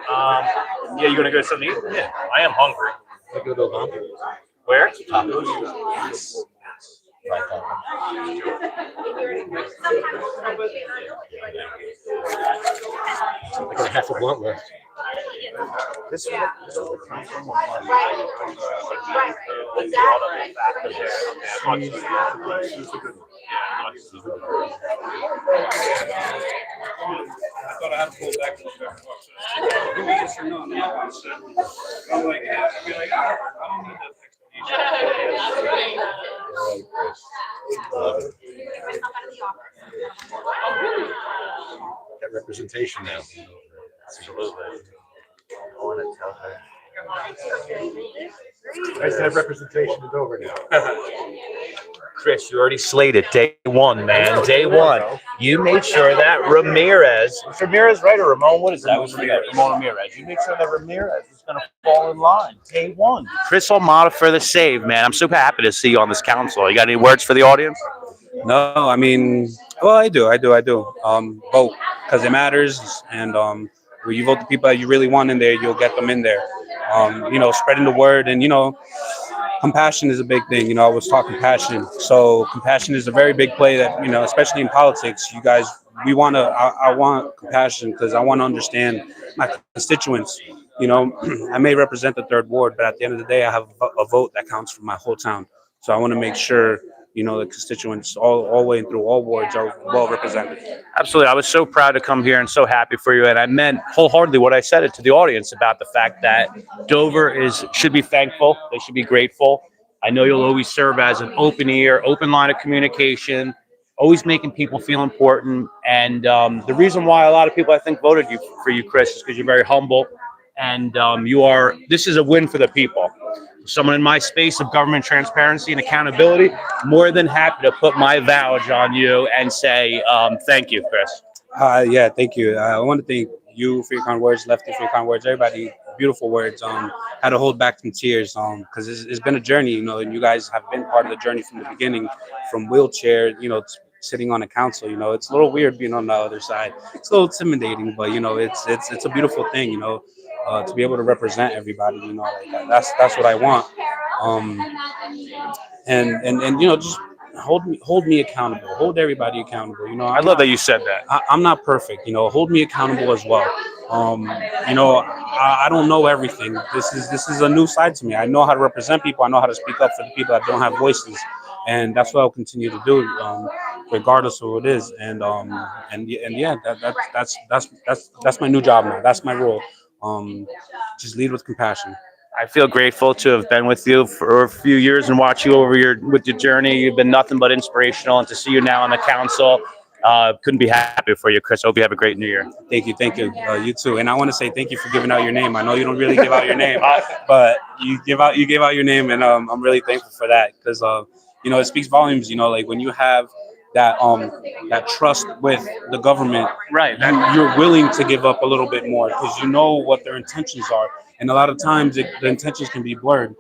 S: Yeah, you gonna go to something to eat? Yeah. I am hungry.
B: I go to a
S: Where?
B: Tacos. Yes. Right. I got half a blunt left.
S: This one.
E: I thought I had to pull back a little bit. Give me yes or no. I'm like, yeah. I'd be like, I don't need that explanation.
B: Got representation now.
S: Absolutely. I want to tell her.
D: Nice to have representation in Dover now.
S: Chris, you already slated day one, man. Day one. You made sure that Ramirez, it's Ramirez, right? Or Ramon? What is that? Ramon Ramirez. You made sure that Ramirez is going to fall in line. Day one. Chris Almada for the save, man. I'm super happy to see you on this council. You got any words for the audience?
U: No, I mean, well, I do. Vote because it matters, and when you vote the people that you really want in there, you'll get them in there. Spreading the word, and compassion is a big thing. I was taught compassion, so compassion is a very big play that especially in politics. You guys, I want compassion because I want to understand my constituents. I may represent the third ward, but at the end of the day, I have a vote that counts for my whole town. So I want to make sure the constituents all the way through all wards are well represented.
S: Absolutely. I was so proud to come here and so happy for you. And I meant wholeheartedly what I said it to the audience about the fact that Dover should be thankful. They should be grateful. I know you'll always serve as an open ear, open line of communication, always making people feel important. And the reason why a lot of people, I think, voted for you, Chris, is because you're very humble. And this is a win for the people. Someone in my space of government transparency and accountability, more than happy to put my vouch on you and say thank you, Chris.
U: Yeah, thank you. I want to thank you for your kind words, Lefty for your kind words, everybody, beautiful words. Had to hold back some tears because it's been a journey, and you guys have been part of the journey from the beginning, from wheelchair, sitting on a council. It's a little weird being on the other side. It's a little intimidating, but it's a beautiful thing, to be able to represent everybody. That's what I want. And just hold me accountable, hold everybody accountable.
S: I love that you said that.
U: I'm not perfect, hold me accountable as well. I don't know everything. This is a new side to me. I know how to represent people. I know how to speak up for the people that don't have voices, and that's what I'll continue to do, regardless of what it is. And yeah, that's my new job now. That's my role. Just lead with compassion.
S: I feel grateful to have been with you for a few years and watch you with your journey. You've been nothing but inspirational, and to see you now on the council, couldn't be happier for you, Chris. Hope you have a great New Year.
U: Thank you. You too. And I want to say thank you for giving out your name. I know you don't really give out your name, but you gave out your name, and I'm really thankful for that because it speaks volumes. Like when you have that trust with the government,
S: right?
U: You're willing to give up a little bit more because you know what their intentions are, and a lot of times the intentions can be blurred.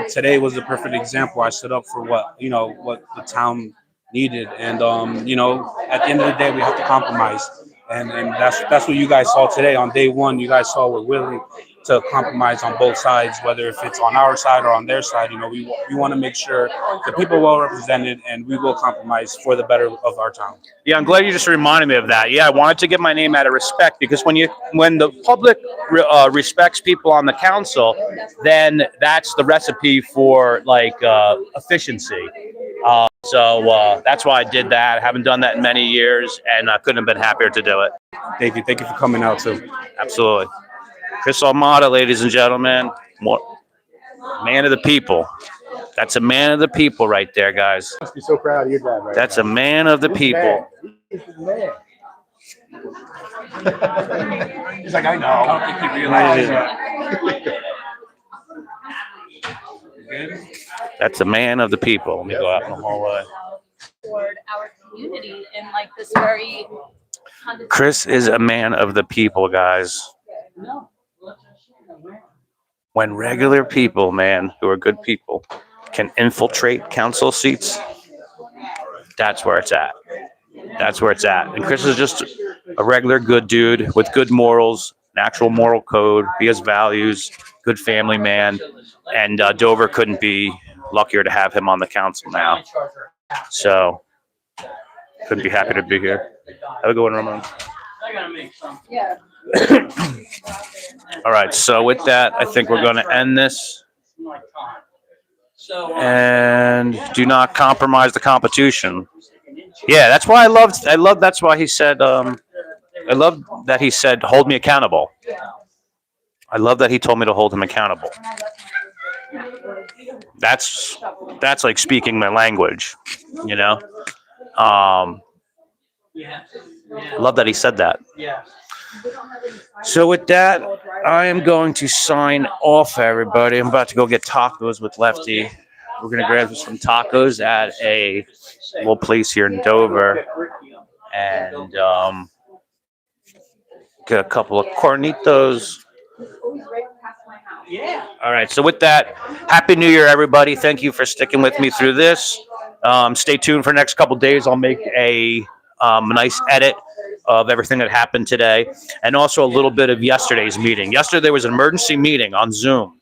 U: Today was a perfect example. I stood up for what the town needed, and at the end of the day, we have to compromise, and that's what you guys saw today. On day one, you guys saw we're willing to compromise on both sides, whether if it's on our side or on their side. We want to make sure the people are well represented, and we will compromise for the better of our town.
S: Yeah, I'm glad you just reminded me of that. Yeah, I wanted to get my name out of respect because when the public respects people on the council, then that's the recipe for efficiency. So that's why I did that. I haven't done that in many years, and I couldn't have been happier to do it.
U: Thank you for coming out too.
S: Absolutely. Chris Almada, ladies and gentlemen, man of the people. That's a man of the people right there, guys.
O: Must be so proud of your dad, right?
S: That's a man of the people.
O: He's the man. He's like, I know. I don't think he realizes
S: That's a man of the people. Let me go out in the hallway.
T: Toward our community in like this very.
S: Chris is a man of the people, guys. When regular people, man, who are good people, can infiltrate council seats, that's where it's at. That's where it's at. And Chris is just a regular good dude with good morals, natural moral code. He has values, good family man. And Dover couldn't be luckier to have him on the council now. So, couldn't be happy to be here. Have a good one, Ramon.
T: Yeah.
S: All right, so with that, I think we're going to end this. And do not compromise the Constitution. Yeah, that's why I love. That's why he said. I love that he said, "Hold me accountable." I love that he told me to hold him accountable. That's like speaking my language, Love that he said that. So with that, I am going to sign off, everybody. I'm about to go get tacos with Lefty. We're going to grab some tacos at a little place here in Dover. And get a couple of cornitos. All right, so with that, Happy New Year, everybody. Thank you for sticking with me through this. Stay tuned for the next couple days. I'll make a nice edit of everything that happened today, and also a little bit of yesterday's meeting. Yesterday, there was an emergency meeting on Zoom,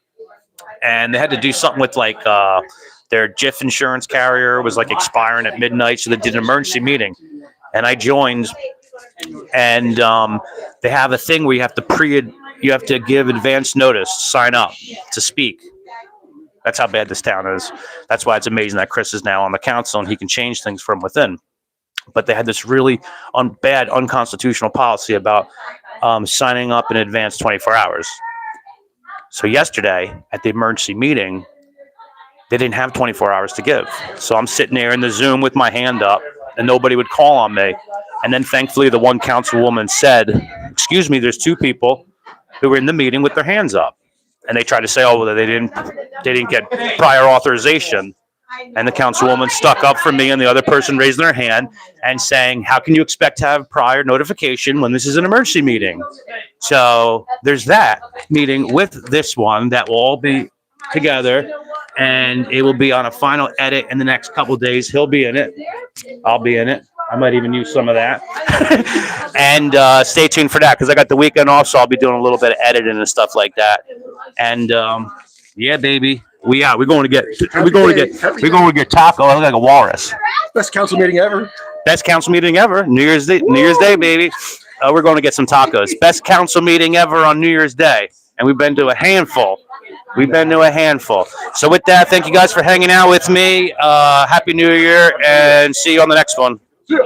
S: and they had to do something with their JIF insurance carrier was expiring at midnight, so they did an emergency meeting, and I joined. And they have a thing where you have to give advance notice, sign up to speak. That's how bad this town is. That's why it's amazing that Chris is now on the council and he can change things from within. But they had this really bad, unconstitutional policy about signing up in advance 24 hours. So yesterday at the emergency meeting, they didn't have 24 hours to give. So I'm sitting there in the Zoom with my hand up and nobody would call on me. And then thankfully the one councilwoman said, "Excuse me, there's two people who were in the meeting with their hands up." And they tried to say, "Oh, well, they didn't get prior authorization." And the councilwoman stuck up for me and the other person raised their hand and saying, "How can you expect to have prior notification when this is an emergency meeting?" So there's that meeting with this one that will all be together, and it will be on a final edit in the next couple of days. He'll be in it. I'll be in it. I might even use some of that. And stay tuned for that because I got the weekend off, so I'll be doing a little bit of editing and stuff like that. And yeah, baby, we're going to get taco. I look like a walrus.
O: Best council meeting ever.
S: Best council meeting ever. New Year's Day, baby. We're going to get some tacos. Best council meeting ever on New Year's Day, and we've been to a handful. So with that, thank you guys for hanging out with me. Happy New Year, and see you on the next one.
O: Yeah.